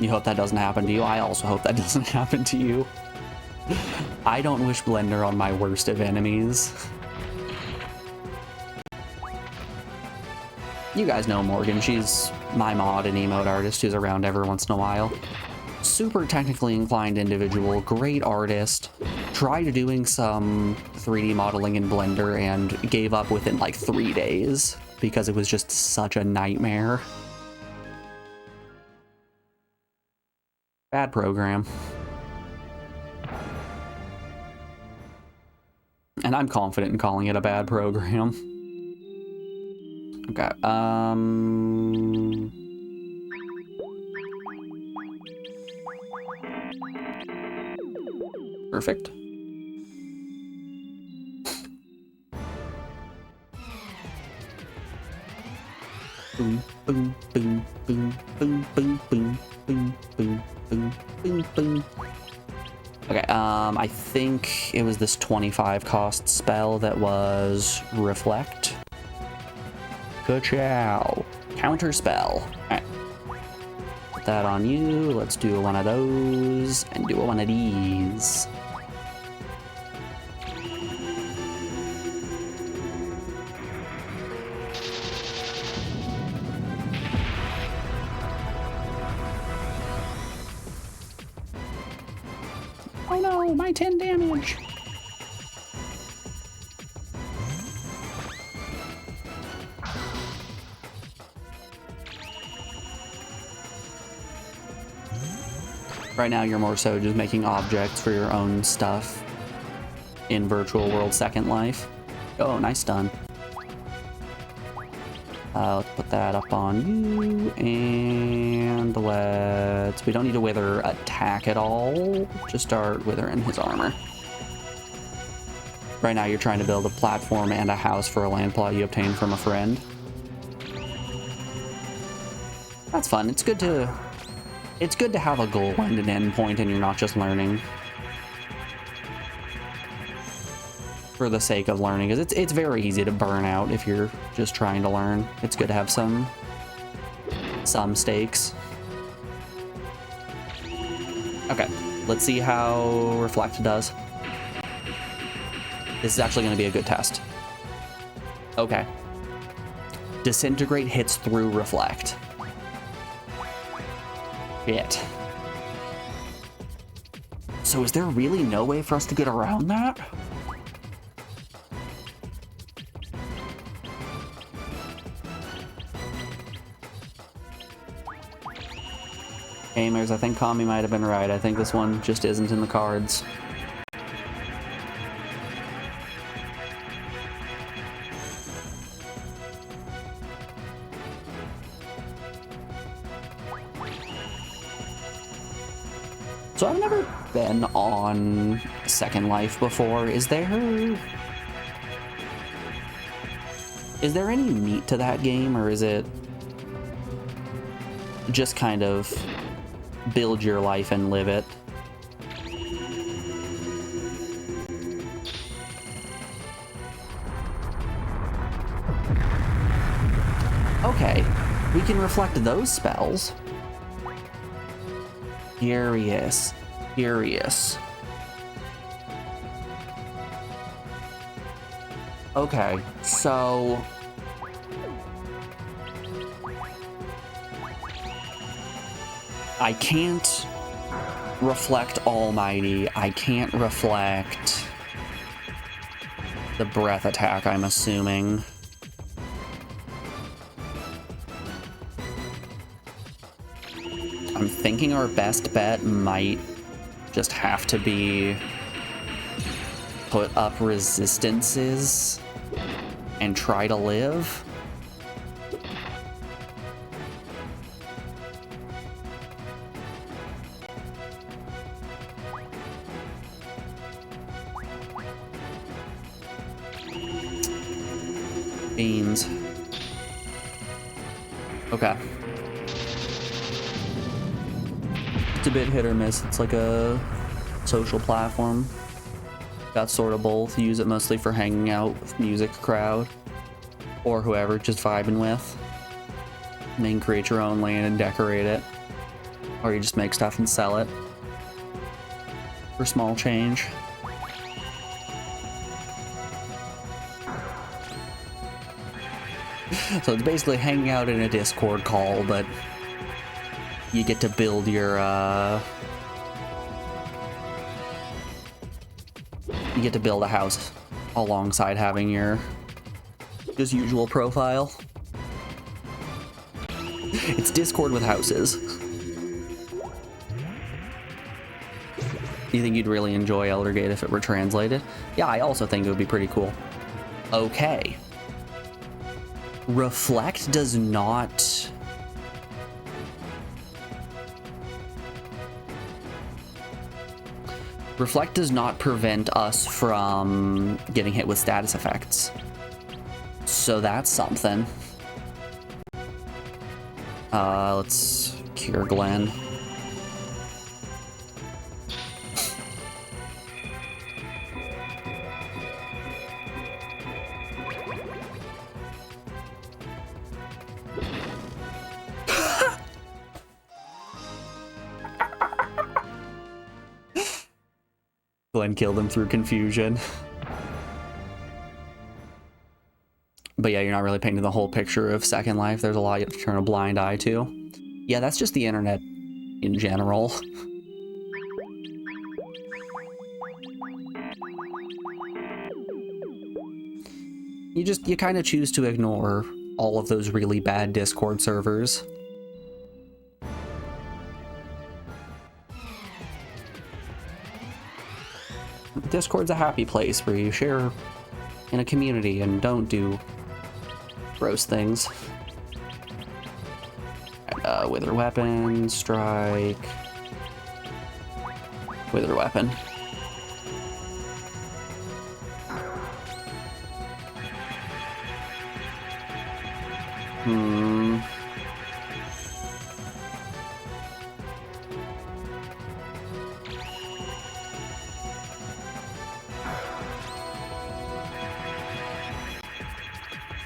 You hope that doesn't happen to you. I also hope that doesn't happen to you. I don't wish Blender on my worst of enemies. You guys know Morgan. She's my mod and emote artist who's around every once in a while. Super technically inclined individual, great artist. Tried doing some 3D modeling in Blender and gave up within like 3 days because it was just such a nightmare. Bad program. And I'm confident in calling it a bad program. Okay, perfect. Boom, boom, boom, boom, boom, boom, boom, boom, boom, boom, boom, boom. Okay, I think it was this 25 cost spell that was Reflect. Good chow. Counter spell. Alright. Put that on you. Let's do one of those and do one of these. Oh no, my 10 damage. Right now, you're more so just making objects for your own stuff in Virtual World Second Life. Oh, nice stun. Let's put that up on you, and we don't need to wither attack at all. Just start withering his armor. Right now, you're trying to build a platform and a house for a land plot you obtained from a friend. That's fun. It's good to have a goal and an end point, and you're not just learning for the sake of learning, because it's very easy to burn out if you're just trying to learn. It's good to have some stakes. Okay, let's see how Reflect does. This is actually going to be a good test. Okay. Disintegrate hits through Reflect. Shit. So is there really no way for us to get around that? Gamers, I think Kami might have been right. I think this one just isn't in the cards. So I've never been on Second Life before. Is there any meat to that game, or is it just kind of build your life and live it? Okay, we can reflect those spells. Curious. Okay, so I can't reflect Almighty. I can't reflect the breath attack, I'm assuming. I'm thinking our best bet might just have to be put up resistances and try to live. Beans. Okay. It's a bit hit or miss. It's like a social platform. Got sort of both. You use it mostly for hanging out with music crowd or whoever, just vibing with. And then create your own land and decorate it. Or you just make stuff and sell it for small change. So it's basically hanging out in a Discord call, but you get to build your, you get to build a house alongside having your just usual profile. It's Discord with houses. You think you'd really enjoy Eldergate if it were translated? Yeah, I also think it would be pretty cool. Okay. Reflect does not... Reflect does not prevent us from getting hit with status effects. So that's something. Let's cure Glenn. Glenn killed him through confusion. But yeah, you're not really painting the whole picture of Second Life. There's a lot you have to turn a blind eye to. Yeah, that's just the internet in general. You kind of choose to ignore all of those really bad Discord servers. Discord's a happy place where you share in a community and don't do gross things. Wither weapon, strike. Wither weapon.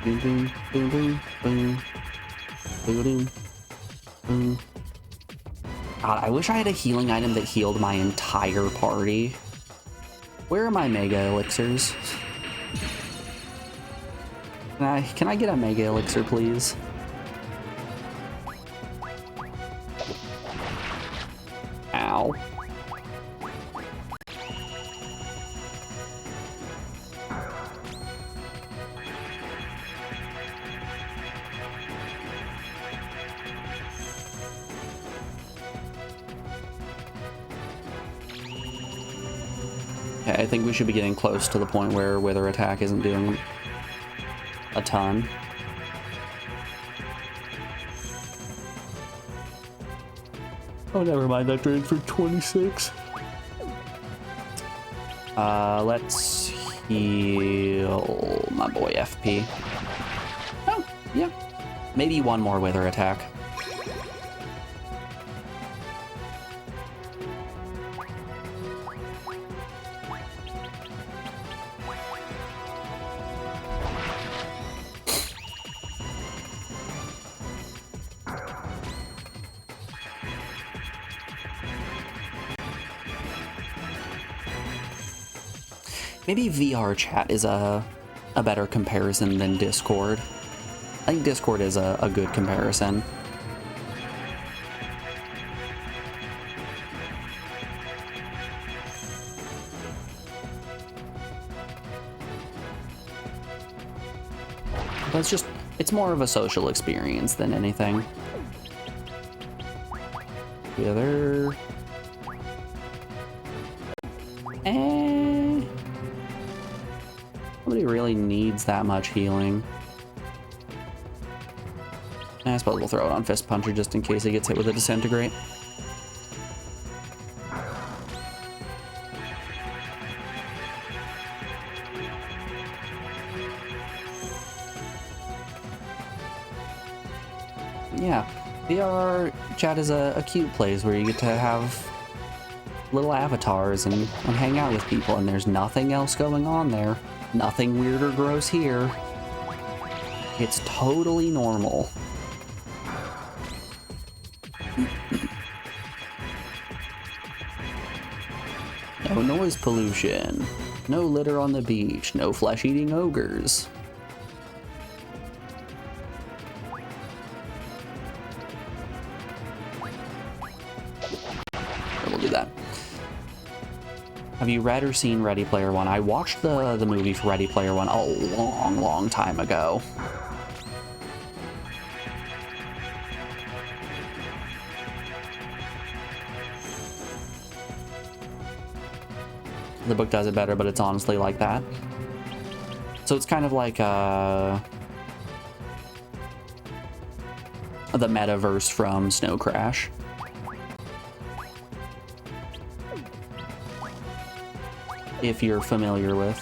Boom, boom, boom, boom, boom, boom, boom, boom. God, I wish I had a healing item that healed my entire party. Where are my mega elixirs? Can I get a mega elixir, please? Ow. Okay, I think we should be getting close to the point where Wither attack isn't doing a ton. Oh, never mind, that drained for 26. Let's heal my boy FP. Oh, yeah. Maybe one more Wither attack. Maybe VR chat is a better comparison than Discord. I think Discord is a good comparison. But it's more of a social experience than anything. The other... Nobody really needs that much healing. I suppose we'll throw it on Fist Puncher just in case he gets hit with a Disintegrate. Yeah, VR chat is a cute place where you get to have little avatars and hang out with people, and there's nothing else going on there. Nothing weird or gross here. It's totally normal. No noise pollution. No litter on the beach. No flesh-eating ogres. We'll do that. Have you read or seen Ready Player One? I watched the movie for Ready Player One a long, long time ago. The book does it better, but it's honestly like that. So it's kind of like the metaverse from Snow Crash. If you're familiar with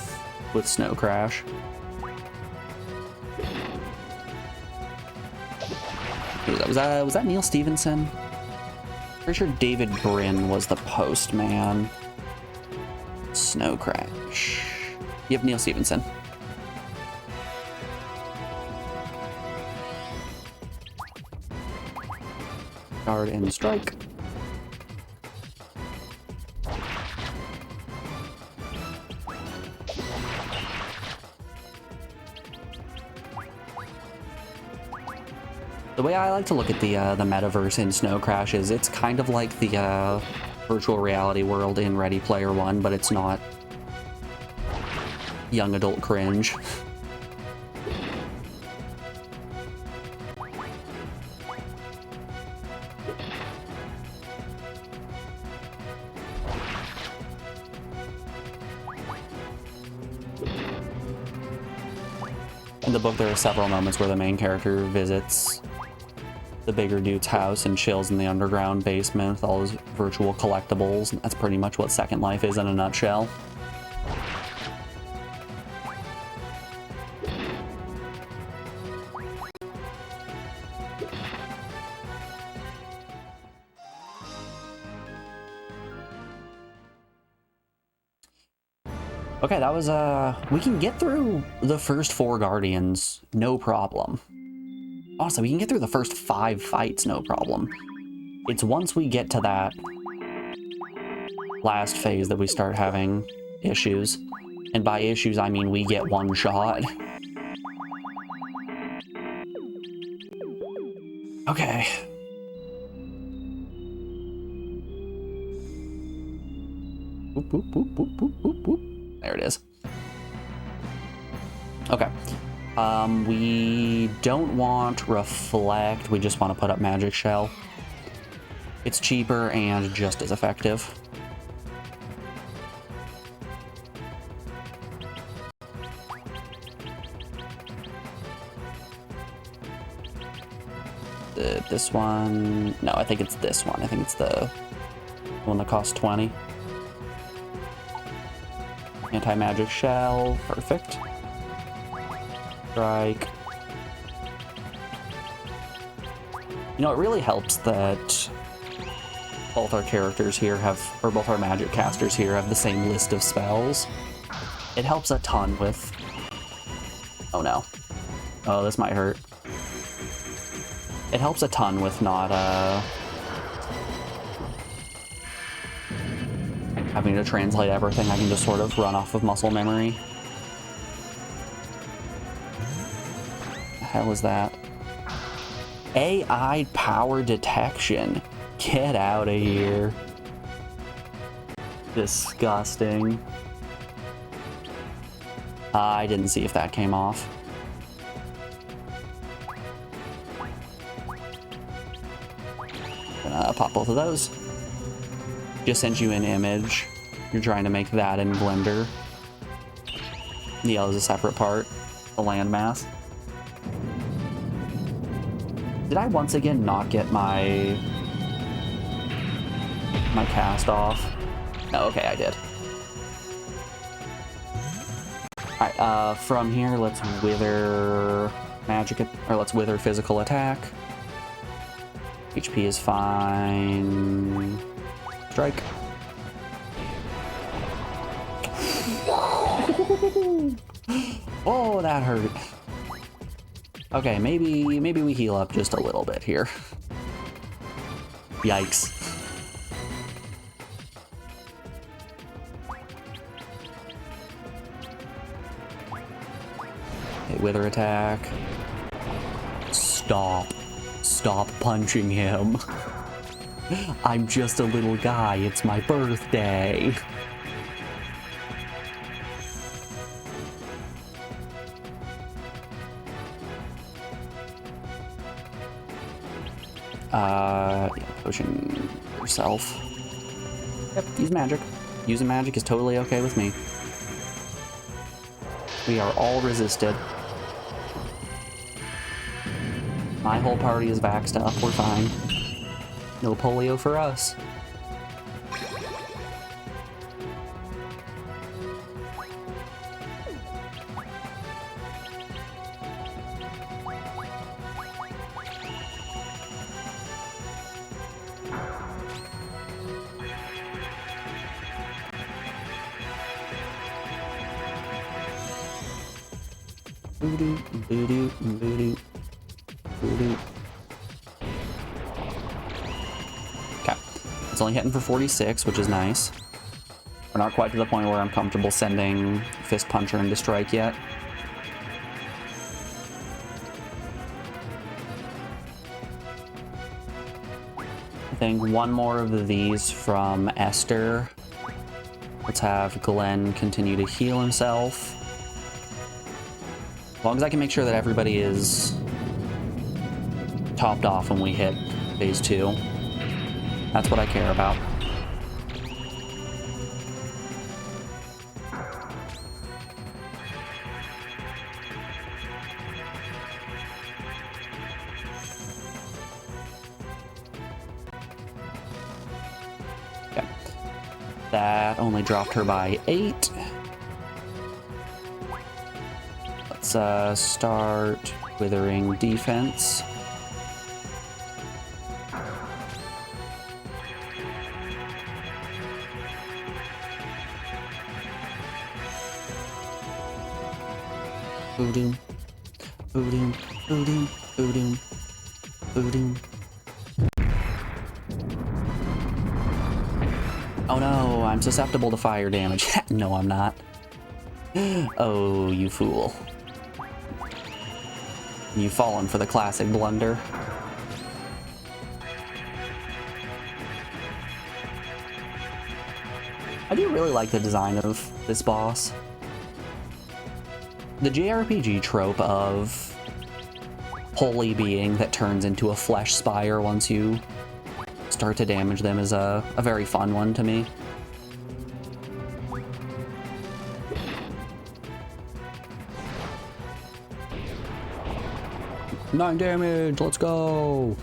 Snow Crash. Was that Neil Stephenson? Pretty sure David Brin was the postman. Snow Crash. Yep, Neil Stephenson. Guard and strike. The way I like to look at the metaverse in Snow Crash is it's kind of like the virtual reality world in Ready Player One, but it's not young adult cringe. In the book, there are several moments where the main character visits the bigger dude's house and chills in the underground basement with all his virtual collectibles. And that's pretty much what Second Life is in a nutshell. Okay, that was, we can get through the first 4 Guardians, no problem. Honestly, we can get through the first 5 fights, no problem. It's once we get to that last phase that we start having issues. And by issues, I mean we get one shot. Okay. Boop, boop, boop, boop, boop, boop, boop. There it is. Okay. We don't want Reflect, we just want to put up Magic Shell. It's cheaper and just as effective. This one, no, I think it's this one. I think it's the one that costs 20. Anti-Magic Shell, perfect. Strike. You know, it really helps that both our characters here have, or both our magic casters here have the same list of spells. It helps a ton with... Oh no. Oh, this might hurt. It helps a ton with not, having to translate everything. I can just sort of run off of muscle memory. Hell is that? AI power detection. Get out of here. Disgusting. I didn't see if that came off. Gonna pop both of those. Just sent you an image. You're trying to make that in Blender. The yellow is a separate part. The landmass. Did I once again not get my cast off? No, okay, I did. Alright, from here, let's wither magic, or let's wither physical attack. HP is fine. Strike. Oh, that hurt. Okay, maybe we heal up just a little bit here. Yikes. Okay, wither attack. Stop. Stop punching him. I'm just a little guy. It's my birthday. Yeah, potion yourself. Yep, use magic. Using magic is totally okay with me. We are all resisted. My whole party is vaxxed up, we're fine. No polio for us. Voodoo, voodoo, voodoo, voodoo. Okay, it's only hitting for 46, which is nice. We're not quite to the point where I'm comfortable sending Fist Puncher into strike yet. I think one more of these from Esther. Let's have Glenn continue to heal himself. As long as I can make sure that everybody is topped off when we hit phase 2. That's what I care about. Okay. That only dropped her by 8. Let's start withering defense. Boom, boom, boom, boom, boom. Oh no, I'm susceptible to fire damage. No, I'm not. Oh, you fool. You've fallen for the classic blunder. I do really like the design of this boss. The JRPG trope of holy being that turns into a flesh spire once you start to damage them is a very fun one to me. Nine damage, let's go!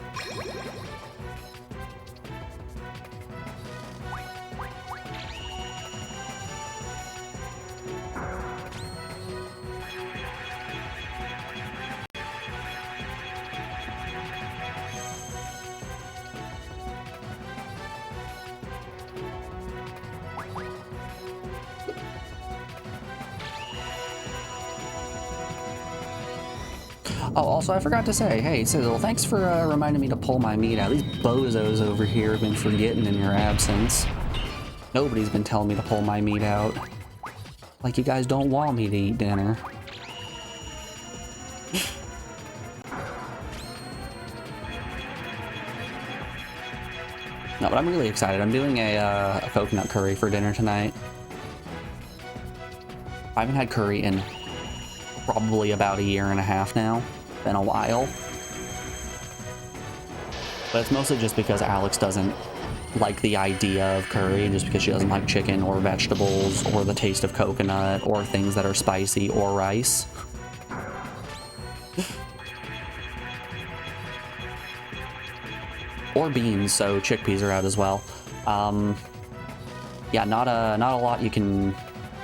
Oh, also, I forgot to say, hey, Sizzle, thanks for reminding me to pull my meat out. These bozos over here have been forgetting in your absence. Nobody's been telling me to pull my meat out. Like you guys don't want me to eat dinner. No, but I'm really excited. I'm doing a coconut curry for dinner tonight. I haven't had curry in probably about a year and a half now. Been a while. But it's mostly just because Alex doesn't like the idea of curry just because she doesn't like chicken or vegetables or the taste of coconut or things that are spicy or rice. Or beans, so chickpeas are out as well. Yeah, not a lot you can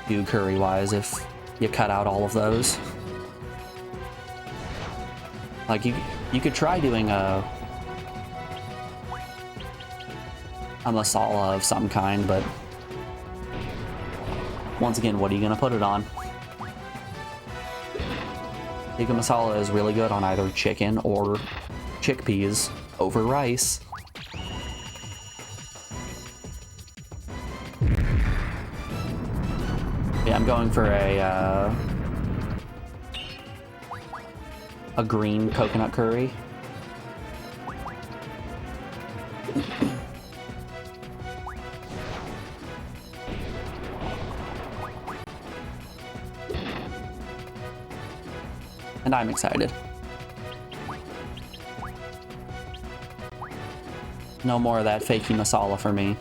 do curry-wise if you cut out all of those. Like, you could try doing a masala of some kind, but once again, what are you gonna put it on? Tikka masala is really good on either chicken or chickpeas over rice. Yeah, I'm going for a green coconut curry. And I'm excited. No more of that fakey masala for me.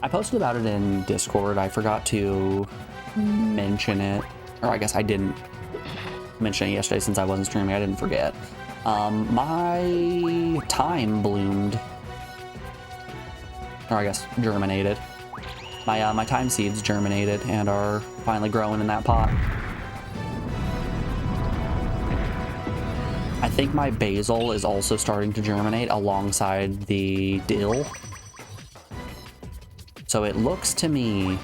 I posted about it in Discord. I forgot to mention it, or I guess I didn't mention it yesterday since I wasn't streaming. I didn't forget. My thyme bloomed, or I guess germinated. My thyme seeds germinated and are finally growing in that pot. I think my basil is also starting to germinate alongside the dill. So it looks to me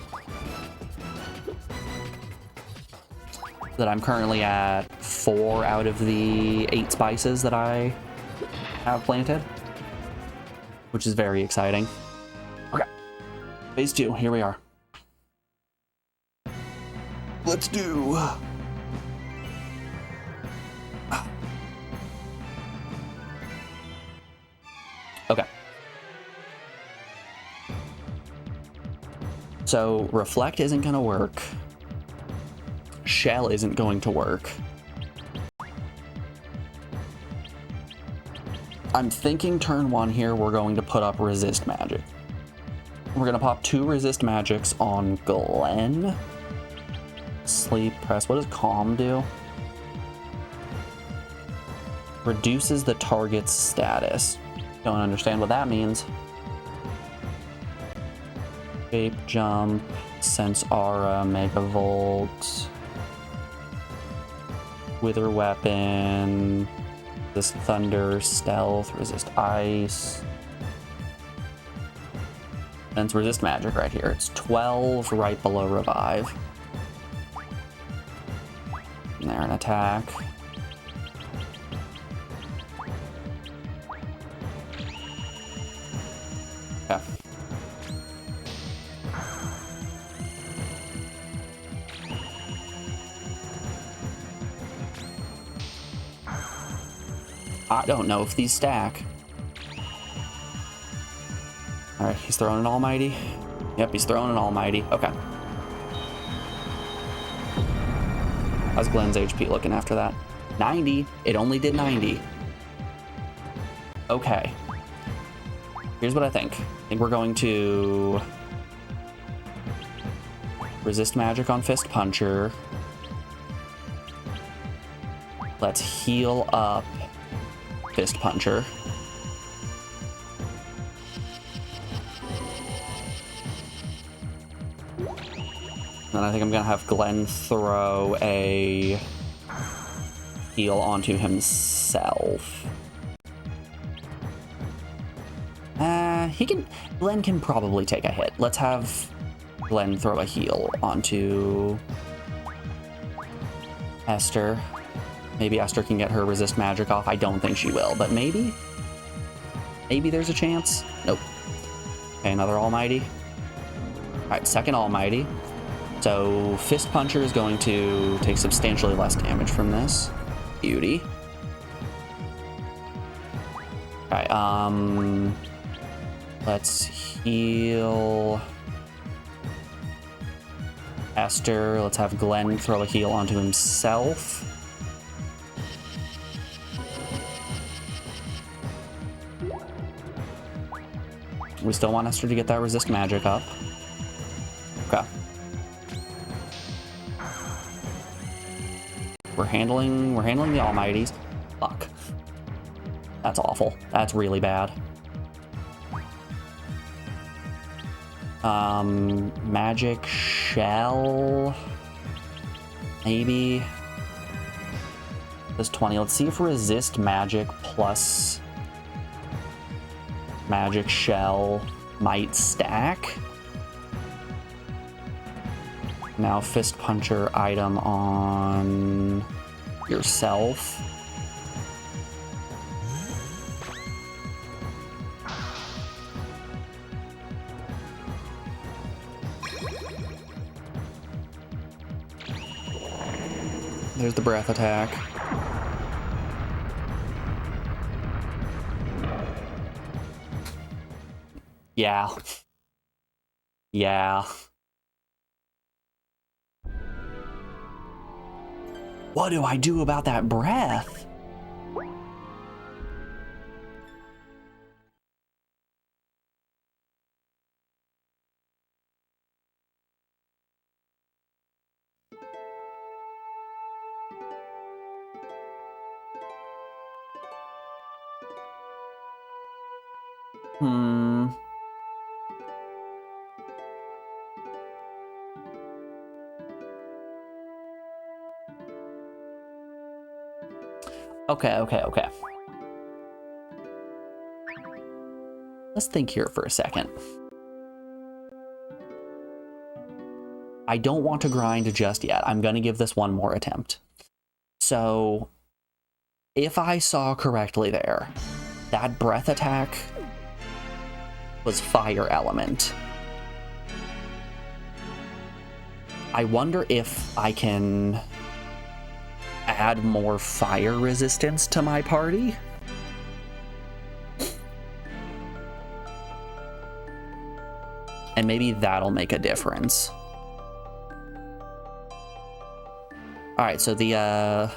that I'm currently at 4 out of the 8 spices that I have planted, which is very exciting. Okay, phase 2, here we are. Let's do... Okay. So reflect isn't gonna work. Shell isn't going to work. I'm thinking turn 1 here, we're going to put up resist magic. We're gonna pop 2 resist magics on Glenn. Sleep press. What does calm do? Reduces the target's status. Don't understand what that means. Shape jump, sense aura, megavolt, wither weapon, resist thunder, stealth, resist ice. And it's resist magic right here. It's 12 right below revive. And there, an attack. Okay. I don't know if these stack. All right, he's throwing an almighty. Yep, he's throwing an almighty. Okay. How's Glenn's HP looking after that? 90. It only did 90. Okay. Here's what I think. I think we're going to resist magic on Fist Puncher. Let's heal up Fist Puncher. Then I think I'm gonna have Glenn throw a heal onto himself. Glenn can probably take a hit. Let's have Glenn throw a heal onto Esther. Maybe Esther can get her resist magic off. I don't think she will, but maybe? Maybe there's a chance? Nope. Okay, another almighty. All right, second almighty. So Fist Puncher is going to take substantially less damage from this. Beauty. All right, Let's heal Esther. Let's have Glenn throw a heal onto himself. We still want Esther to get that resist magic up. Okay. We're handling the Almighties. Fuck. That's awful. That's really bad. Magic Shell. Maybe. This 20. Let's see if resist magic plus Magic Shell might stack. Now Fist Puncher item on yourself. There's the breath attack. Yeah. Yeah. What do I do about that breath? Okay. Let's think here for a second. I don't want to grind just yet. I'm going to give this one more attempt. So, if I saw correctly there, that breath attack was fire element. I wonder if I can add more fire resistance to my party. And maybe that'll make a difference. All right, so the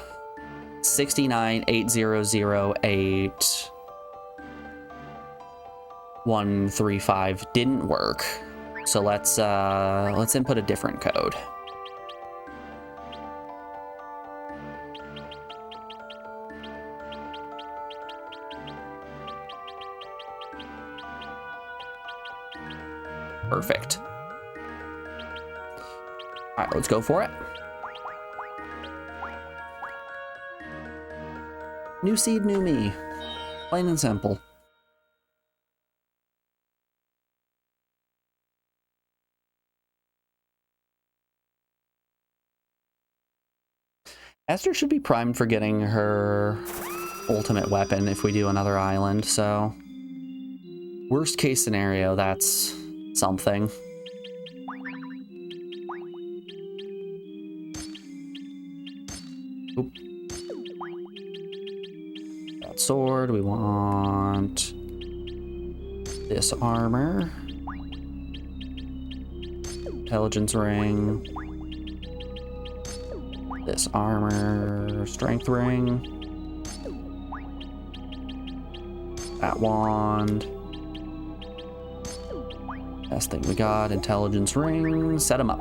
698008 135 didn't work. So let's input a different code. Perfect. All right, let's go for it. New seed, new me. Plain and simple. Esther should be primed for getting her ultimate weapon if we do another island, so worst case scenario, that's something. Oop. That sword, we want this armor. Intelligence ring. This armor, strength ring. That wand. Best thing we got, intelligence ring. Set them up.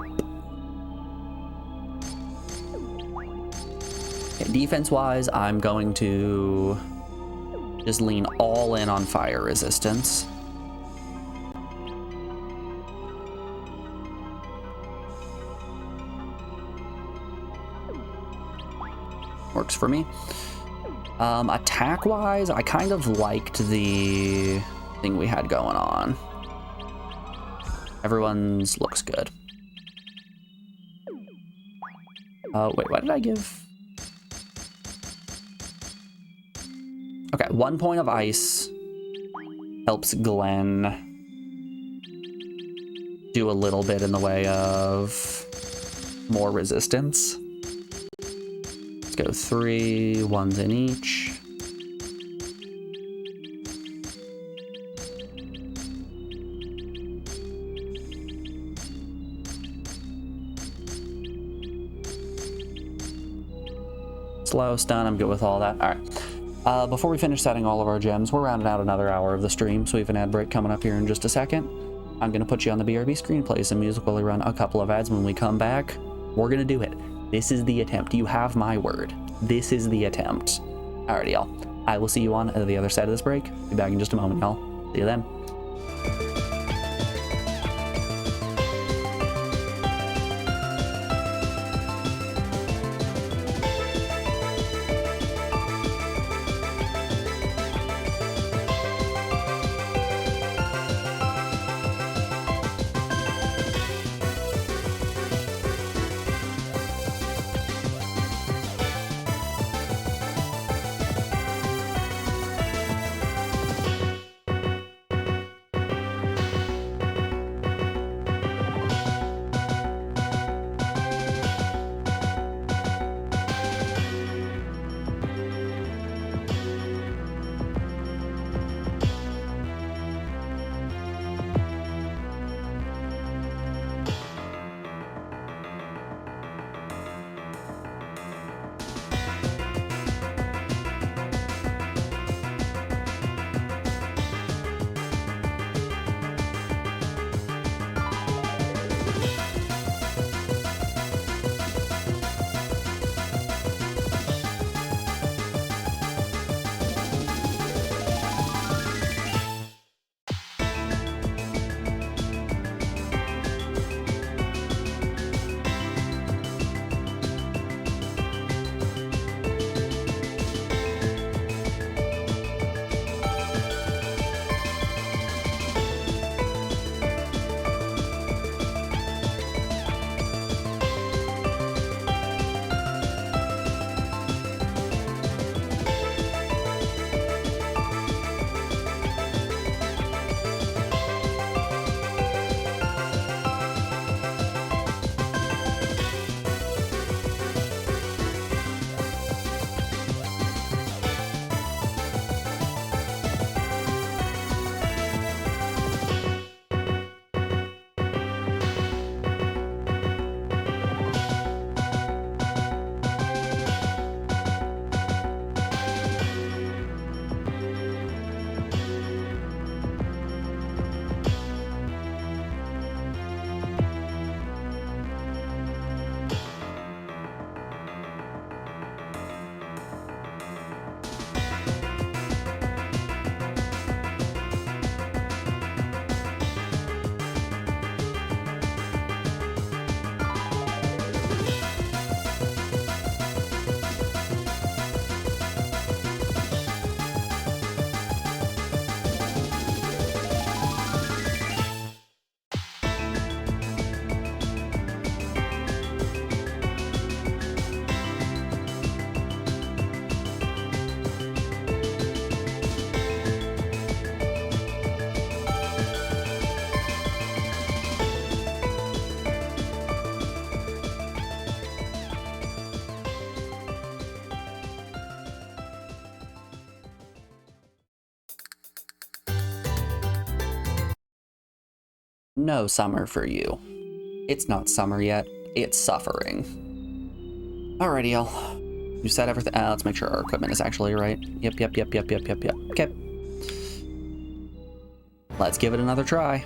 Okay, defense-wise, I'm going to just lean all in on fire resistance. Works for me. Attack-wise, I kind of liked the thing we had going on. Everyone's looks good. Wait, what did I give? Okay, 1 point of ice helps Glenn do a little bit in the way of more resistance. Let's go 3, 1s in each. Slow, stun, I'm good with all that. All right. Before we finish setting all of our gems, we're rounding out another hour of the stream, so we have an ad break coming up here in just a second. I'm going to put you on the BRB screen, play some music while we run a couple of ads. When we come back, we're going to do it. This is the attempt. You have my word. This is the attempt. Alrighty, y'all. I will see you on the other side of this break. Be back in just a moment, y'all. See you then. No summer for you. It's not summer yet. It's suffering. Alrighty, y'all. You said everything. Let's make sure our equipment is actually right. Yep. Okay. Let's give it another try.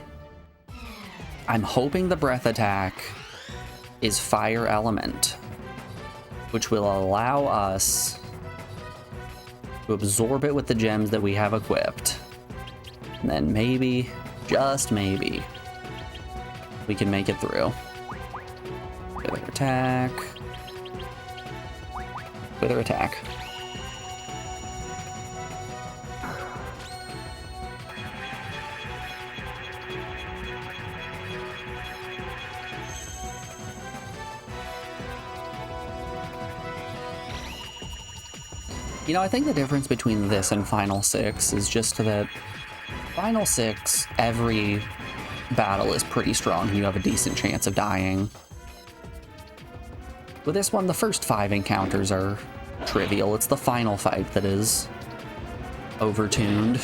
I'm hoping the breath attack is fire element, which will allow us to absorb it with the gems that we have equipped. And then maybe, just maybe, we can make it through. Wither attack. Wither attack. You know, I think the difference between this and Final 6 is just that Final 6, every battle is pretty strong. You have a decent chance of dying. With this one, the first 5 encounters are trivial. It's the final fight that is overtuned.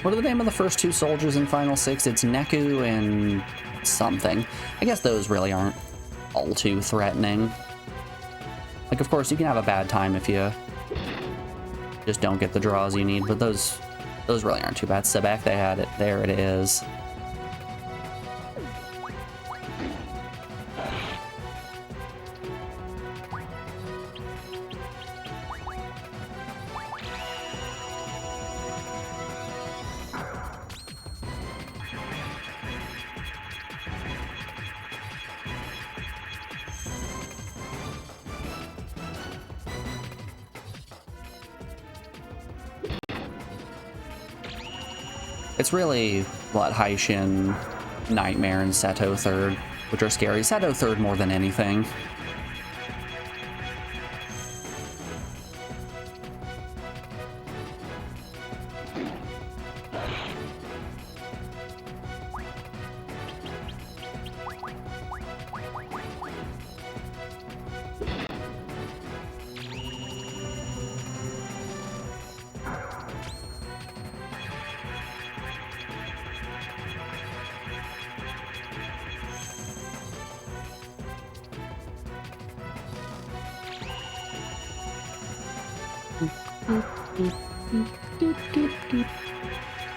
What are the name of the first two soldiers in Final Six? It's Neku and something. I guess those really aren't all too threatening. Like, of course, you can have a bad time if you just don't get the draws you need, but those really aren't too bad. Sebek, they had it. There it is. It's really, what, Haishin, Nightmare, and Seto third, which are scary. Seto third more than anything.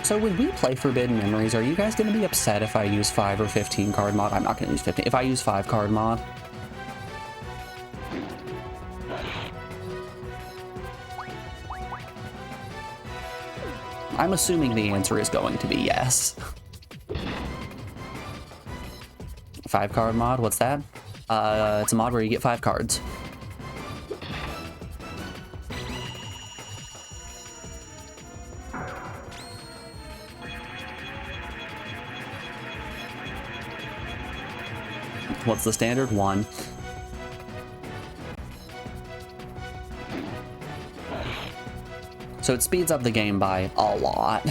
So when we play Forbidden Memories, are you guys going to be upset if I use 5 or 15 card mod? I'm not going to use 15. If I use 5 card mod. I'm assuming the answer is going to be yes. 5 card mod, what's that? It's a mod where you get 5 cards. What's the standard? 1. So it speeds up the game by a lot.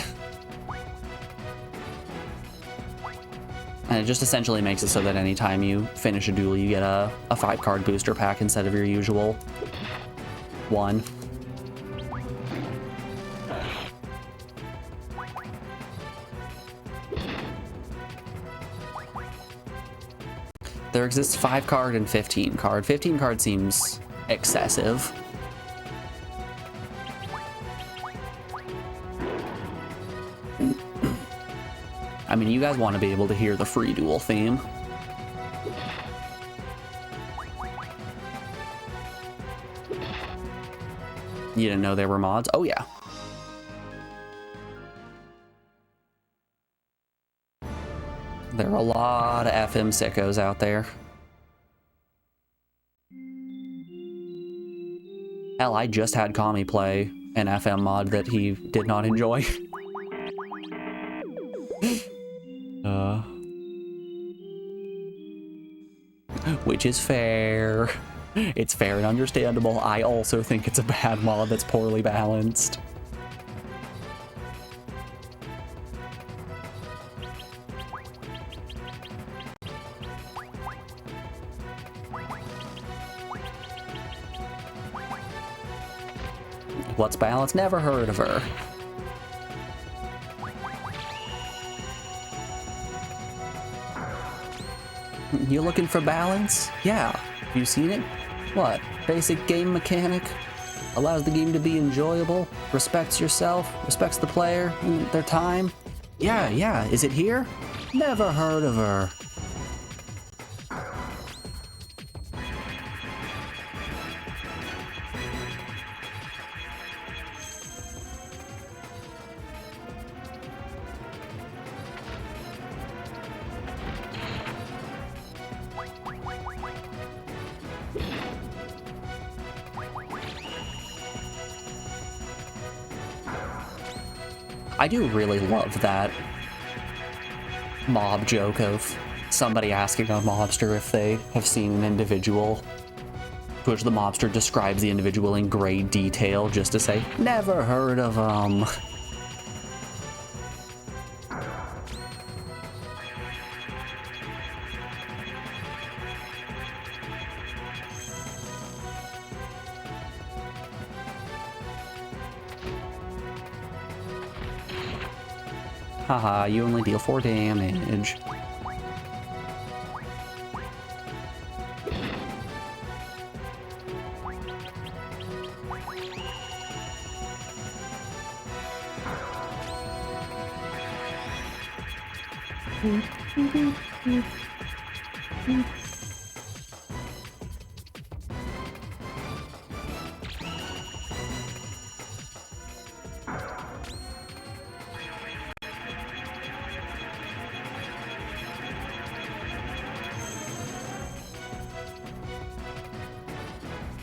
And it just essentially makes it so that anytime you finish a duel, you get a 5-card booster pack instead of your usual 1. There exists 5 card and 15 card. 15 card seems excessive. I mean, you guys want to be able to hear the free duel theme. You didn't know there were mods? Oh yeah. There are a lot of FM sickos out there. Hell, I just had Kami play an FM mod that he did not enjoy. Which is fair. It's fair and understandable. I also think it's a bad mod that's poorly balanced. What's balanced? Never heard of her. You looking for balance? Yeah. You seen it? What? Basic game mechanic? Allows the game to be enjoyable? Respects yourself? Respects the player and their time? Yeah. Is it here? Never heard of her. I do really love that mob joke of somebody asking a mobster if they have seen an individual, to which the mobster describes the individual in great detail just to say, never heard of them. Haha, you only deal 4 damage.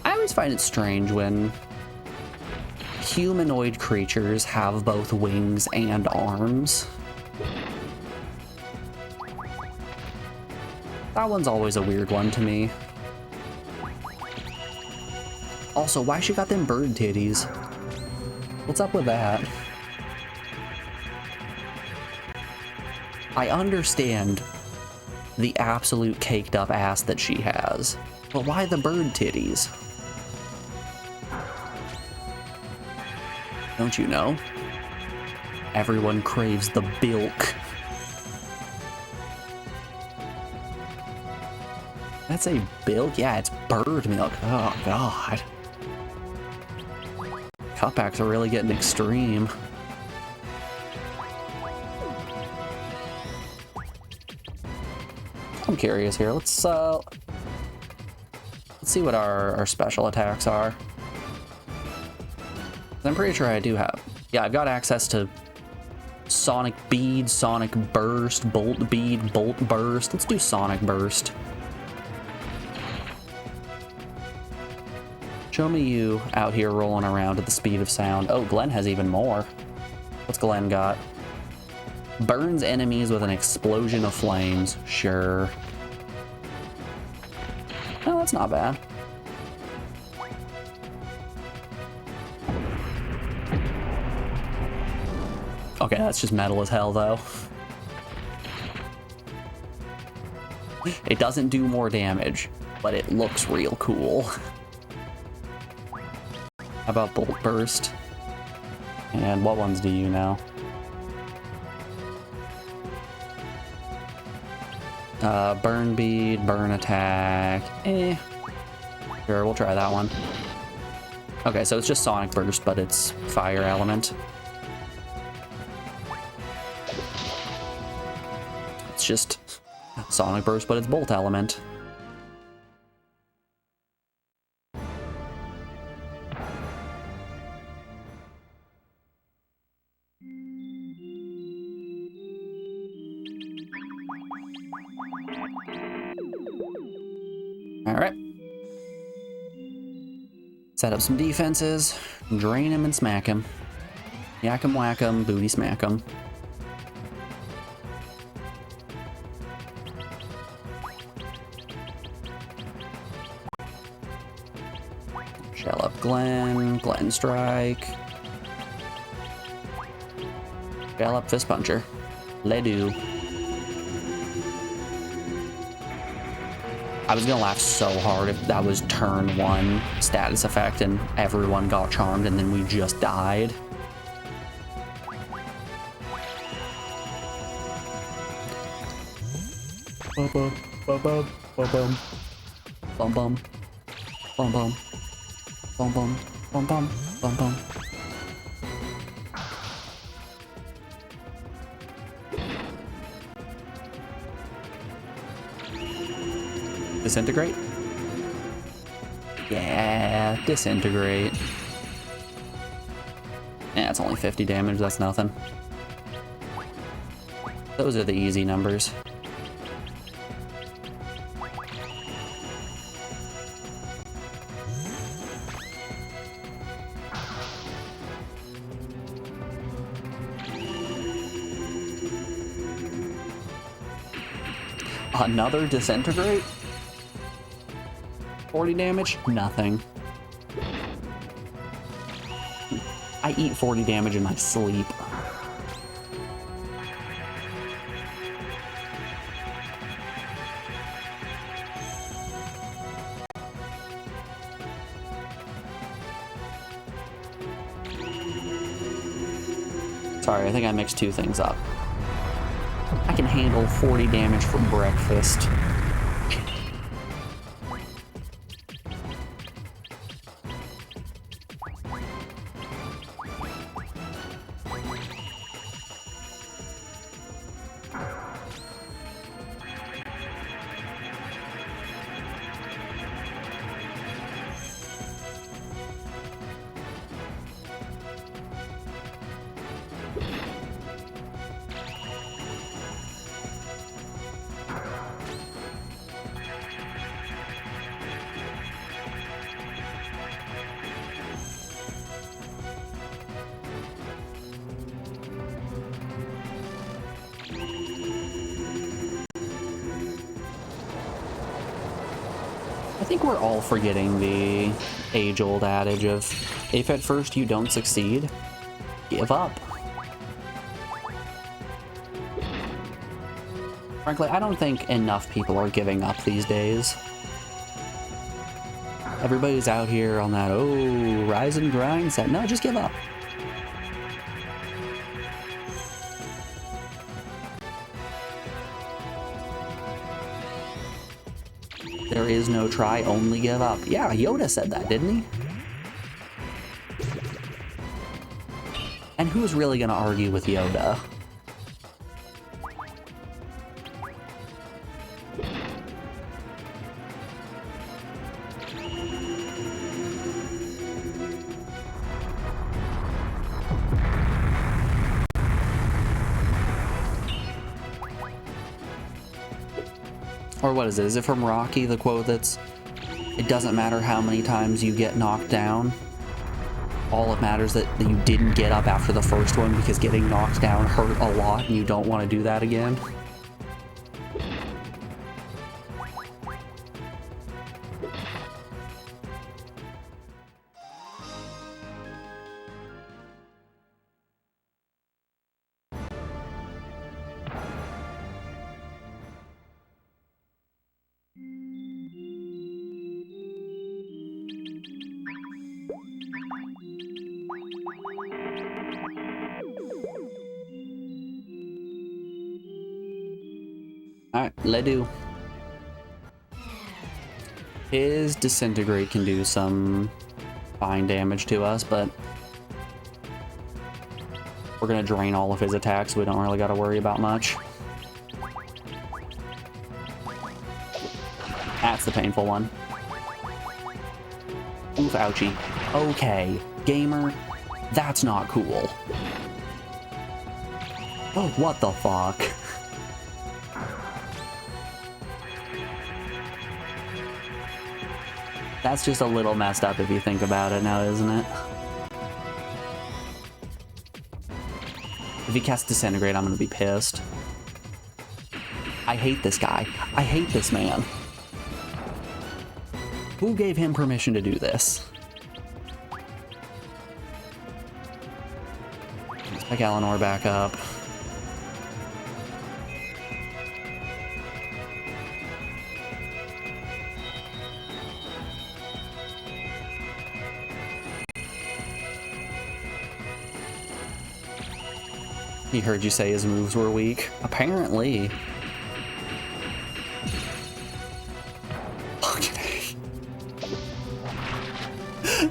I always find it strange when humanoid creatures have both wings and arms. That one's always a weird one to me. Also, why she got them bird titties? What's up with that? I understand the absolute caked up ass that she has, but why the bird titties? Don't you know? Everyone craves the bilk. That's a bilk? Yeah, it's bird milk. Oh, God. Cutbacks are really getting extreme. I'm curious here. Let's see what our special attacks are. I'm pretty sure I do have. Yeah, I've got access to Sonic Bead, Sonic Burst, Bolt Bead, Bolt Burst. Let's do Sonic Burst. Show me you out here rolling around at the speed of sound. Oh, Glenn has even more. What's Glenn got? Burns enemies with an explosion of flames. Sure. Oh, that's not bad. Okay, that's just metal as hell, though. It doesn't do more damage, but it looks real cool. How about Bolt Burst? And what ones do you know? Burn Bead, Burn Attack. Sure, we'll try that one. Okay, so it's just Sonic Burst, but it's Fire Element. It's just Sonic Burst, but it's Bolt Element. Alright. Set up some defenses, drain him and smack him. Yak him, whack him, booty smack him. Shell up Glenn, Glenn strike. Shell up Fist Puncher. Ledoux. I was gonna laugh so hard if that was turn 1 status effect and everyone got charmed and then we just died. Bum bum bum bum bum bum bum bum bum bum bum bum bum bum bum. Disintegrate? Yeah, disintegrate. Yeah, it's only 50 damage, that's nothing. Those are the easy numbers. Another disintegrate? 40 damage? Nothing. I eat 40 damage in my sleep. Sorry, I think I mixed two things up. I can handle 40 damage for breakfast. I think we're all forgetting the age-old adage of, if at first you don't succeed, give up. Frankly, I don't think enough people are giving up these days. Everybody's out here on that, oh, rise and grind set. No, just give up. There is no try, only give up. Yeah, Yoda said that, didn't he? And who's really gonna argue with Yoda? Or what is it? Is it from Rocky, the quote that's, it doesn't matter how many times you get knocked down. All it matters that you didn't get up after the first one because getting knocked down hurt a lot and you don't want to do that again. Alright, let's do. His Disintegrate can do some fine damage to us, but we're gonna drain all of his attacks, so we don't really gotta worry about much. That's the painful one. Oof, ouchie. Okay, gamer, that's not cool. Oh, what the fuck? That's just a little messed up if you think about it now, isn't it? If he casts Disintegrate, I'm gonna be pissed. I hate this guy. I hate this man. Who gave him permission to do this? Let's pick Eleanor back up. He heard you say his moves were weak. Apparently. Okay.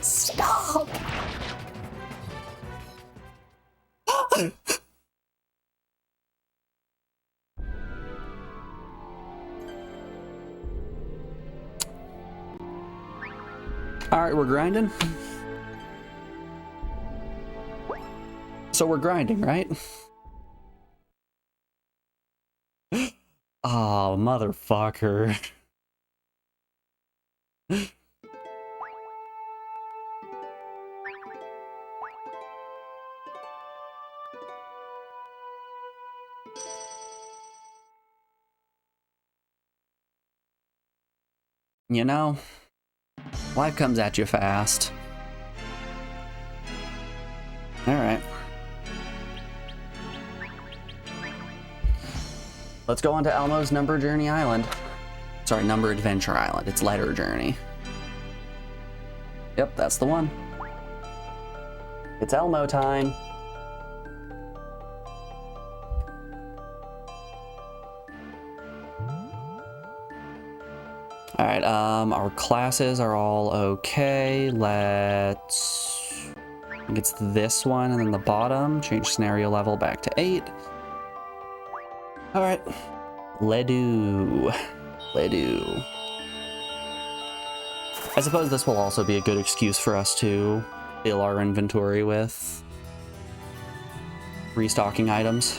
Stop! Alright, we're grinding. So we're grinding, right? Oh, motherfucker. You know, life comes at you fast. Alright. Let's go on to Elmo's Number Journey Island. Sorry, Number Adventure Island. It's Letter Journey. Yep, that's the one. It's Elmo time. All right, our classes are all okay. I think it's this one and then the bottom. Change scenario level back to 8. All right, Ledoux. I suppose this will also be a good excuse for us to fill our inventory with restocking items.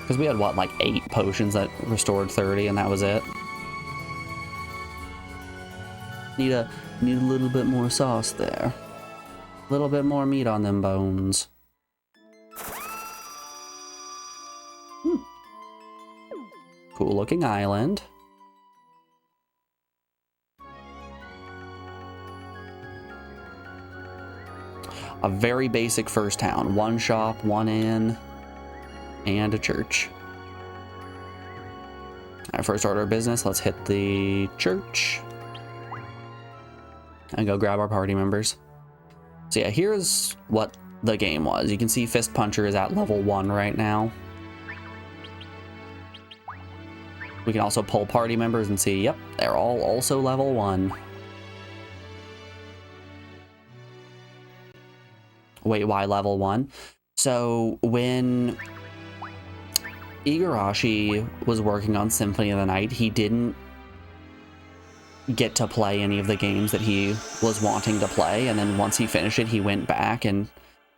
Because we had, what, like 8 potions that restored 30, and that was it. Need a little bit more sauce there. A little bit more meat on them bones. Cool looking island. A very basic first town. 1 shop, 1 inn, and a church. All right, first order of business, let's hit the church. And go grab our party members. So yeah, here's what the game was. You can see Fist Puncher is at level 1 right now. We can also pull party members and see, yep, they're all also level 1. Wait, why level 1? So when Igarashi was working on Symphony of the Night, he didn't get to play any of the games that he was wanting to play, and then once he finished it, he went back and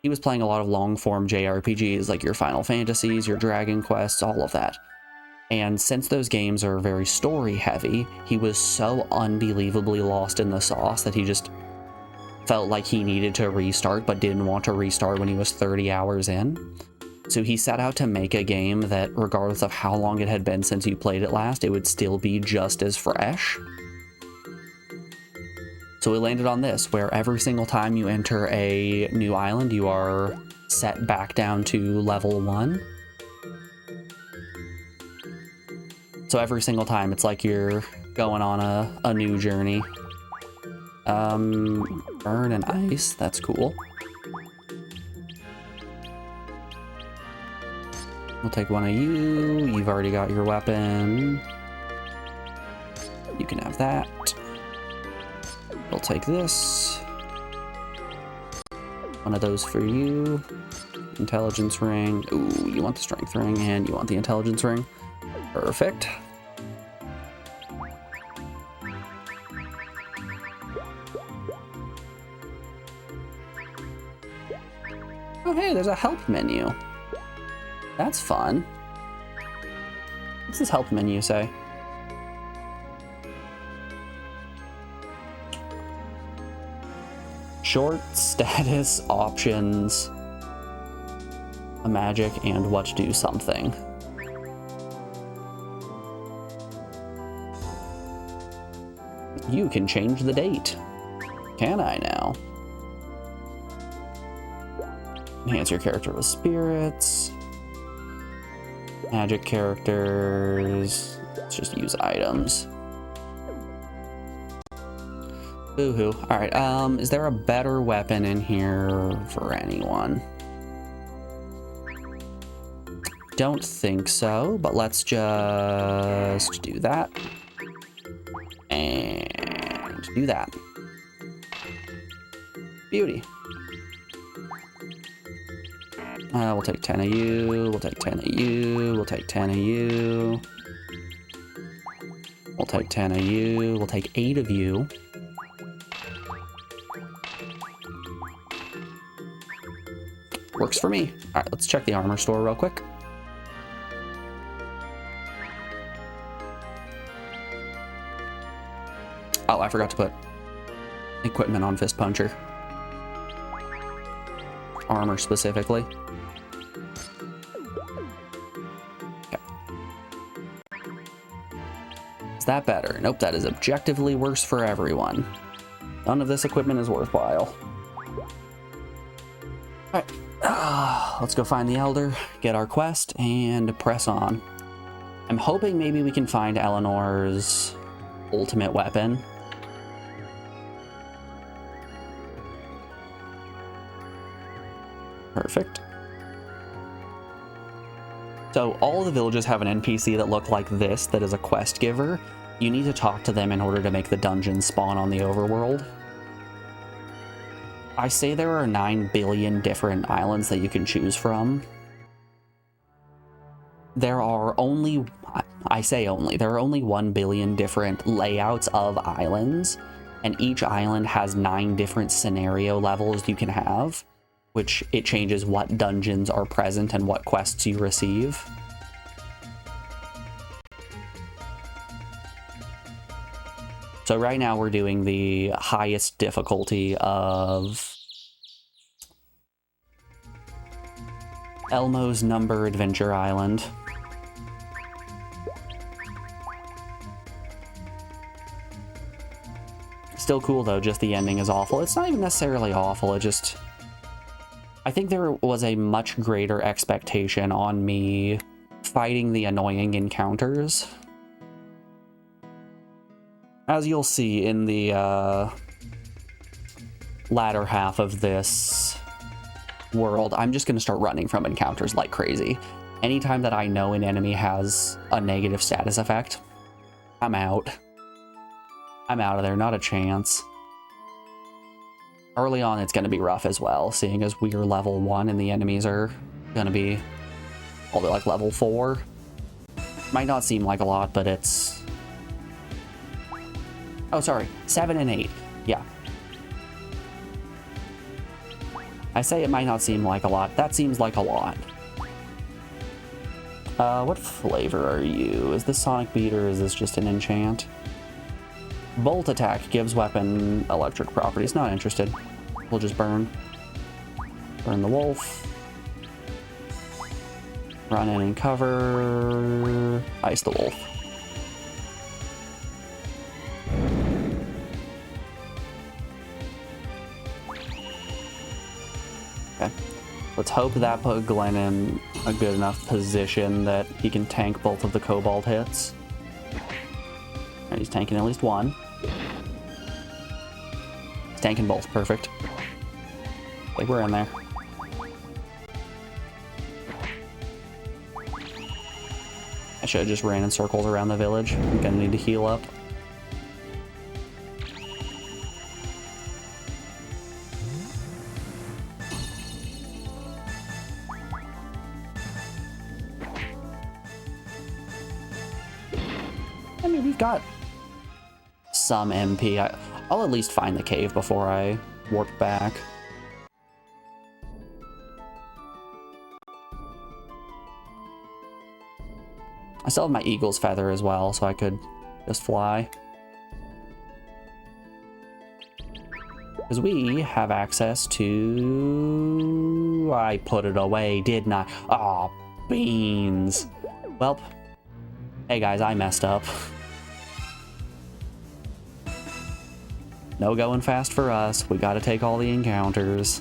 he was playing a lot of long-form JRPGs, like your Final Fantasies, your Dragon Quests, all of that. And since those games are very story-heavy, he was so unbelievably lost in the sauce that he just felt like he needed to restart, but didn't want to restart when he was 30 hours in. So he set out to make a game that, regardless of how long it had been since you played it last, it would still be just as fresh. So we landed on this, where every single time you enter a new island, you are set back down to level 1. So every single time, it's like you're going on a new journey. Burn and ice, that's cool. We'll take one of you. You've already got your weapon. You can have that. We'll take this. One of those for you. Intelligence ring. Ooh, you want the strength ring and you want the intelligence ring. Perfect. Oh, hey, there's a help menu. That's fun. What's this help menu say? Short status options, a magic, and what to do something. You can change the date. Can I now? Enhance your character with spirits. Magic characters. Let's just use items. Boo-hoo. Alright, is there a better weapon in here for anyone? Don't think so, but let's just do that. And do that. Beauty. We'll take 10 of you, we'll take 10 of you, we'll take 10 of you. We'll take 10 of you, we'll take 8 of you. Works for me. Alright, let's check the armor store real quick. Oh, I forgot to put equipment on Fist Puncher. Armor specifically. Okay. Is that better? Nope, that is objectively worse for everyone. None of this equipment is worthwhile. Alright. Let's go find the Elder, get our quest, and press on. I'm hoping maybe we can find Eleanor's ultimate weapon. Perfect. So all of the villages have an NPC that look like this, that is a quest giver. You need to talk to them in order to make the dungeon spawn on the overworld. I say there are 9 billion different islands that you can choose from. There are only, I say only, there are only 1 billion different layouts of islands, and each island has 9 different scenario levels you can have, which it changes what dungeons are present and what quests you receive. So right now we're doing the highest difficulty of Elmo's Number Adventure Island. Still cool though, just the ending is awful. It's not even necessarily awful, it just... I think there was a much greater expectation on me fighting the annoying encounters. As you'll see in the latter half of this world, I'm just going to start running from encounters like crazy. Anytime that I know an enemy has a negative status effect, I'm out. I'm out of there, not a chance. Early on, it's going to be rough as well, seeing as we are level 1 and the enemies are going to be all the like level 4. Might not seem like a lot, but it's... Oh, sorry, 7 and 8. Yeah. I say it might not seem like a lot. That seems like a lot. What flavor are you? Is this Sonic Beat or is this just an enchant? Bolt attack gives weapon electric properties. Not interested. We'll just burn. Burn the wolf. Run in and cover. Ice the wolf. Okay. Let's hope that put Glenn in a good enough position that he can tank both of the Cobalt hits. And he's tanking at least one. He's tanking both. Perfect. Like we're in there. I should have just ran in circles around the village. I'm gonna need to heal up. I mean, we've got some MP. I'll at least find the cave before I warp back. I still have my eagle's feather as well, so I could just fly. Because we have access to... I put it away, didn't I? Aw, beans. Welp. Hey guys, I messed up. No going fast for us. We gotta take all the encounters.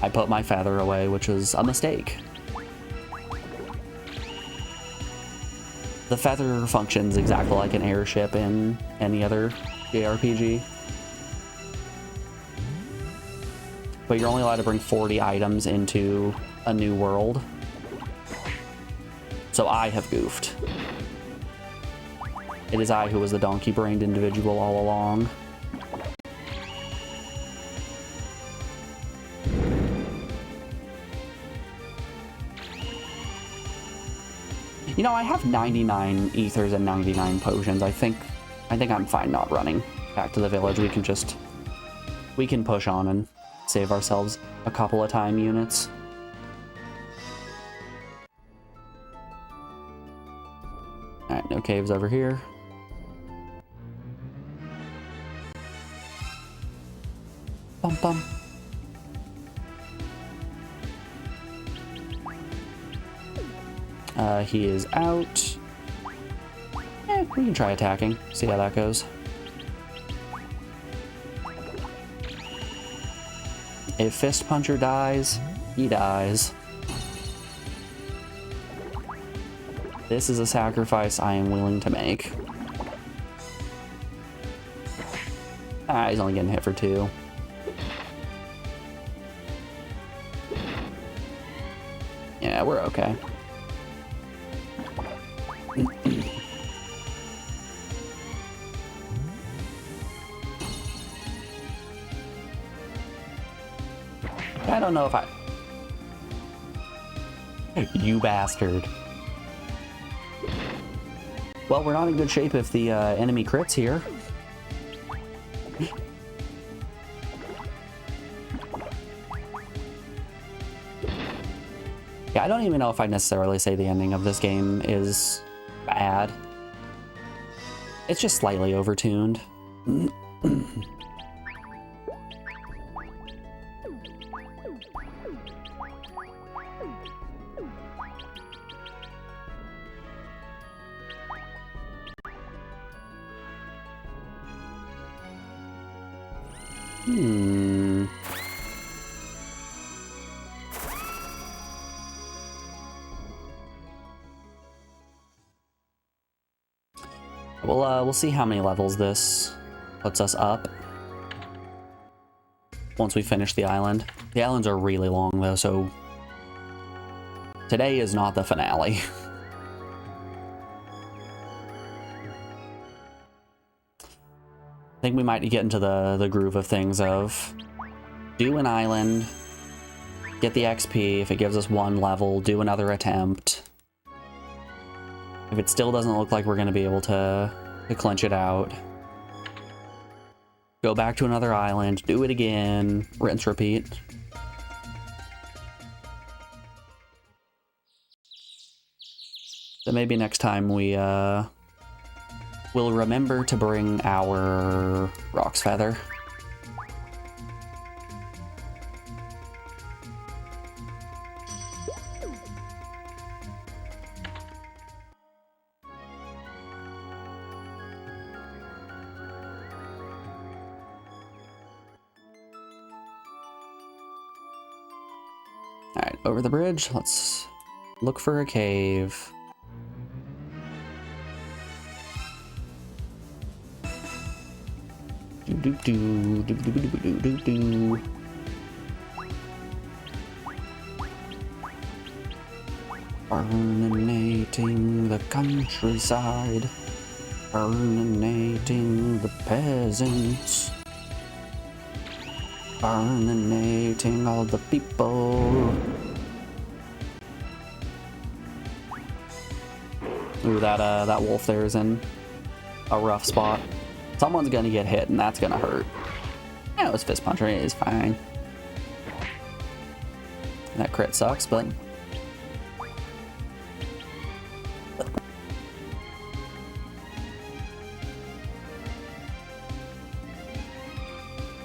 I put my feather away, which was a mistake. The feather functions exactly like an airship in any other JRPG. But you're only allowed to bring 40 items into a new world. So I have goofed. It is I who was the donkey-brained individual all along. You know, I have 99 ethers and 99 potions. I think I'm fine not running back to the village. We can push on and save ourselves a couple of time units. Alright, no caves over here. Bum bum. He is out. We can try attacking. See how that goes. If Fist Puncher dies, he dies. This is a sacrifice I am willing to make. Ah, he's only getting hit for 2. Yeah, we're okay. I don't know if I... You bastard. Well, we're not in good shape if the enemy crits here. Yeah, I don't even know if I'd necessarily say the ending of this game is bad. It's just slightly overtuned. We'll see how many levels this puts us up once we finish the island. The islands are really long though, so today is not the finale. I think we might get into the groove of things of do an island, get the XP. If it gives us one level, do another attempt. If it still doesn't look like we're going to be able to clinch it out, go back to another island, do it again, rinse, repeat. So maybe next time we will remember to bring our Rock's Feather. Alright, over the bridge, let's look for a cave. Burninating the countryside, burninating the peasants, burninating all the people. Ooh, that wolf there is in a rough spot. Someone's gonna get hit, and that's gonna hurt. Yeah, it was fist puncher. It is fine. That crit sucks, but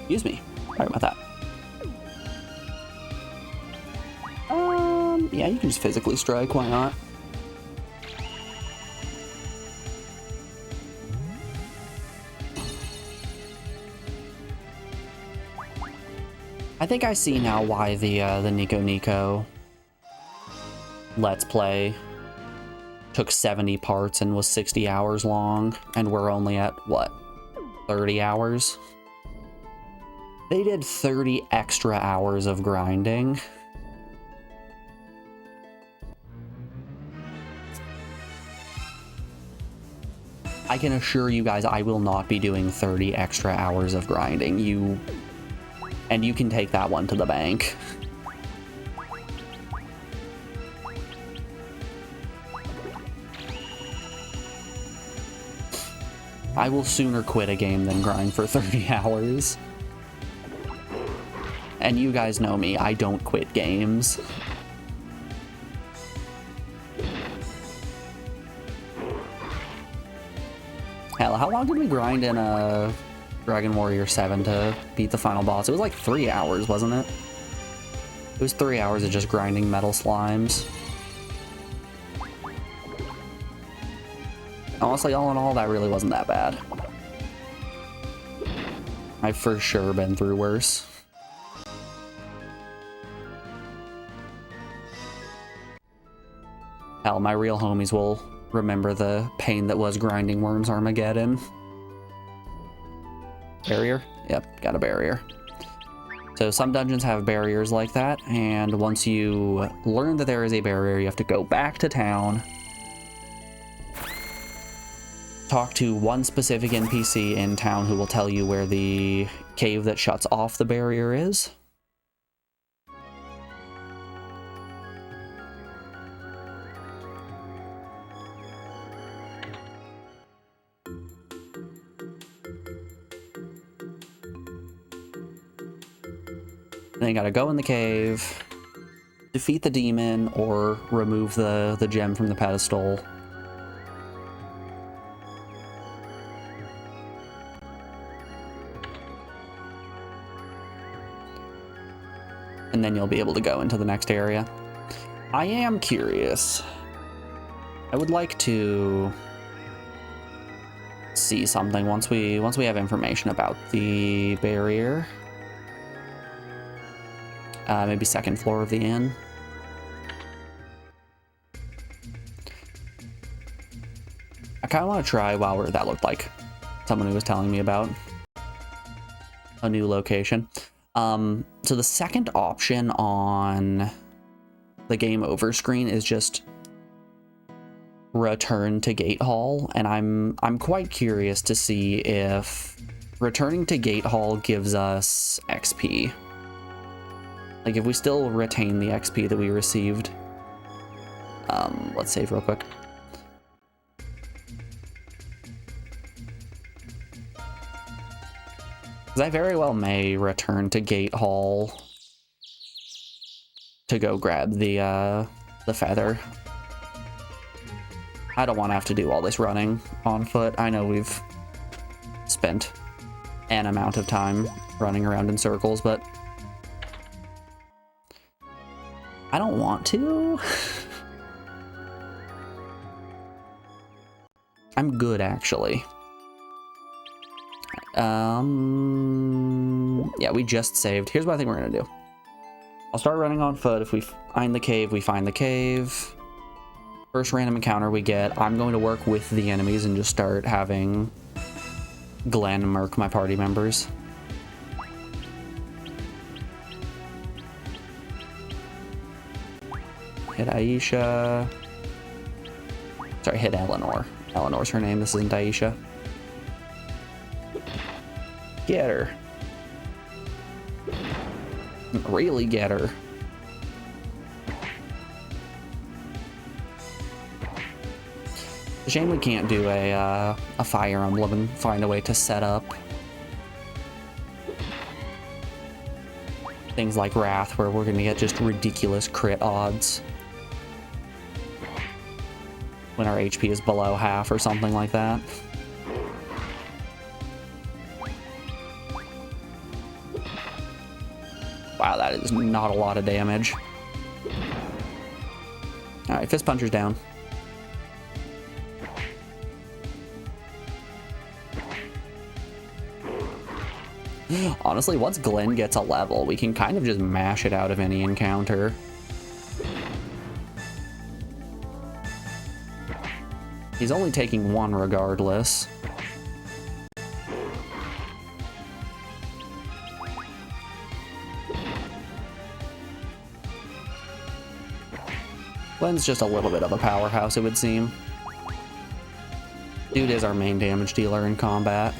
excuse me. Sorry about that. Yeah, you can just physically strike. Why not? I think I see now why the Nico Nico Let's Play took 70 parts and was 60 hours long, and we're only at, what, 30 hours? They did 30 extra hours of grinding. I can assure you guys I will not be doing 30 extra hours of grinding. And you can take that one to the bank. I will sooner quit a game than grind for 30 hours. And you guys know me, I don't quit games. Hell, how long did we grind in Dragon Warrior 7 to beat the final boss? It was like 3 hours, wasn't it? It was 3 hours of just grinding metal slimes. Honestly, all in all, that really wasn't that bad. I've for sure been through worse. Hell, my real homies will remember the pain that was grinding Worms Armageddon. Barrier? Yep, got a barrier. So some dungeons have barriers like that, and once you learn that there is a barrier, you have to go back to town, talk to one specific NPC in town who will tell you where the cave that shuts off the barrier is. Then you gotta go in the cave, defeat the demon, or remove the gem from the pedestal. And then you'll be able to go into the next area. I am curious. I would like to see something once we have information about the barrier. Maybe second floor of the inn. I kind of want to try that looked like someone who was telling me about a new location. So the second option on the game over screen is just return to Gate Hall, and I'm quite curious to see if returning to Gate Hall gives us XP. Like, if we still retain the XP that we received. Let's save real quick. Because I very well may return to Gate Hall to go grab the feather. I don't want to have to do all this running on foot. I know we've spent an amount of time running around in circles, but I don't want to. I'm good, actually. Yeah, we just saved. Here's what I think we're gonna do. I'll start running on foot. If we find the cave, we find the cave. First random encounter we get, I'm going to work with the enemies and just start having Glenn murk my party members. Hit Aisha. Sorry, hit Eleanor. Eleanor's her name. This isn't Aisha. Get her. Really get her. It's a shame we can't do a Fire Emblem and find a way to set up things like Wrath, where we're gonna get just ridiculous crit odds when our HP is below half or something like that. Wow, that is not a lot of damage. Alright, Fist Puncher's down. Honestly, once Glenn gets a level, we can kind of just mash it out of any encounter. He's only taking one regardless. Glenn's just a little bit of a powerhouse, it would seem. Dude is our main damage dealer in combat.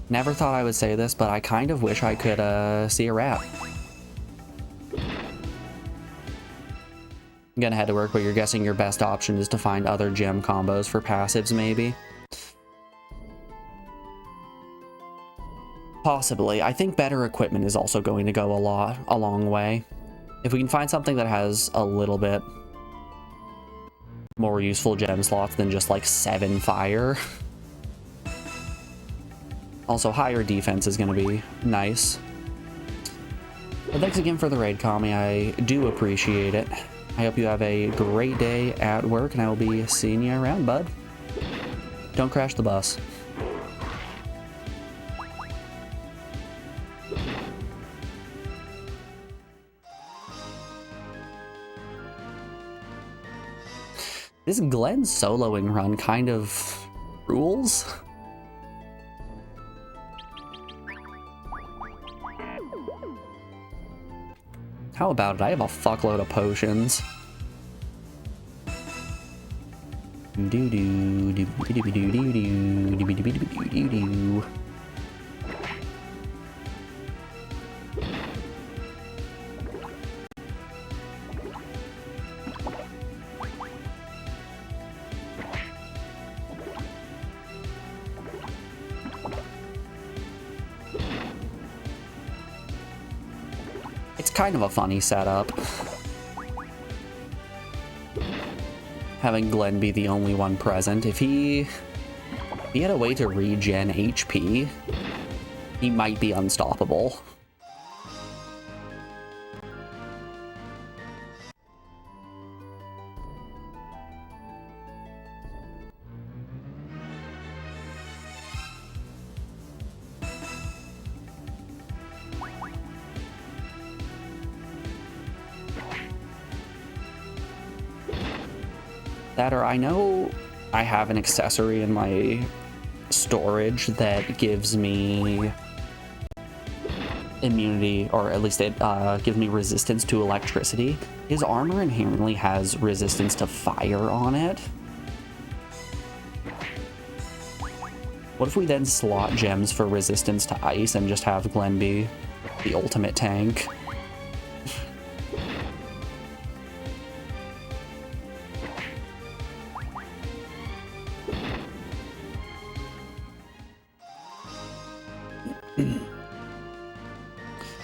Never thought I would say this, but I kind of wish I could see a rat. I'm gonna head to work, but you're guessing your best option is to find other gem combos for passives, maybe? Possibly. I think better equipment is also going to go a long way. If we can find something that has a little bit more useful gem slots than just like 7 fire. Also, higher defense is going to be nice. But thanks again for the raid, Kami. I do appreciate it. I hope you have a great day at work, and I will be seeing you around, bud. Don't crash the bus. This Glenn soloing run kind of rules. How about it? I have a fuckload of potions. It's kind of a funny setup. Having Glenn be the only one present. If he had a way to regen HP, he might be unstoppable. That, or I know I have an accessory in my storage that gives me immunity, or at least it gives me resistance to electricity. His armor inherently has resistance to fire on it. What if we then slot gems for resistance to ice and just have Glenn be the ultimate tank?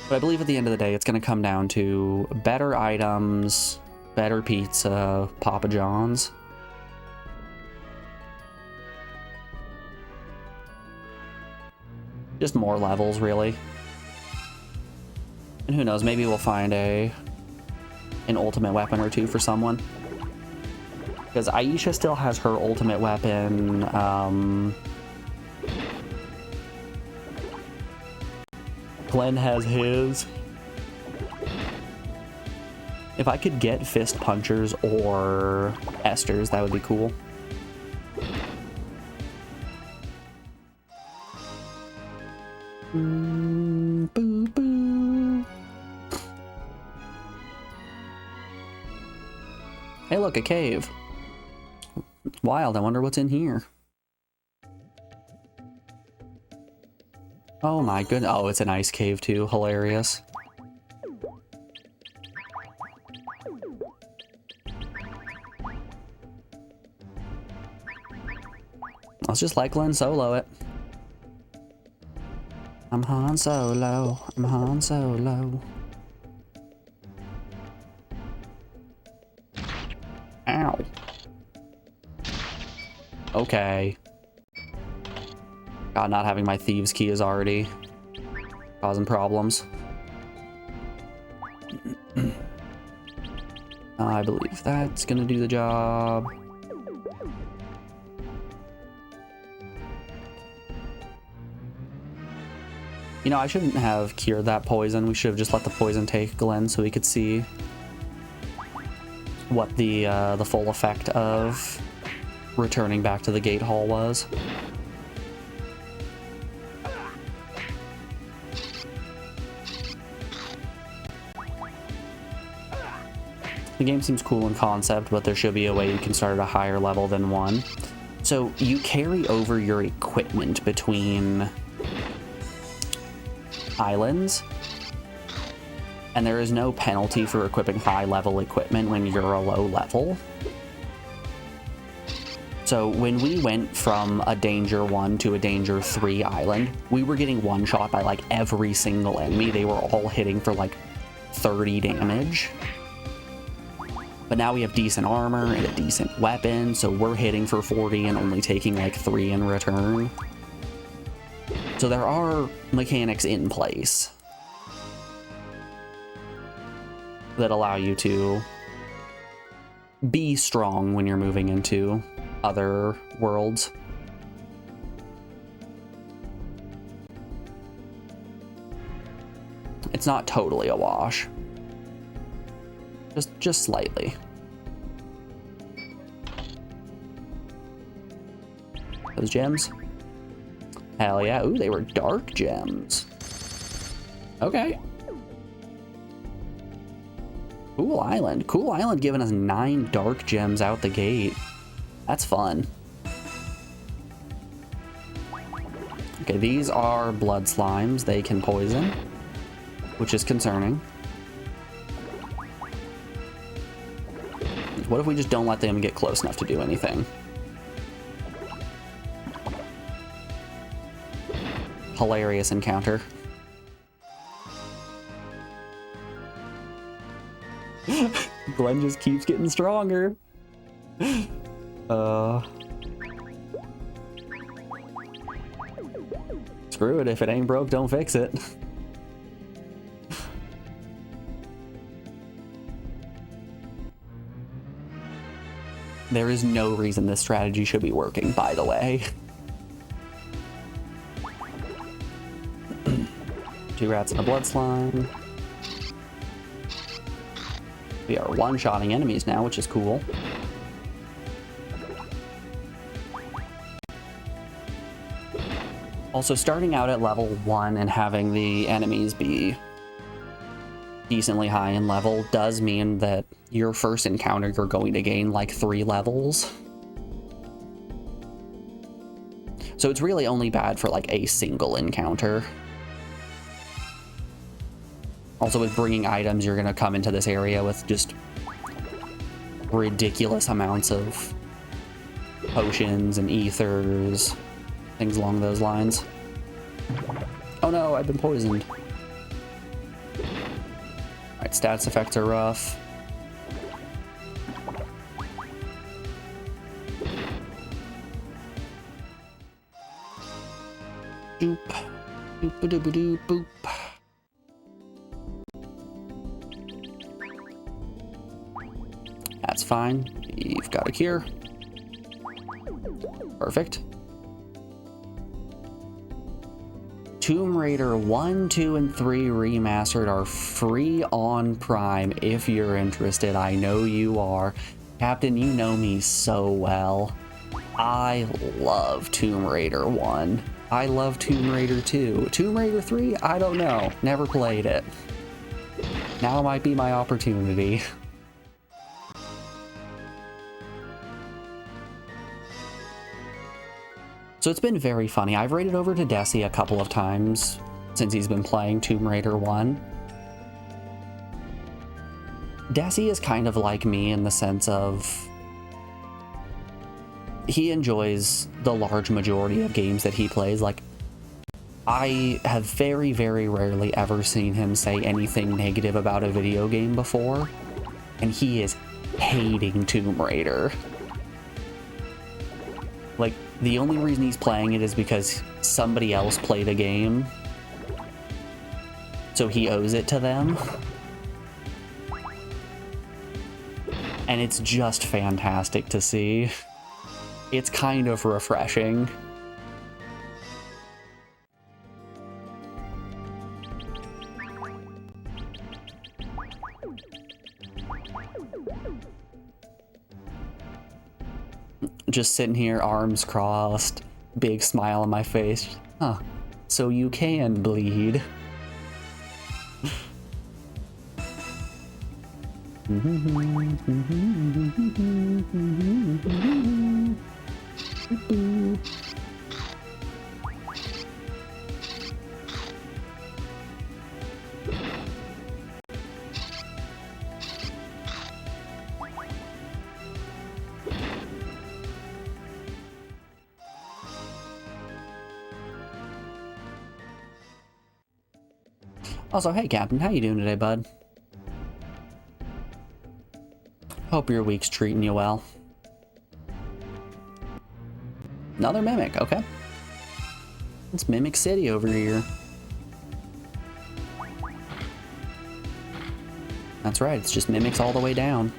But I believe at the end of the day, it's going to come down to better items, better pizza, Papa John's. Just more levels, really. And who knows, maybe we'll find an ultimate weapon or two for someone. Because Aisha still has her ultimate weapon. Glenn has his. If I could get fist punchers or Esters, that would be cool. Boo, boo. Hey, look, a cave. Wild, I wonder what's in here. Oh my goodness. Oh, it's an ice cave too. Hilarious. Let's just let Glenn solo it. I'm Han Solo. I'm Han Solo. Ow. Okay. God, not having my thieves key is already causing problems. I believe that's gonna do the job. You know, I shouldn't have cured that poison. We should have just let the poison take Glenn so we could see what the full effect of returning back to the gate hall was. The game seems cool in concept, but there should be a way you can start at a higher level than 1. So you carry over your equipment between islands, and there is no penalty for equipping high-level equipment when you're a low level. So when we went from a Danger 1 to a Danger 3 island, we were getting one-shot by like every single enemy. They were all hitting for like 30 damage. But now we have decent armor and a decent weapon, so we're hitting for 40 and only taking like 3 in return. So there are mechanics in place that allow you to be strong when you're moving into other worlds. It's not totally a wash. Just slightly. Those gems? Hell yeah. Ooh, they were dark gems. Okay. Cool Island. Cool Island giving us 9 dark gems out the gate. That's fun. Okay, these are blood slimes. They can poison, which is concerning. What if we just don't let them get close enough to do anything? Hilarious encounter. Glenn just keeps getting stronger. Screw it, if it ain't broke, don't fix it. There is no reason this strategy should be working, by the way. 2 rats and a blood slime. We are one-shotting enemies now, which is cool. Also, starting out at level 1 and having the enemies be decently high in level does mean that your first encounter you're going to gain like 3 levels. So it's really only bad for like a single encounter. Also, with bringing items, you're going to come into this area with just ridiculous amounts of potions and ethers, things along those lines. Oh no, I've been poisoned. Alright, stats effects are rough. Doop. Doop-a-doop-a-doop, boop. That's fine. You've got a cure. Perfect. Tomb Raider 1, 2, and 3 Remastered are free on Prime if you're interested. I know you are. Captain, you know me so well. I love Tomb Raider 1. I love Tomb Raider 2. Tomb Raider 3? I don't know. Never played it. Now might be my opportunity. So it's been very funny. I've raided over to Desi a couple of times since he's been playing Tomb Raider 1. Desi is kind of like me in the sense of he enjoys the large majority of games that he plays. Like, I have very, very rarely ever seen him say anything negative about a video game before, and he is hating Tomb Raider. Like, the only reason he's playing it is because somebody else played a game, so he owes it to them. And it's just fantastic to see. It's kind of refreshing. Just sitting here, arms crossed, big smile on my face. Huh, so you can bleed. Also, hey Captain, how you doing today, bud? Hope your week's treating you well. Another Mimic, okay. It's Mimic City over here. That's right, it's just Mimics all the way down.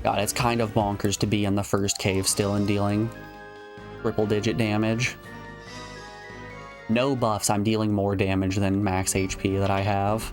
God, it's kind of bonkers to be in the first cave still and dealing triple-digit damage. No buffs, I'm dealing more damage than max HP that I have.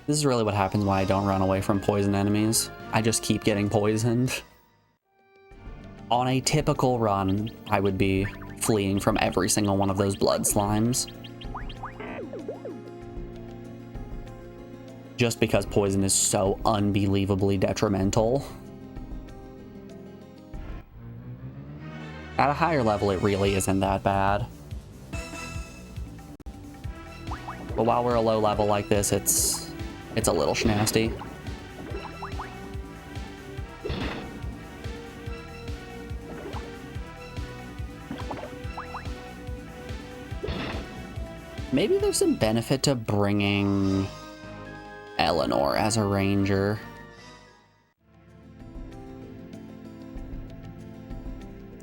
This is really what happens when I don't run away from poison enemies. I just keep getting poisoned. On a typical run, I would be fleeing from every single one of those blood slimes. Just because poison is so unbelievably detrimental. At a higher level, it really isn't that bad. But while we're a low level like this, it's a little schnasty. Maybe there's some benefit to bringing Eleanor as a ranger.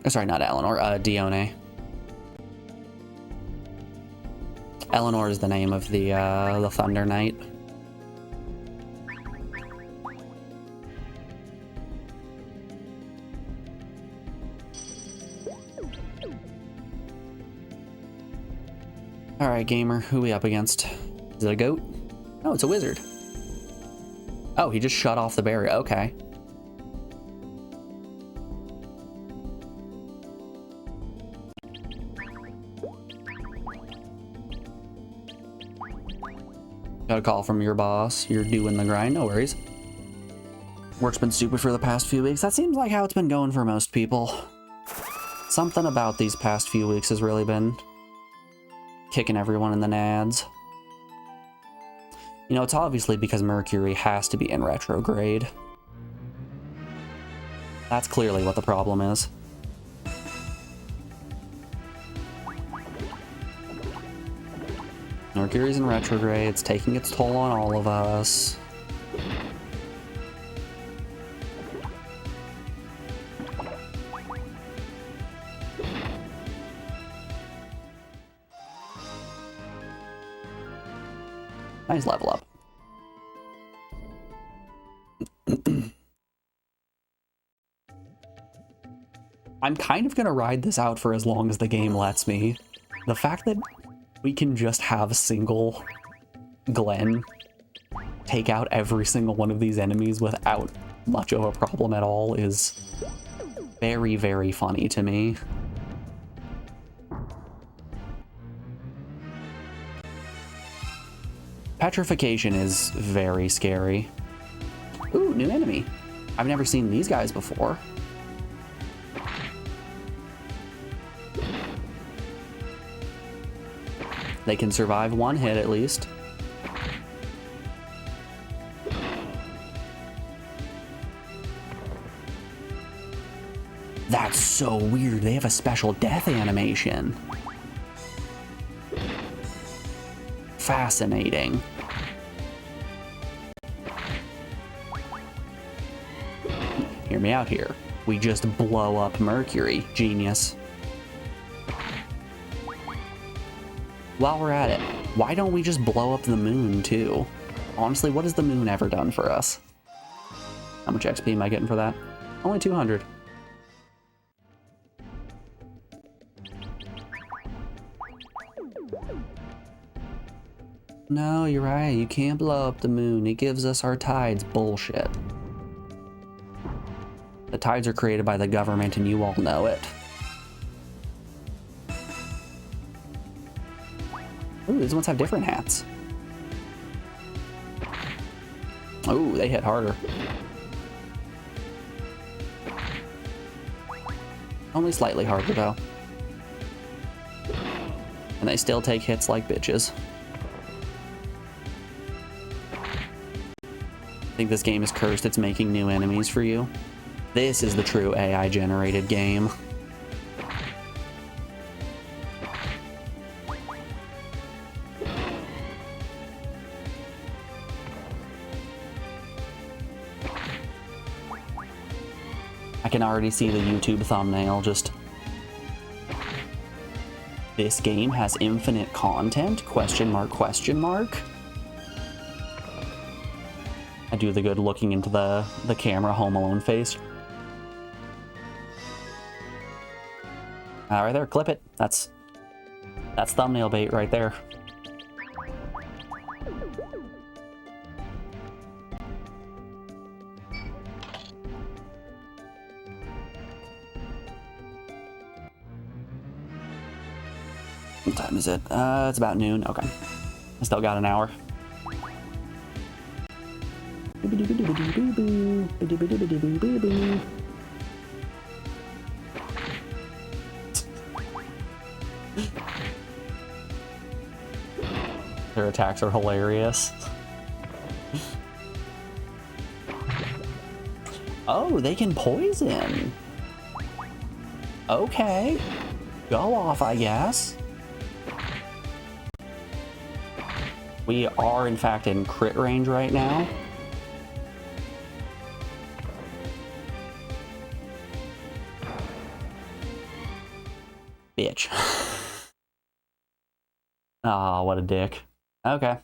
Oh, sorry, not Eleanor, Dione. Eleanor is the name of the Thunder Knight. Alright, gamer, who we up against? Is it a goat? No, it's a wizard. Oh, he just shut off the barrier. Okay. Got a call from your boss. You're doing the grind. No worries. Work's been stupid for the past few weeks. That seems like how it's been going for most people. Something about these past few weeks has really been kicking everyone in the nads. You know, it's obviously because Mercury has to be in retrograde. That's clearly what the problem is. Mercury's in retrograde, it's taking its toll on all of us. Nice level up. I'm kind of gonna ride this out for as long as the game lets me. The fact that we can just have a single Glenn take out every single one of these enemies without much of a problem at all is very, very funny to me. Petrification is very scary. Ooh, new enemy. I've never seen these guys before. They can survive one hit at least. That's so weird. They have a special death animation. Fascinating. Hear me out here. We just blow up Mercury. Genius. While we're at it, why don't we just blow up the moon too? Honestly, what has the moon ever done for us? How much XP am I getting for that? Only 200. No, you're right. You can't blow up the moon. It gives us our tides. Bullshit. The tides are created by the government and you all know it. Ooh, these ones have different hats. Ooh, they hit harder. Only slightly harder though. And they still take hits like bitches. I think this game is cursed. It's making new enemies for you. This is the true AI generated game. I can already see the YouTube thumbnail just... This game has infinite content? Question mark, question mark? I do the good looking into the camera Home Alone face. Right there, clip it. That's thumbnail bait right there. What time is it? It's about noon. Okay. I still got an hour. Their attacks are hilarious. Oh, they can poison. Okay. Go off, I guess. We are, in fact, in crit range right now. Bitch. Ah, what a dick. Okay.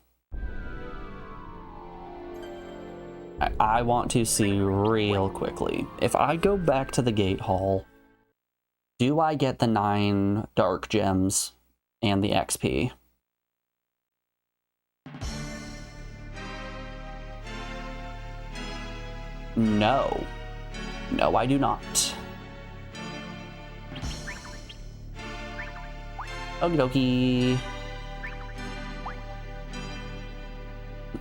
I want to see real quickly. If I go back to the gate hall, do I get the 9 dark gems and the XP? No. No, I do not. Okie dokie.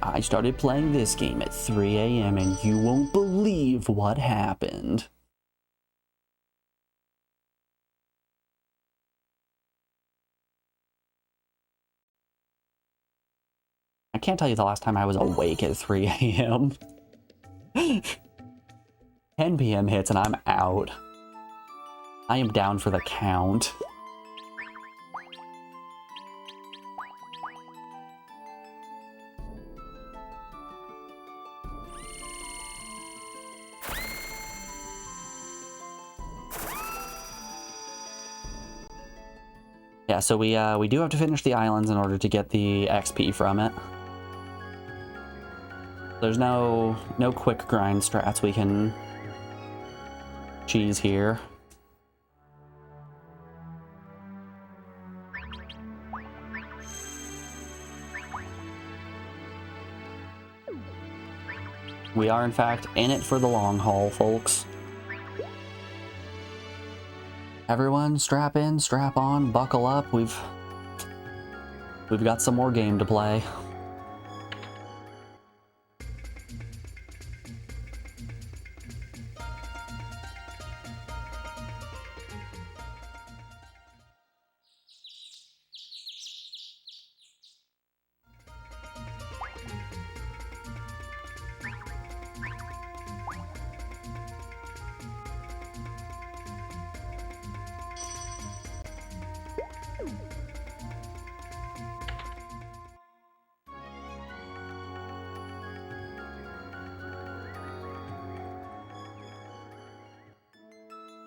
I started playing this game at 3 a.m. and you won't believe what happened. I can't tell you the last time I was awake at 3 a.m. 10 p.m. hits and I'm out. I am down for the count. Yeah, so we do have to finish the islands in order to get the XP from it. There's no quick grind strats we can cheese here. We are, in fact, in it for the long haul, folks. Everyone, strap in, strap on, buckle up. We've got some more game to play.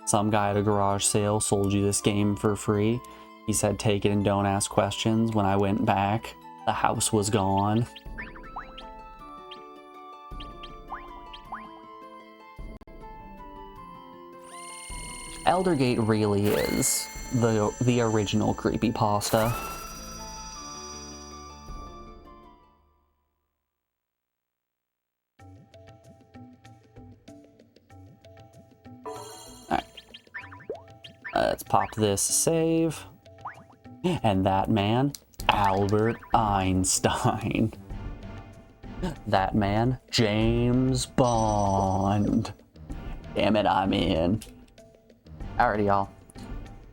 Some guy at a garage sale sold you this game for free. He said take it and don't ask questions. When I went back, the house was gone. Eldergate really is the original creepypasta. Let's pop this save. And that man, Albert Einstein. That man, James Bond. Damn it, I'm in. Alrighty, y'all.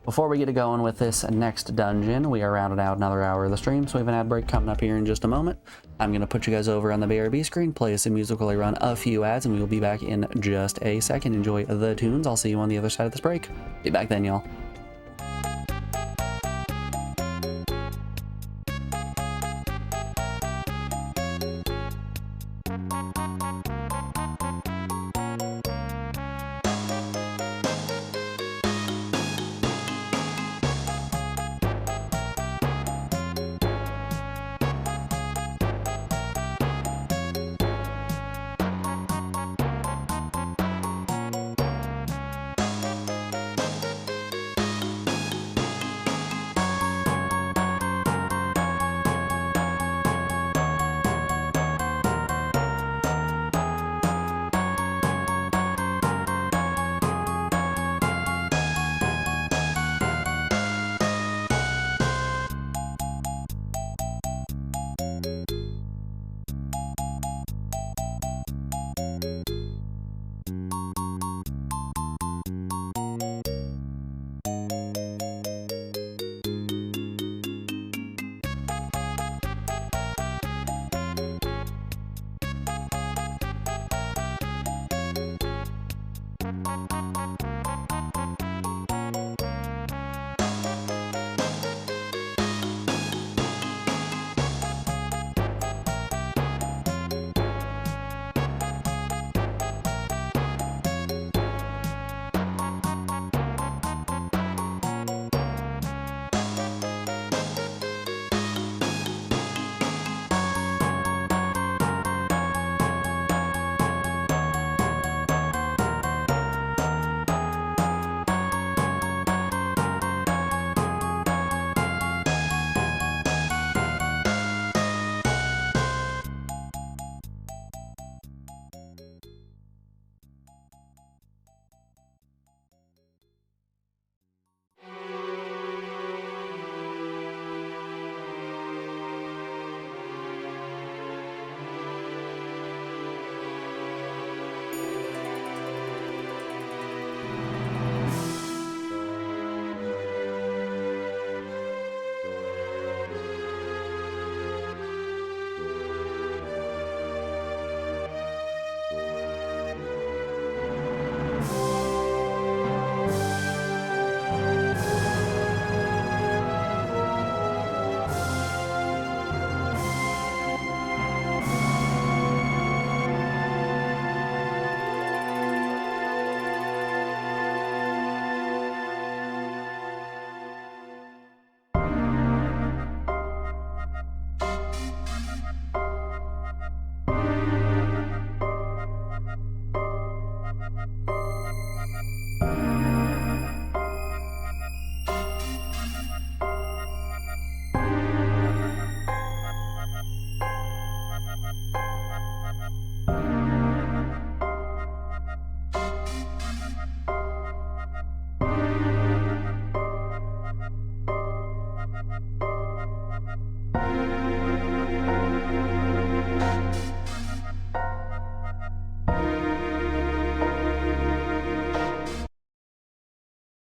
Before we get going with this next dungeon, we are rounding out another hour of the stream, so we have an ad break coming up here in just a moment. I'm going to put you guys over on the BRB screen, play us some music while I run a few ads, and we will be back in just a second. Enjoy the tunes. I'll see you on the other side of this break. Be back then, y'all.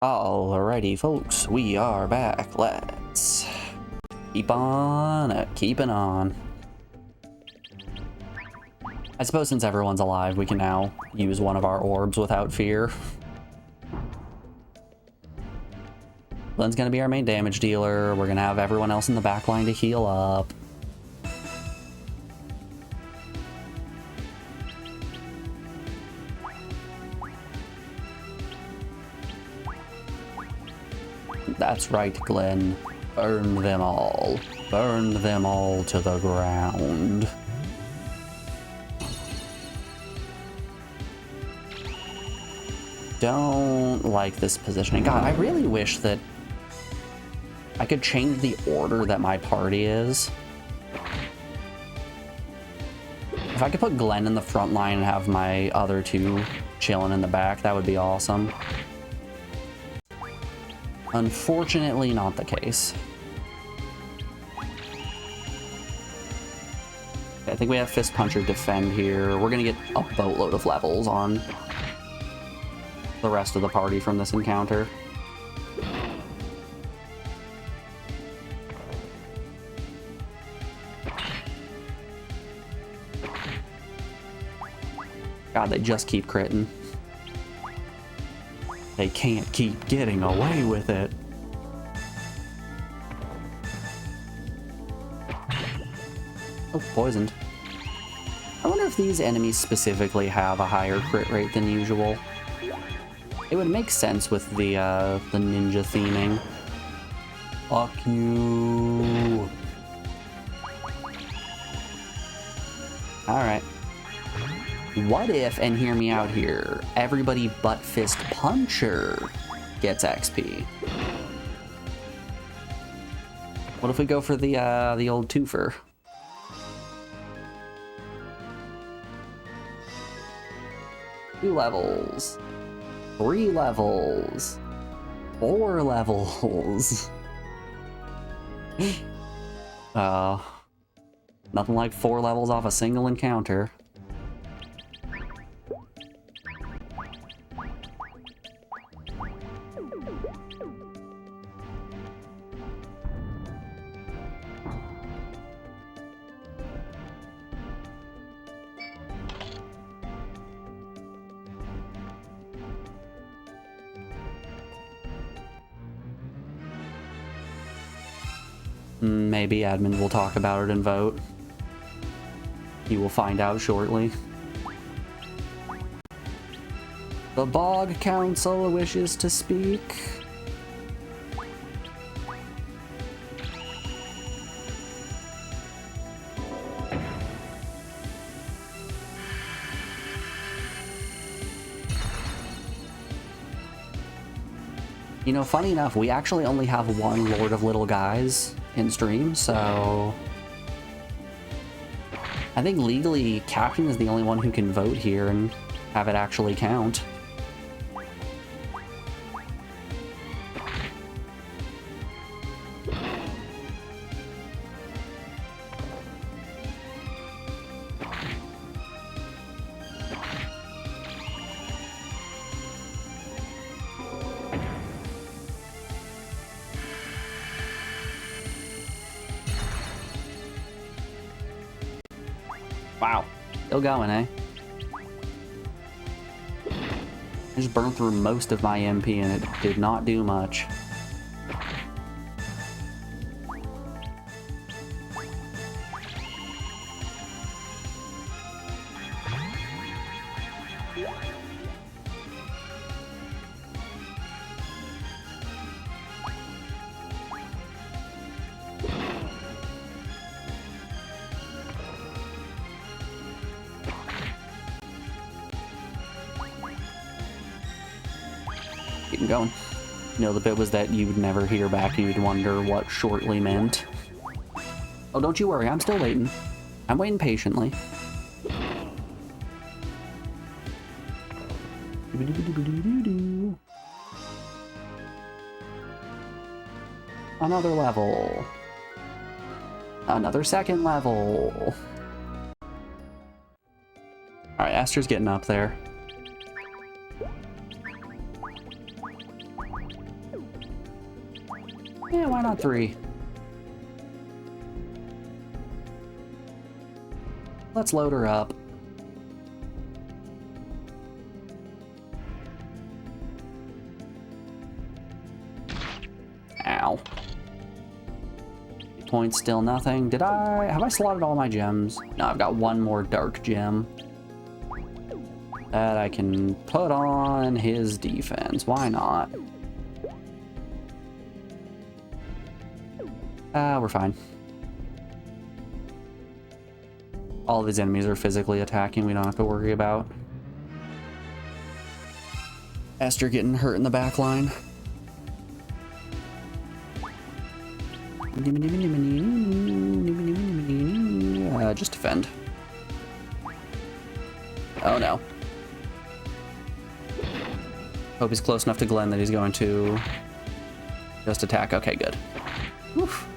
Alrighty, folks, we are back. Let's keep on keeping on. I suppose since everyone's alive, we can now use one of our orbs without fear. Glenn's gonna be our main damage dealer. We're gonna have everyone else in the back line to heal up. That's right, Glenn. Burn them all. Burn them all to the ground. Don't like this positioning. God, I really wish that I could change the order that my party is. If I could put Glenn in the front line and have my other two chilling in the back, that would be awesome. Unfortunately, not the case. Okay, I think we have Fist Puncher defend here. We're gonna get a boatload of levels on the rest of the party from this encounter. God, they just keep critting. They can't keep getting away with it. Oh, poisoned. I wonder if these enemies specifically have a higher crit rate than usual. It would make sense with the ninja theming. Fuck you. Alright. What if, and hear me out here, everybody but Fist Puncher gets XP? What if we go for the old twofer? Two levels. 3 levels. 4 levels. Nothing like 4 levels off a single encounter. Maybe admin will talk about it and vote. You will find out shortly. The Bog Council wishes to speak. You know, funny enough, we actually only have one Lord of Little Guys in stream, so I think legally Captain is the only one who can vote here and have it actually count. Wow, still going, eh? I just burned through most of my MP and it did not do much. Keep 'em going. You know, the bit was that you'd never hear back, you'd wonder what shortly meant. Oh, don't you worry, I'm still waiting. I'm waiting patiently. Another level. Another second level. Alright, Aster's getting up there. Yeah, why not 3? Let's load her up. Ow. Points still nothing. Have I slotted all my gems? No, I've got one more dark gem that I can put on his defense. Why not? We're fine. All of his enemies are physically attacking. We don't have to worry about Esther getting hurt in the back line. Just defend. Oh no. Hope he's close enough to Glenn that he's going to just attack. Okay, good. Oof.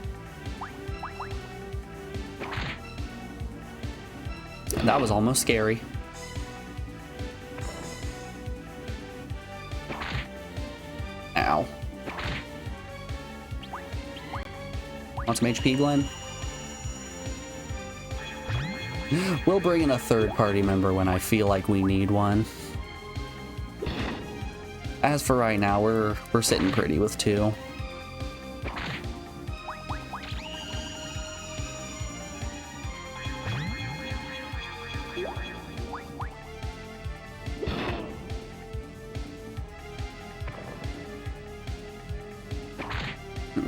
That was almost scary. Ow. Want some HP, Glenn? We'll bring in a third party member when I feel like we need one. As for right now, we're sitting pretty with 2.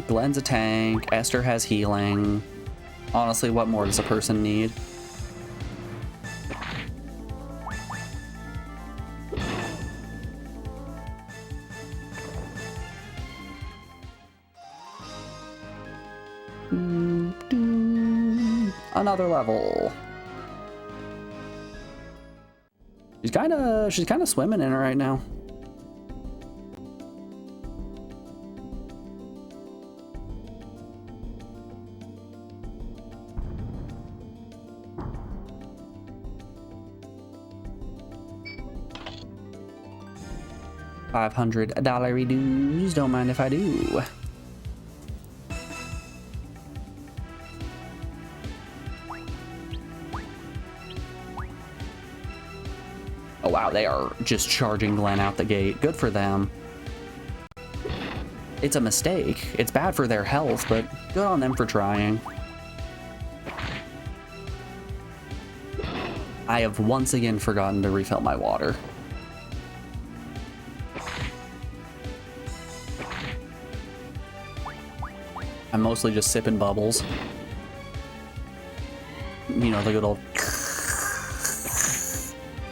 Glenn's a tank, Esther has healing. Honestly, what more does a person need? Another level. She's kind of swimming in it right now. $500 dues. Don't mind if I do. Oh wow, they are just charging Glenn out the gate. Good for them. It's a mistake. It's bad for their health, but good on them for trying. I have once again forgotten to refill my water. I'm mostly just sipping bubbles. You know, the good old...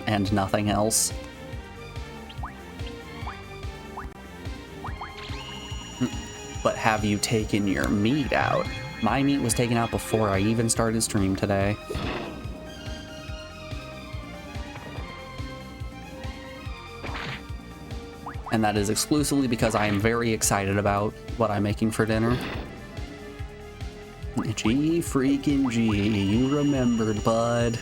and nothing else. But have you taken your meat out? My meat was taken out before I even started stream today. And that is exclusively because I am very excited about what I'm making for dinner. G freaking G, you remembered, bud.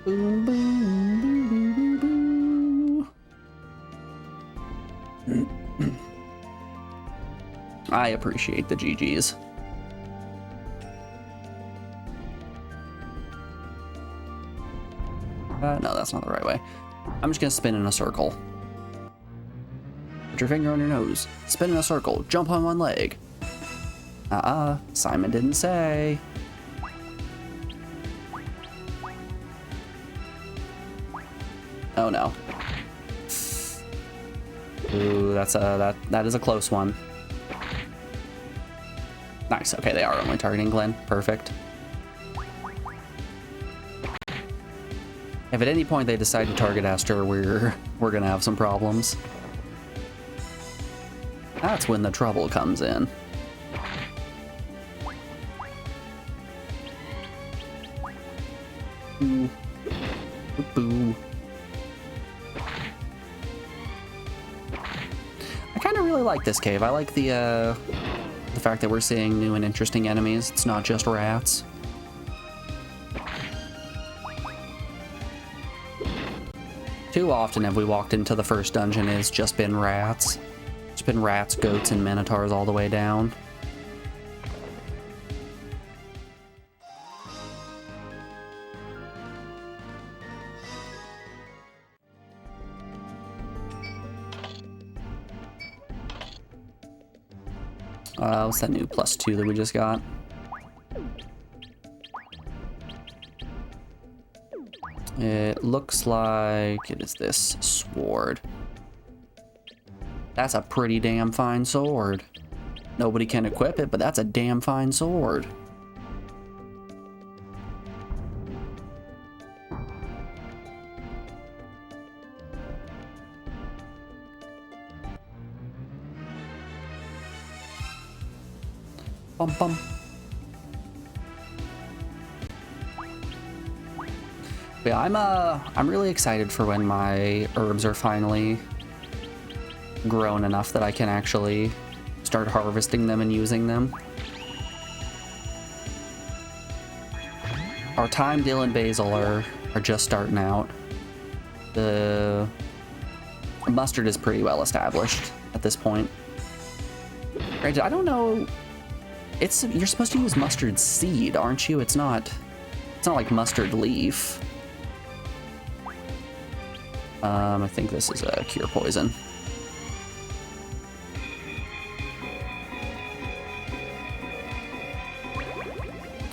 Boom, boom, boo, boo, boo, boo. I appreciate the GGs. No, that's not the right way. I'm just gonna spin in a circle. Put your finger on your nose. Spin in a circle. Jump on one leg. Simon didn't say. Oh no. Ooh, that is a close one. Nice. Okay, they are only targeting Glenn. Perfect. If at any point they decide to target Esther, we're gonna have some problems. That's when the trouble comes in. Boo. Boo. I kind of really like this cave. I like the fact that we're seeing new and interesting enemies. It's not just rats. Too often have we walked into the first dungeon, it's just been rats. It's been rats, goats, and minotaurs all the way down. What's that new +2 that we just got? It looks like it is this sword. That's a pretty damn fine sword. Nobody can equip it, but that's a damn fine sword. Bum bum. Yeah, I'm really excited for when my herbs are finally grown enough that I can actually start harvesting them and using them. Our thyme, dill, and basil are just starting out. The mustard is pretty well established at this point. Granted, I don't know. You're supposed to use mustard seed, aren't you? It's not like mustard leaf. I think this is a cure poison.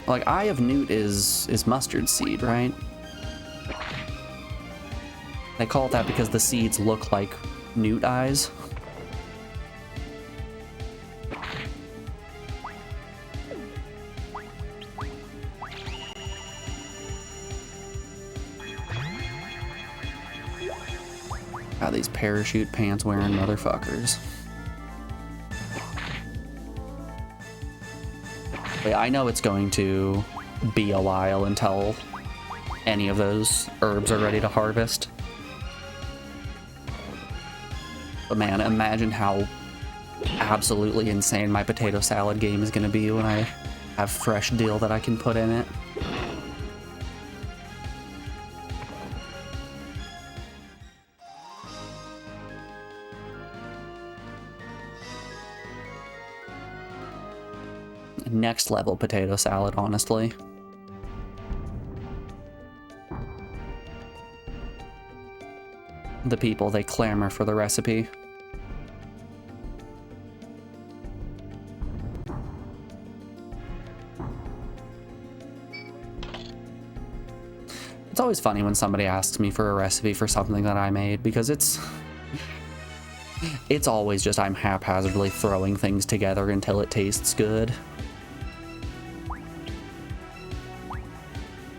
Like, Eye of Newt is mustard seed, right? They call it that because the seeds look like newt eyes. God, these parachute pants wearing motherfuckers. But I know it's going to be a while until any of those herbs are ready to harvest. But man, imagine how absolutely insane my potato salad game is going to be when I have fresh dill that I can put in it. Next level potato salad, honestly. The people, they clamor for the recipe. It's always funny when somebody asks me for a recipe for something that I made, because it's always just I'm haphazardly throwing things together until it tastes good.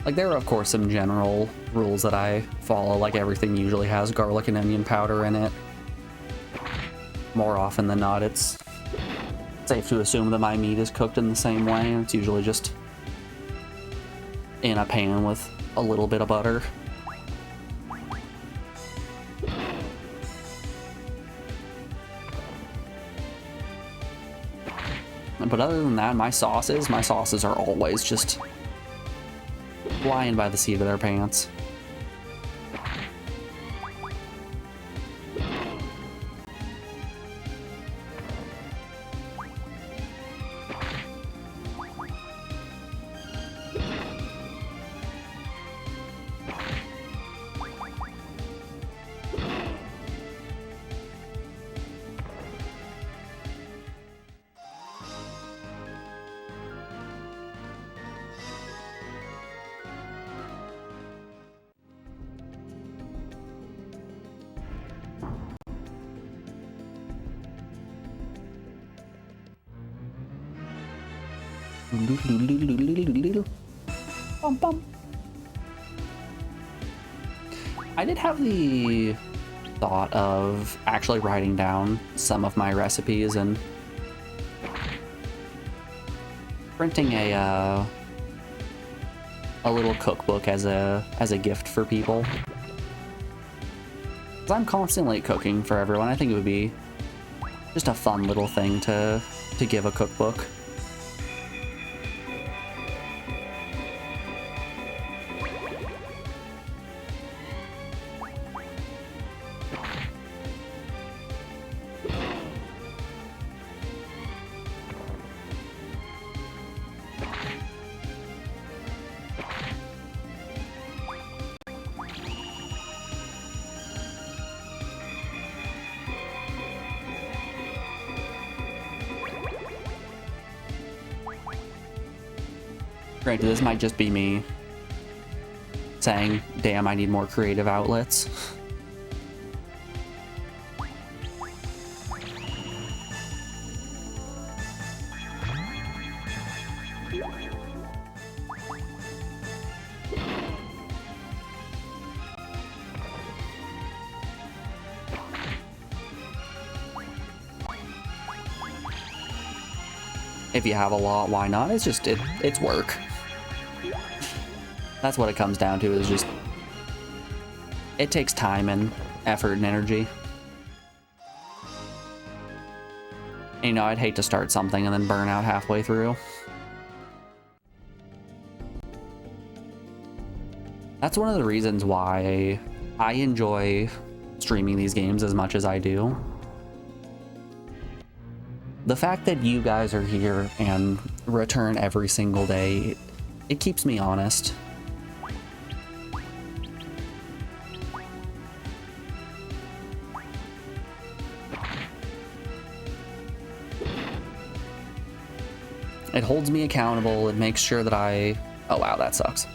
Like, there are, of course, some general rules that I follow, like everything usually has garlic and onion powder in it. More often than not, it's safe to assume that my meat is cooked in the same way, and it's usually just in a pan with a little bit of butter. But other than that, my sauces are always just flying by the seat of their pants. Bum, bum. I did have the thought of actually writing down some of my recipes and printing a little cookbook as a gift for people. 'Cause I'm constantly cooking for everyone. I think it would be Just a fun little thing to give a cookbook. Granted, this might just be me saying, damn, I need more creative outlets. If you have a lot, why not? It's just, it's work. That's what it comes down to, is just, it takes time and effort and energy. And, you know, I'd hate to start something and then burn out halfway through. That's one of the reasons why I enjoy streaming these games as much as I do. The fact that you guys are here and return every single day, it keeps me honest. It holds me accountable. It makes sure that oh wow, that sucks.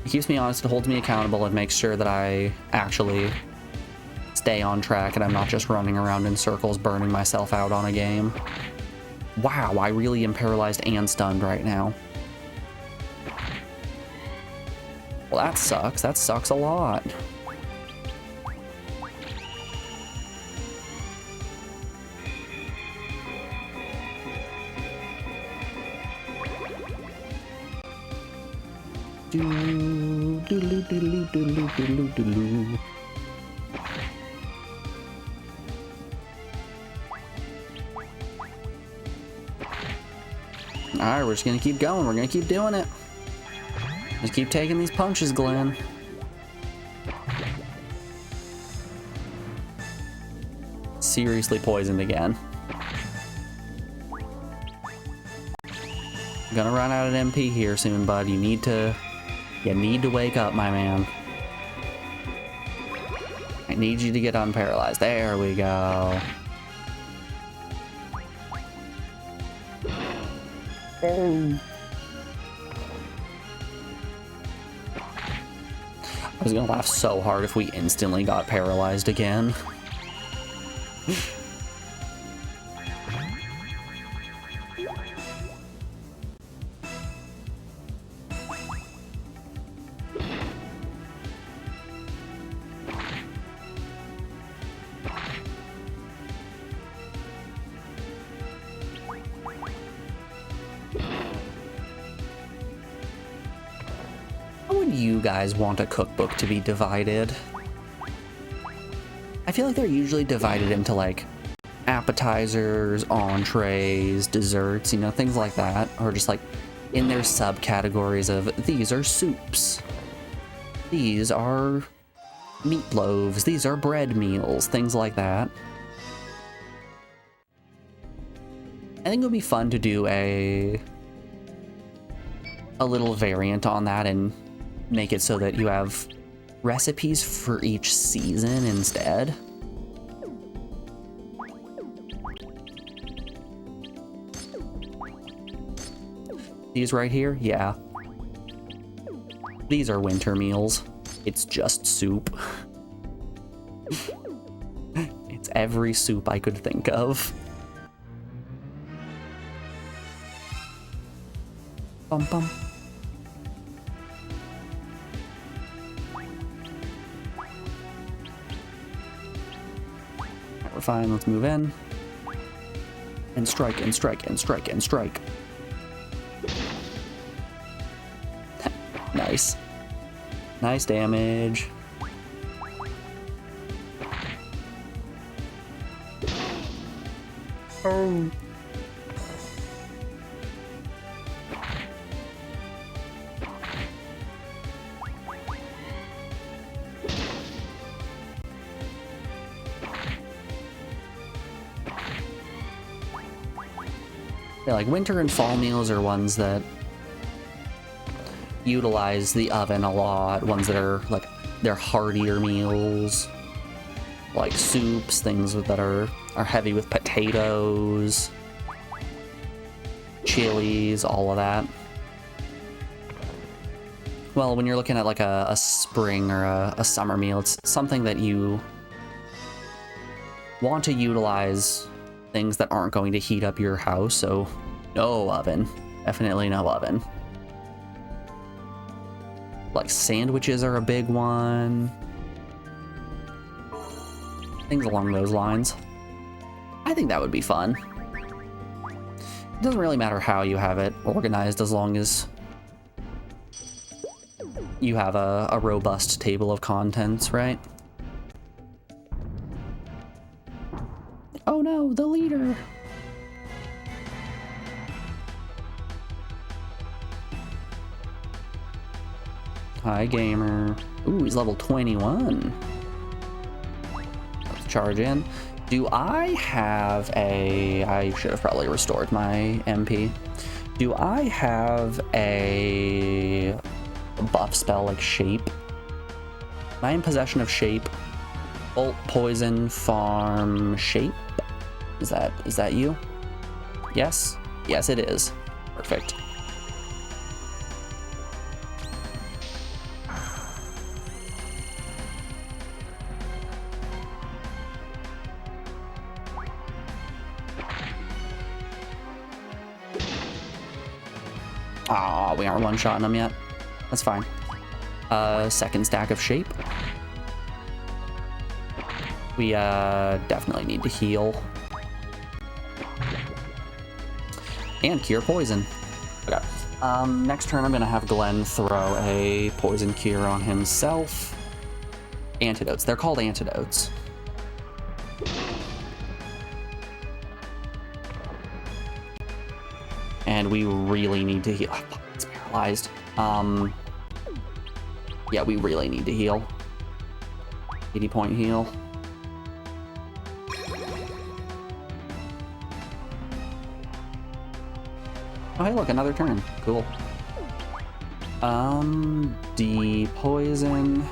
It keeps me honest. It holds me accountable. It makes sure that I actually stay on track and I'm not just running around in circles burning myself out on a game. Wow, I really am paralyzed and stunned right now. Well, that sucks. That sucks a lot. Alright, we're just gonna keep going. We're gonna keep doing it. Just keep taking these punches, Glenn. Seriously poisoned again. Gonna run out of MP here soon, bud. You need to wake up, my man. I need you to get unparalyzed. There we go. I was gonna laugh so hard if we instantly got paralyzed again. Guys want a cookbook to be divided? I feel like they're usually divided into like appetizers, entrees, desserts, you know, things like that, or just like in their subcategories of these are soups, these are meatloaves, these are bread meals, things like that. I think it would be fun to do a little variant on that and make it so that you have recipes for each season instead. These right here, yeah. These are winter meals. It's just soup. It's every soup I could think of. Bum bum. Fine, let's move in. And strike, and strike, and strike, and strike. Nice. Nice damage. Oh. Yeah, like winter and fall meals are ones that utilize the oven a lot. Ones that are like, they're heartier meals, like soups, things that are heavy with potatoes, chilies, all of that. Well, when you're looking at like a spring or a summer meal, it's something that you want to utilize things that aren't going to heat up your house, so no oven. Definitely no oven. Like sandwiches are a big one. Things along those lines. I think that would be fun. It doesn't really matter how you have it organized as long as you have a robust table of contents, right? Oh no, the leader! Hi, gamer. Ooh, he's level 21. Let's charge in. Do I have a... I should have probably restored my MP. Do I have a buff spell like Shape? Am I in possession of Shape? Bolt, Poison, Farm, Shape? Is that you? Yes? Yes, it is. Perfect. Aw, we aren't one-shotting them yet. That's fine. Second stack of Shape. We definitely need to heal. And cure poison. Okay. Next turn I'm gonna have Glenn throw a poison cure on himself. Antidotes. They're called antidotes. And we really need to heal. Oh, fuck, it's paralyzed. Yeah, we really need to heal. 80-point heal. Oh, hey, look, another turn. Cool. De-poison.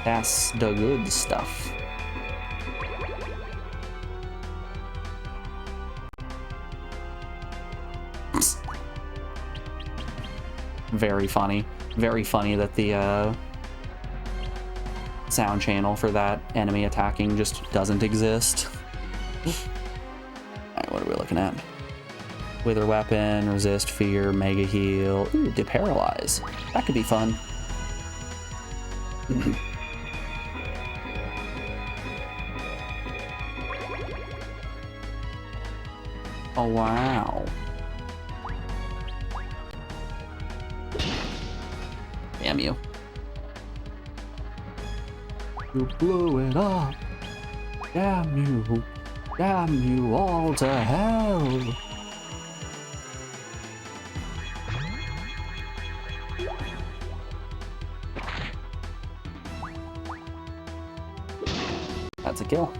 That's the good stuff. Very funny. Very funny that the sound channel for that enemy attacking just doesn't exist. Alright, what are we looking at? Wither weapon, resist, fear, mega heal. Ooh, deparalyze. That could be fun. Oh, wow. Damn you. You blew it up. Damn you. Damn you all to hell. That's a kill.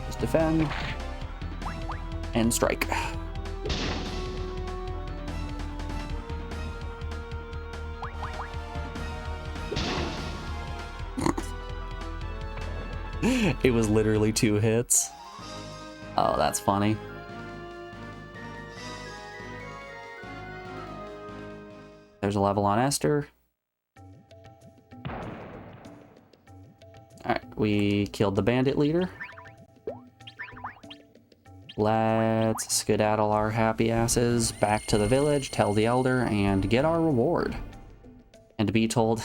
Just defend. And strike. It was literally 2 hits. Oh, that's funny. There's a level on Esther. Alright, we killed the bandit leader. Let's skedaddle our happy asses back to the village, tell the elder, and get our reward. And be told,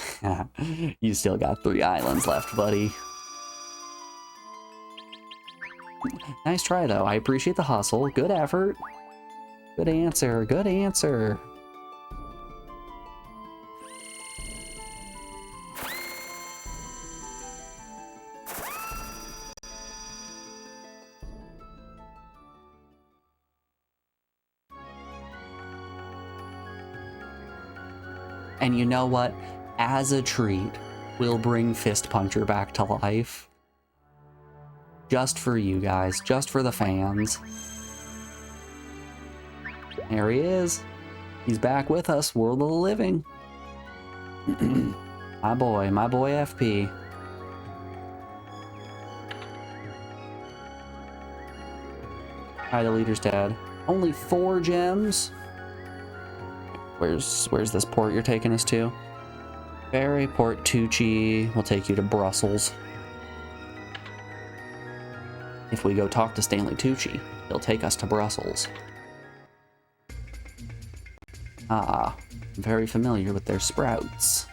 you still got 3 islands left, buddy. Nice try, though. I appreciate the hustle. Good effort. Good answer. Good answer. And you know what? As a treat, we'll bring Fist Puncher back to life. Just for you guys, just for the fans. There he is. He's back with us, World of the Living. my boy FP. Hi, the leader's dad. Only 4 gems? Where's this port you're taking us to? Ferry Port Tucci will take you to Brussels. If we go talk to Stanley Tucci, he'll take us to Brussels. Ah, I'm very familiar with their sprouts.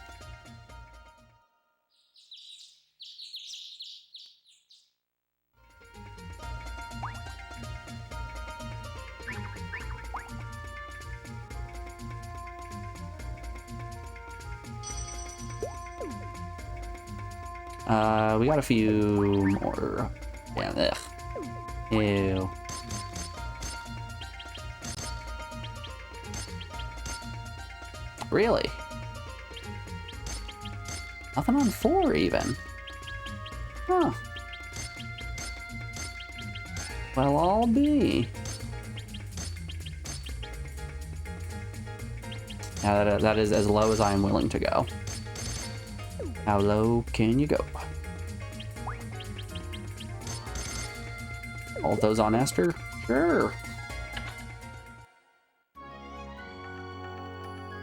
We got a few more. Yeah, ugh. Ew. Really? Nothing on 4 even. Huh. Well, I'll be. Yeah, that is as low as I am willing to go. How low can you go? All those on Esther? Sure.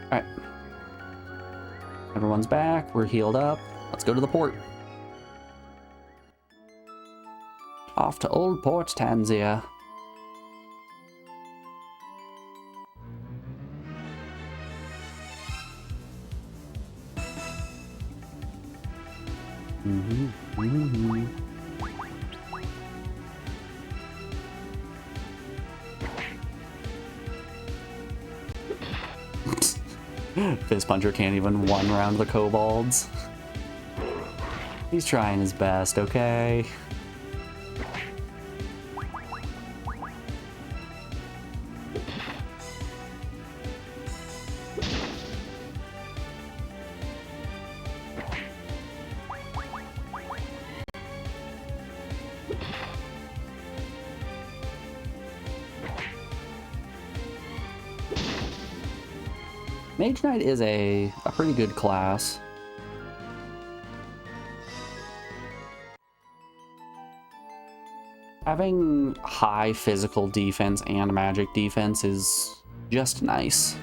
Alright. Everyone's back. We're healed up. Let's go to the port. Off to Old Port Tanzia. Fist Puncher can't even one round the kobolds. He's trying his best, okay? Mage Knight is a pretty good class. Having high physical defense and magic defense is just nice.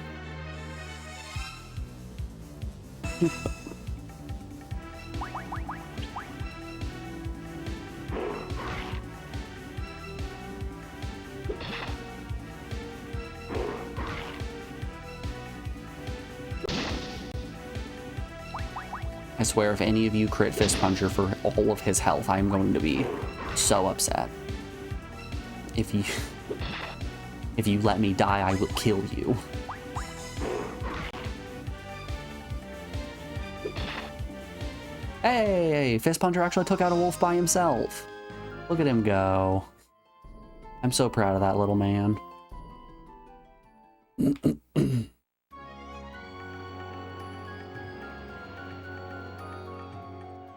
I swear, if any of you crit Fist Puncher for all of his health, I'm going to be so upset. If you let me die, I will kill you. Hey, Fist Puncher actually took out a wolf by himself. Look at him go. I'm so proud of that little man.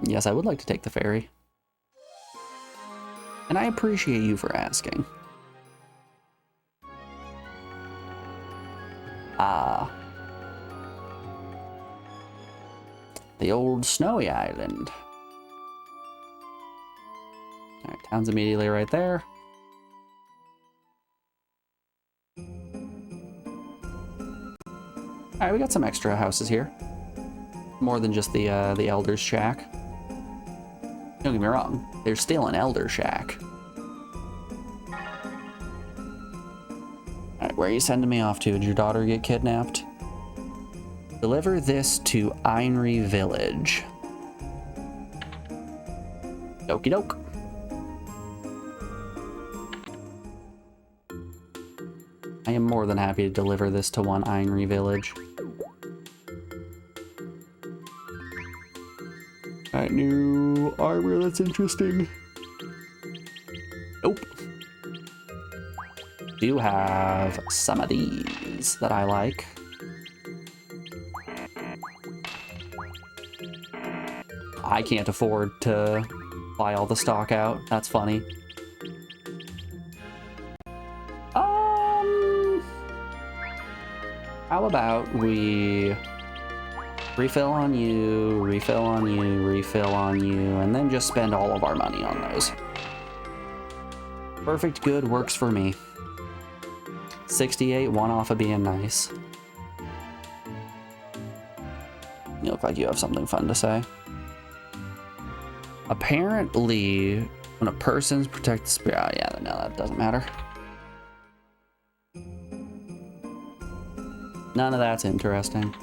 Yes, I would like to take the ferry. And I appreciate you for asking. Ah. The old snowy island. Alright, town's immediately right there. Alright, we got some extra houses here. More than just the Elder's Shack. Don't get me wrong, there's still an Elder Shack. Alright, where are you sending me off to? Did your daughter get kidnapped? Deliver this to Einri Village. Okie doke. I am more than happy to deliver this to one Einri Village. Alright, new armor, that's interesting. Nope. Do have some of these that I like. I can't afford to buy all the stock out. That's funny. How about we refill on you, refill on you, refill on you, and then just spend all of our money on those. Perfect good works for me. 68, one off of being nice. You look like you have something fun to say. Apparently, when a person's protected spirit... Oh, yeah, no, that doesn't matter. None of that's interesting.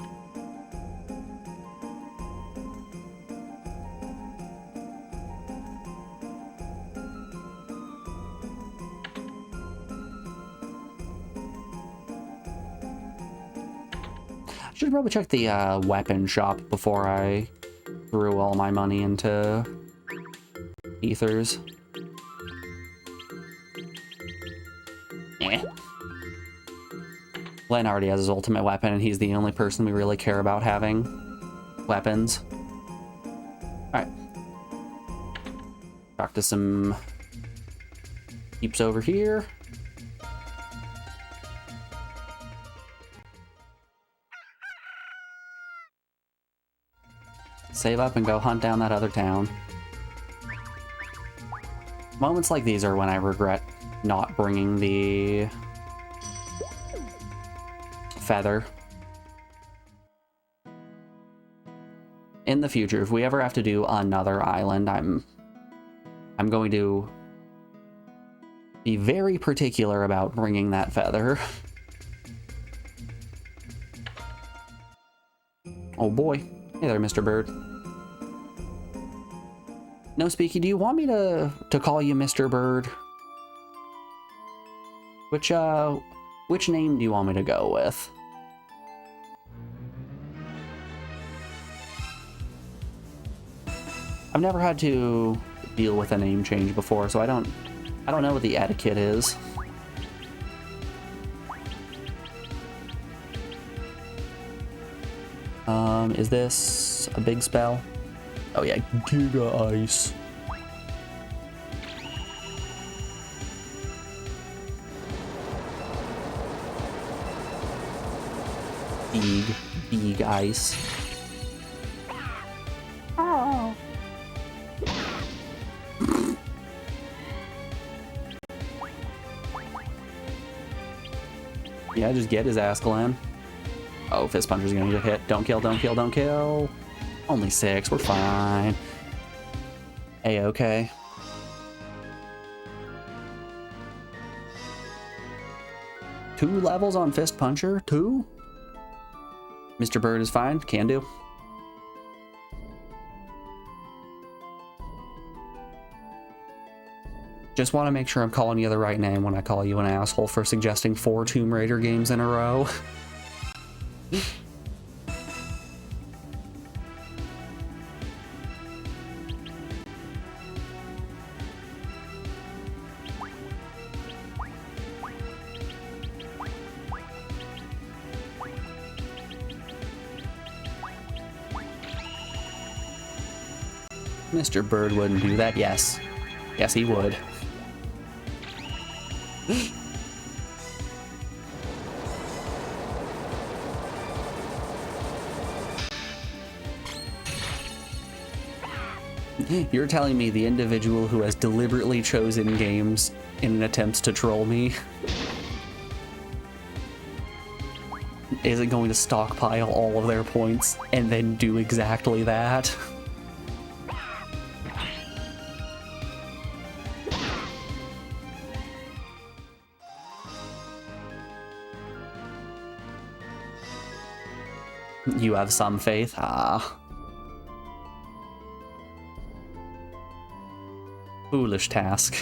I should probably check the weapon shop before I threw all my money into ethers. Eh. Glenn already has his ultimate weapon, and he's the only person we really care about having weapons. Alright. Talk to some peeps over here. Save up and go hunt down that other town. Moments like these are when I regret not bringing the feather. In the future, if we ever have to do another island, I'm going to be very particular about bringing that feather. Oh boy. Hey there, Mr. Bird. No, Speaky, do you want me to call you Mr. Bird? Which name do you want me to go with? I've never had to deal with a name change before, so I don't know what the etiquette is. Is this a big spell? Oh yeah, Giga Ice. Big Ice. Oh. Yeah, just get his ass, Glenn. Oh, Fist Puncher's gonna get hit. Don't kill, don't kill, don't kill. Only 6, we're fine. A-okay. Two levels on Fist Puncher? 2? Mr. Bird is fine, can do. Just want to make sure I'm calling you the right name when I call you an asshole for suggesting 4 Tomb Raider games in a row. Mr. Bird wouldn't do that. Yes. Yes, he would. You're telling me the individual who has deliberately chosen games in an attempt to troll me isn't going to stockpile all of their points and then do exactly that? You have some faith? Ah. Foolish task.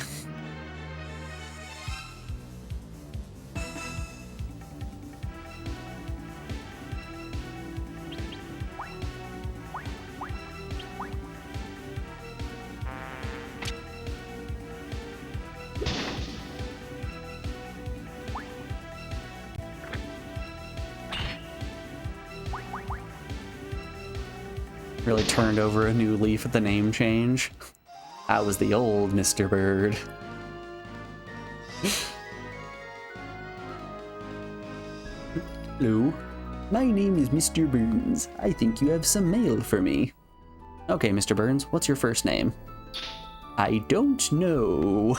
Really turned over a new leaf at the name change. That was the old Mr. Bird. Hello, my name is Mr. Burns. I think you have some mail for me. Okay, Mr. Burns, what's your first name? I don't know.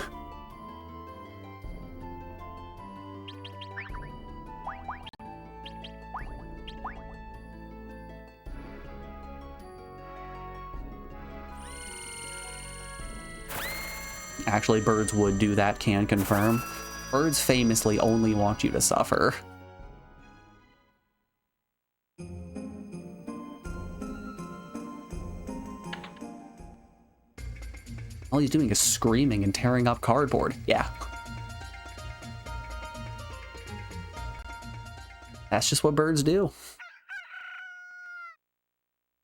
Actually, birds would do that, can confirm. Birds famously only want you to suffer. All he's doing is screaming and tearing up cardboard. Yeah. That's just what birds do.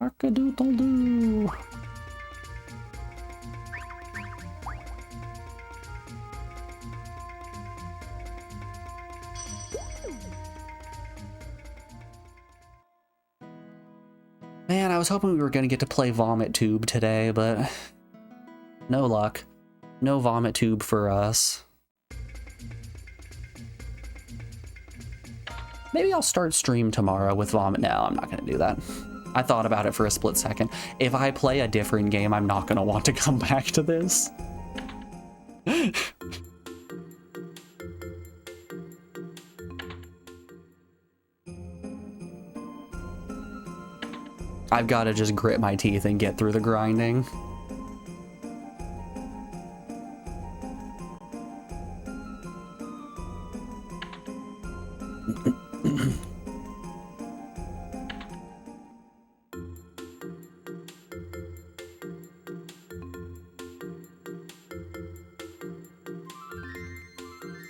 Arkadoodle-doo. Man, I was hoping we were going to get to play Vomit Tube today, but no luck. No Vomit Tube for us. Maybe I'll start stream tomorrow with Vomit. No, I'm not going to do that. I thought about it for a split second. If I play a different game, I'm not going to want to come back to this. I've got to just grit my teeth and get through the grinding.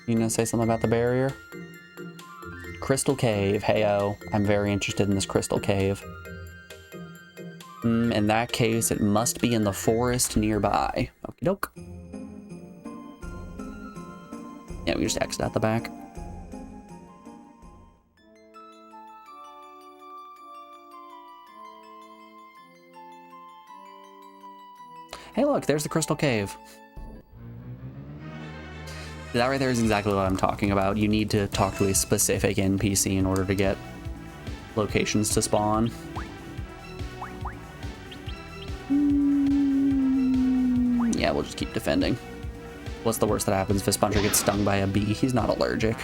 You gonna say something about the barrier? Crystal Cave. Heyo. I'm very interested in this Crystal Cave. In that case, it must be in the forest nearby. Okie doke. Yeah, we just exit out the back. Hey, look, there's the Crystal Cave. That right there is exactly what I'm talking about. You need to talk to a specific NPC in order to get locations to spawn. Yeah, we'll just keep defending. What's the worst that happens? Fist Puncher gets stung by a bee. He's not allergic.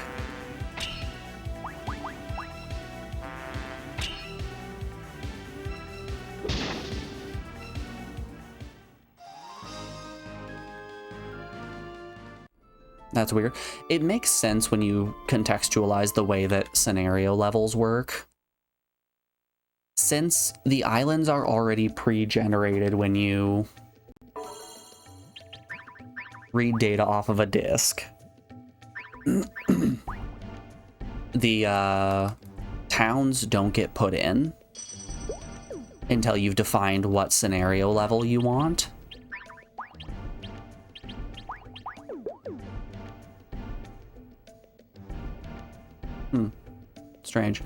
That's weird. It makes sense when you contextualize the way that scenario levels work. Since the islands are already pre-generated when you read data off of a disk, the towns don't get put in until you've defined what scenario level you want. Strange.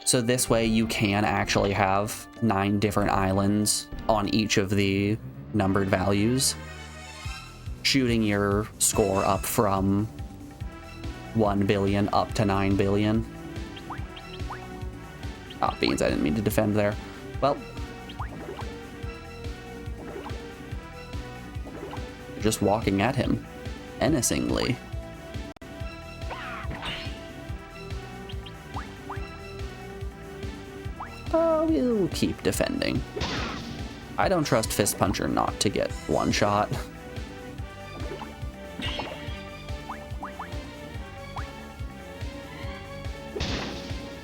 So this way you can actually have 9 different islands on each of the numbered values, shooting your score up from 1 billion up to 9 billion. Ah, beans, I didn't mean to defend there. Well, just walking at him menacingly. We'll keep defending. I don't trust Fist Puncher not to get one shot.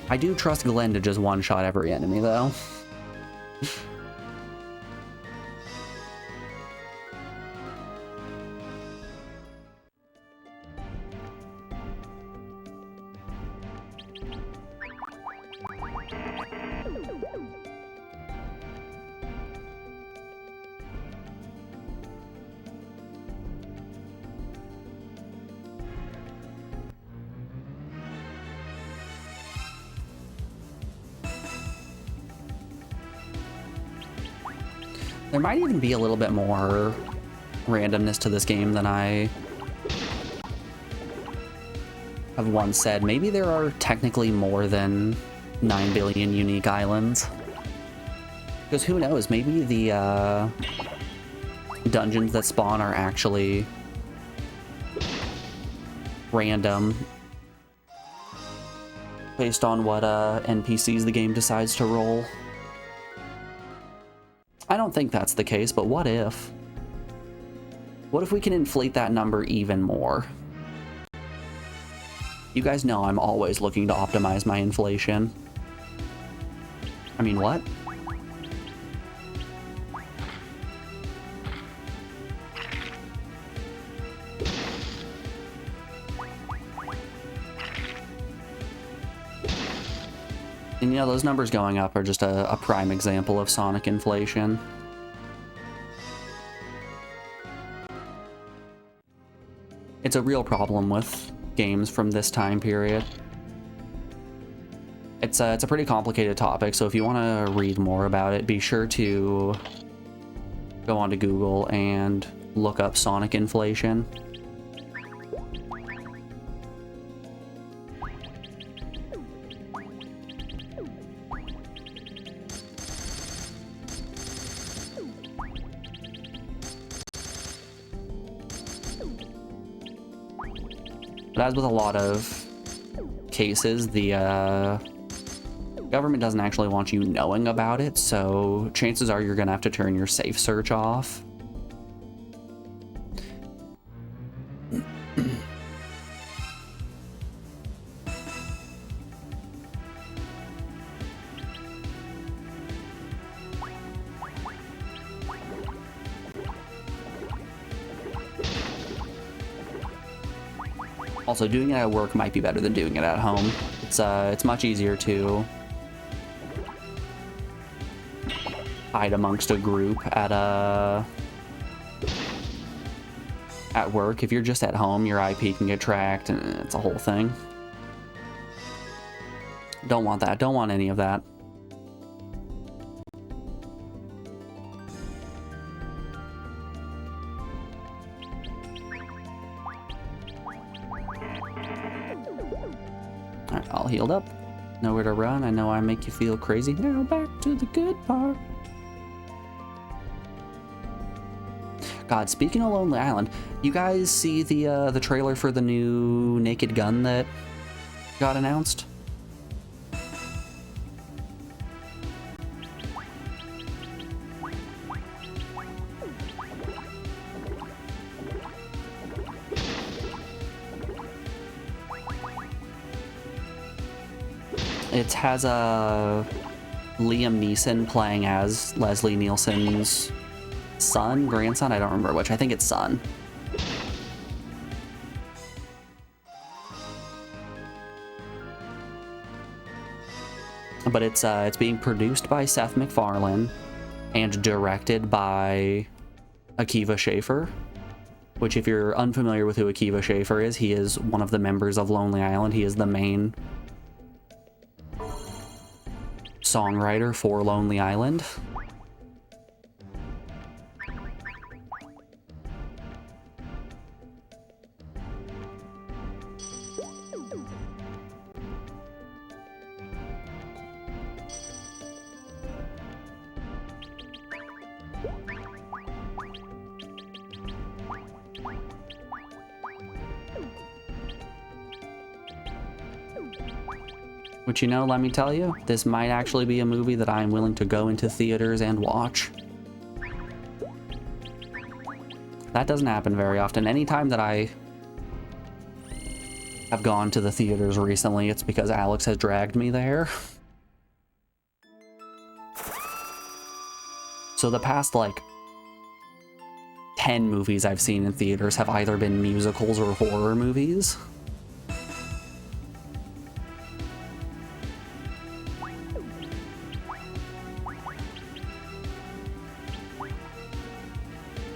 I do trust Glenn to just one shot every enemy though. There might even be a little bit more randomness to this game than I have once said. Maybe there are technically more than 9 billion unique islands. Because who knows, maybe the dungeons that spawn are actually random based on what NPCs the game decides to roll. I don't think that's the case, but what if? What if we can inflate that number even more? You guys know I'm always looking to optimize my inflation. I mean, what? And you know, those numbers going up are just a prime example of Sonic inflation. It's a real problem with games from this time period. It's a pretty complicated topic, so if you want to read more about it, be sure to go onto Google and look up Sonic inflation. But as with a lot of cases, the government doesn't actually want you knowing about it, so chances are you're gonna have to turn your safe search off. Also, doing it at work might be better than doing it at home. It's much easier to hide amongst a group at work. If you're just at home, your IP can get tracked, and it's a whole thing. Don't want that. Don't want any of that. Alright, all healed up. Nowhere to run. I know I make you feel crazy. Now back to the good part. God, speaking of Lonely Island, you guys see the trailer for the new Naked Gun that got announced? It has Liam Neeson playing as Leslie Nielsen's son, grandson, I don't remember which. I think it's son. But it's being produced by Seth MacFarlane and directed by Akiva Schaffer, which, if you're unfamiliar with who Akiva Schaffer is, he is one of the members of Lonely Island. He is the main songwriter for Lonely Island. Which, you know, let me tell you, this might actually be a movie that I'm willing to go into theaters and watch. That doesn't happen very often. Anytime that I have gone to the theaters recently, it's because Alex has dragged me there. So the past, like, 10 movies I've seen in theaters have either been musicals or horror movies.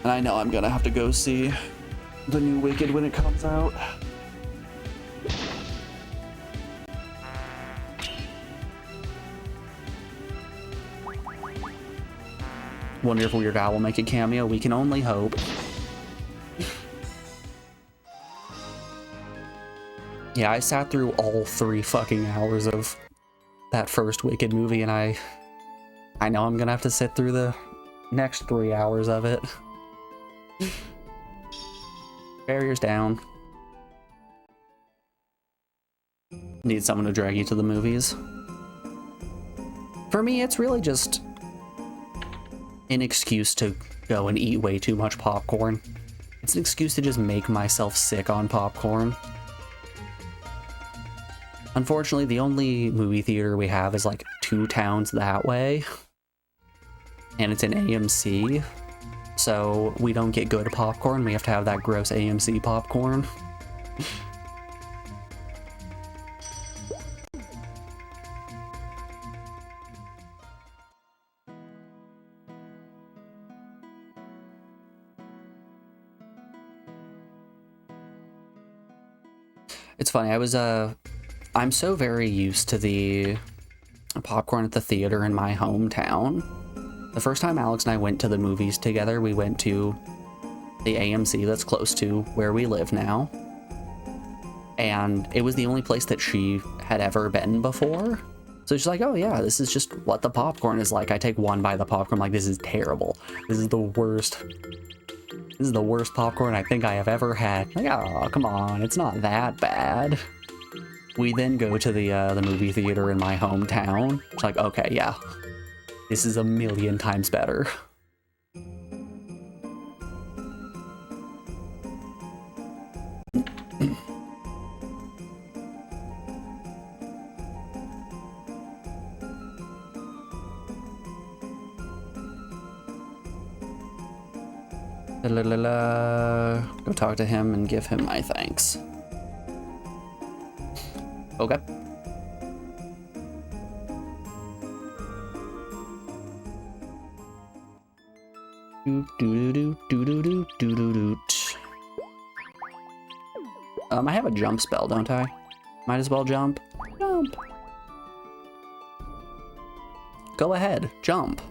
And I know I'm gonna have to go see the new Wicked when it comes out. Wonder if Weird Al will make a cameo. We can only hope. Yeah, I sat through all 3 fucking hours of that first Wicked movie, and I know I'm gonna have to sit through the next 3 hours of it. Barriers down. Need someone to drag you to the movies. For me, it's really just an excuse to go and eat way too much popcorn. It's an excuse to just make myself sick on popcorn. Unfortunately, the only movie theater we have is like 2 towns that way. And it's an AMC. So we don't get good popcorn. We have to have that gross AMC popcorn. It's funny, I'm so very used to the popcorn at the theater in my hometown. The first time Alex and I went to the movies together, we went to the AMC that's close to where we live now. And it was the only place that she had ever been before. So she's like, oh yeah, this is just what the popcorn is like. I take 1 bite of the popcorn, I'm like, this is terrible. This is the worst. This is the worst popcorn I think I have ever had. Like, oh, come on, it's not that bad. We then go to the movie theater in my hometown. It's like, okay, yeah, this is a million times better. La, la, la. Go talk to him and give him my thanks. Okay. I have a jump spell, don't I? Might as well jump. Jump. Go ahead, jump.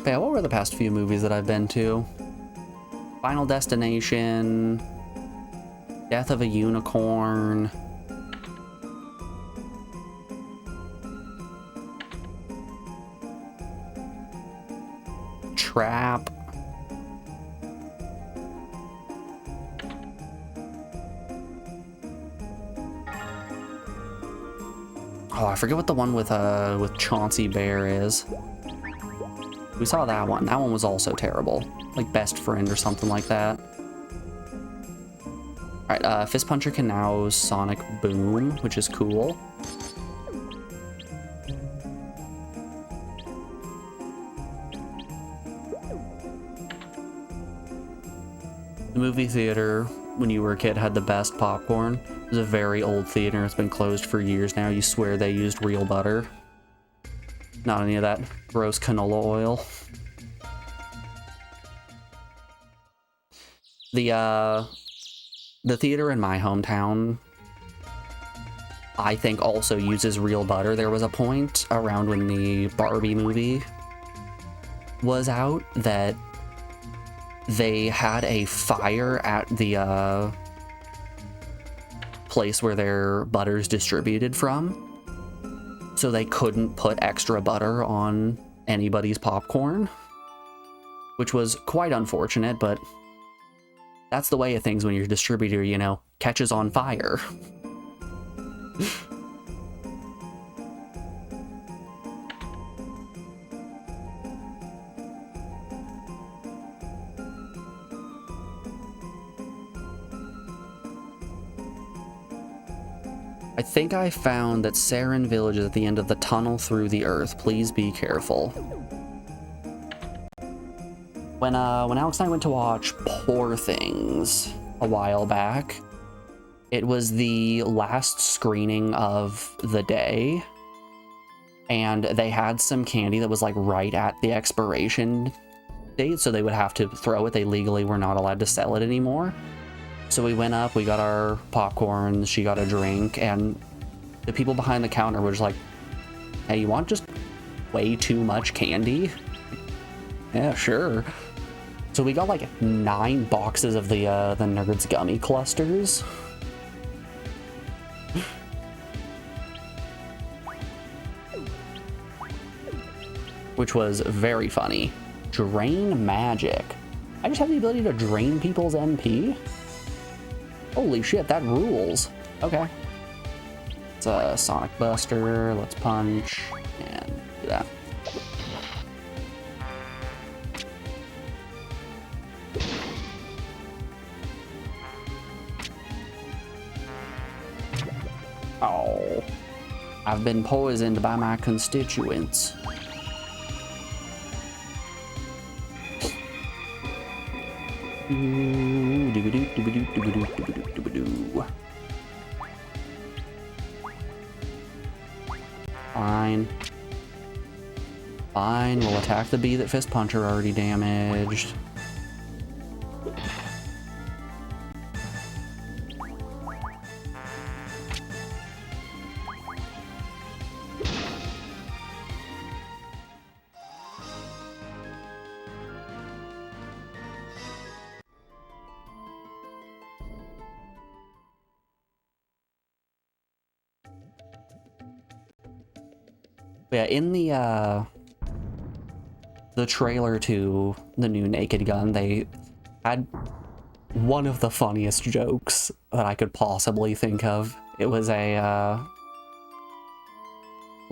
Yeah, what were the past few movies that I've been to? Final Destination, Death of a Unicorn, Trap, oh, I forget what the one with Chauncey Bear is. We saw that one. That one was also terrible. Like Best Friend or something like that. Alright, Fist Puncher can now Sonic Boom, which is cool. The movie theater, when you were a kid, had the best popcorn. It was a very old theater. It's been closed for years now. You swear they used real butter. Not any of that gross canola oil. The theater in my hometown, I think, also uses real butter. There was a point around when the Barbie movie was out that they had a fire at the place where their butter's distributed from. So they couldn't put extra butter on anybody's popcorn, which was quite unfortunate, but that's the way of things when your distributor, you know, catches on fire. I think I found that Saren Village is at the end of the tunnel through the earth. Please be careful. When Alex and I went to watch Poor Things a while back, it was the last screening of the day, and they had some candy that was like right at the expiration date, so they would have to throw it. They legally were not allowed to sell it anymore. So we went up, we got our popcorn, she got a drink, and the people behind the counter were just like, hey, you want just way too much candy? Yeah, sure. So we got like 9 boxes of the Nerds gummy clusters. Which was very funny. Drain magic. I just have the ability to drain people's MP? Holy shit, that rules. Okay. It's a Sonic Buster. Let's punch and do that. Oh, I've been poisoned by my constituents. Fine. Fine, we'll attack the bee that Fist Puncher already damaged. Yeah, in the trailer to the new Naked Gun, they had one of the funniest jokes that I could possibly think of. It was a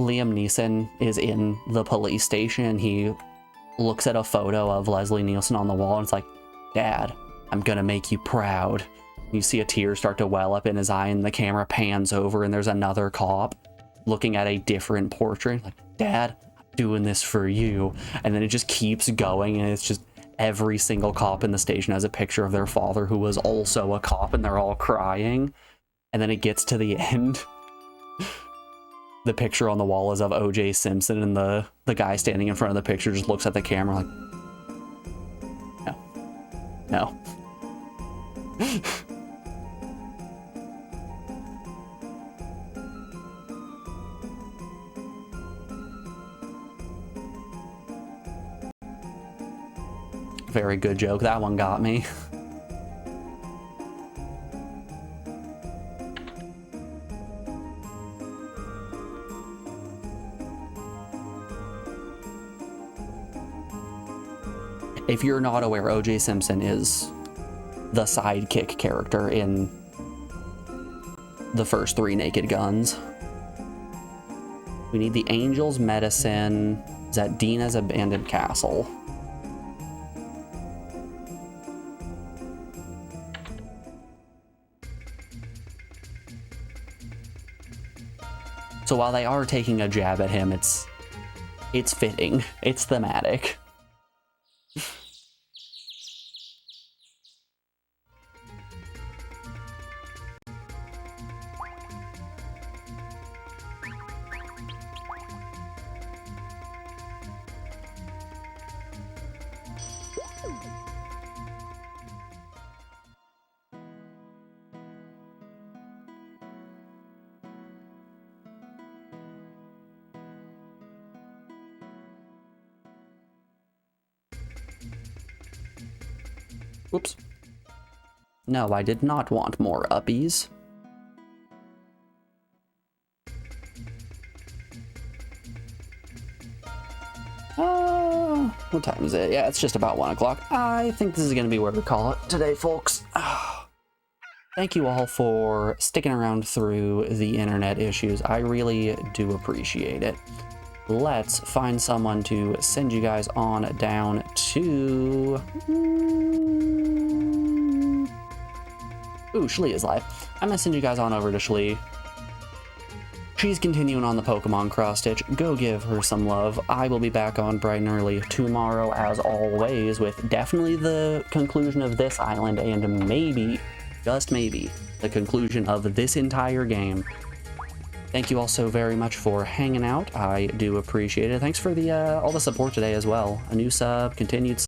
Liam Neeson is in the police station. He looks at a photo of Leslie Nielsen on the wall and it's like, Dad, I'm gonna make you proud. You see a tear start to well up in his eye and the camera pans over and there's another cop looking at a different portrait, like, Dad, I'm doing this for you. And then it just keeps going, and it's just every single cop in the station has a picture of their father who was also a cop, and they're all crying. And then it gets to the end. The picture on the wall is of O.J. Simpson, and the guy standing in front of the picture just looks at the camera like, no. Very good joke. That one got me. If you're not aware, O.J. Simpson is the sidekick character in the first 3 Naked Guns. We need the Angel's Medicine. Is at Dina's Abandoned Castle. So while they are taking a jab at him, it's fitting. It's thematic. Whoops. No, I did not want more uppies. What time is it? Yeah, it's just about 1 o'clock. I think this is going to be where we call it today, folks. Thank you all for sticking around through the internet issues. I really do appreciate it. Let's find someone to send you guys on down to... Ooh, Shlee is live. I'm gonna send you guys on over to Shlee. She's continuing on the Pokemon cross-stitch. Go give her some love. I will be back on bright and early tomorrow, as always, with definitely the conclusion of this island and maybe, just maybe, the conclusion of this entire game. Thank you all so very much for hanging out. I do appreciate it. Thanks for the all the support today as well. A new sub, continued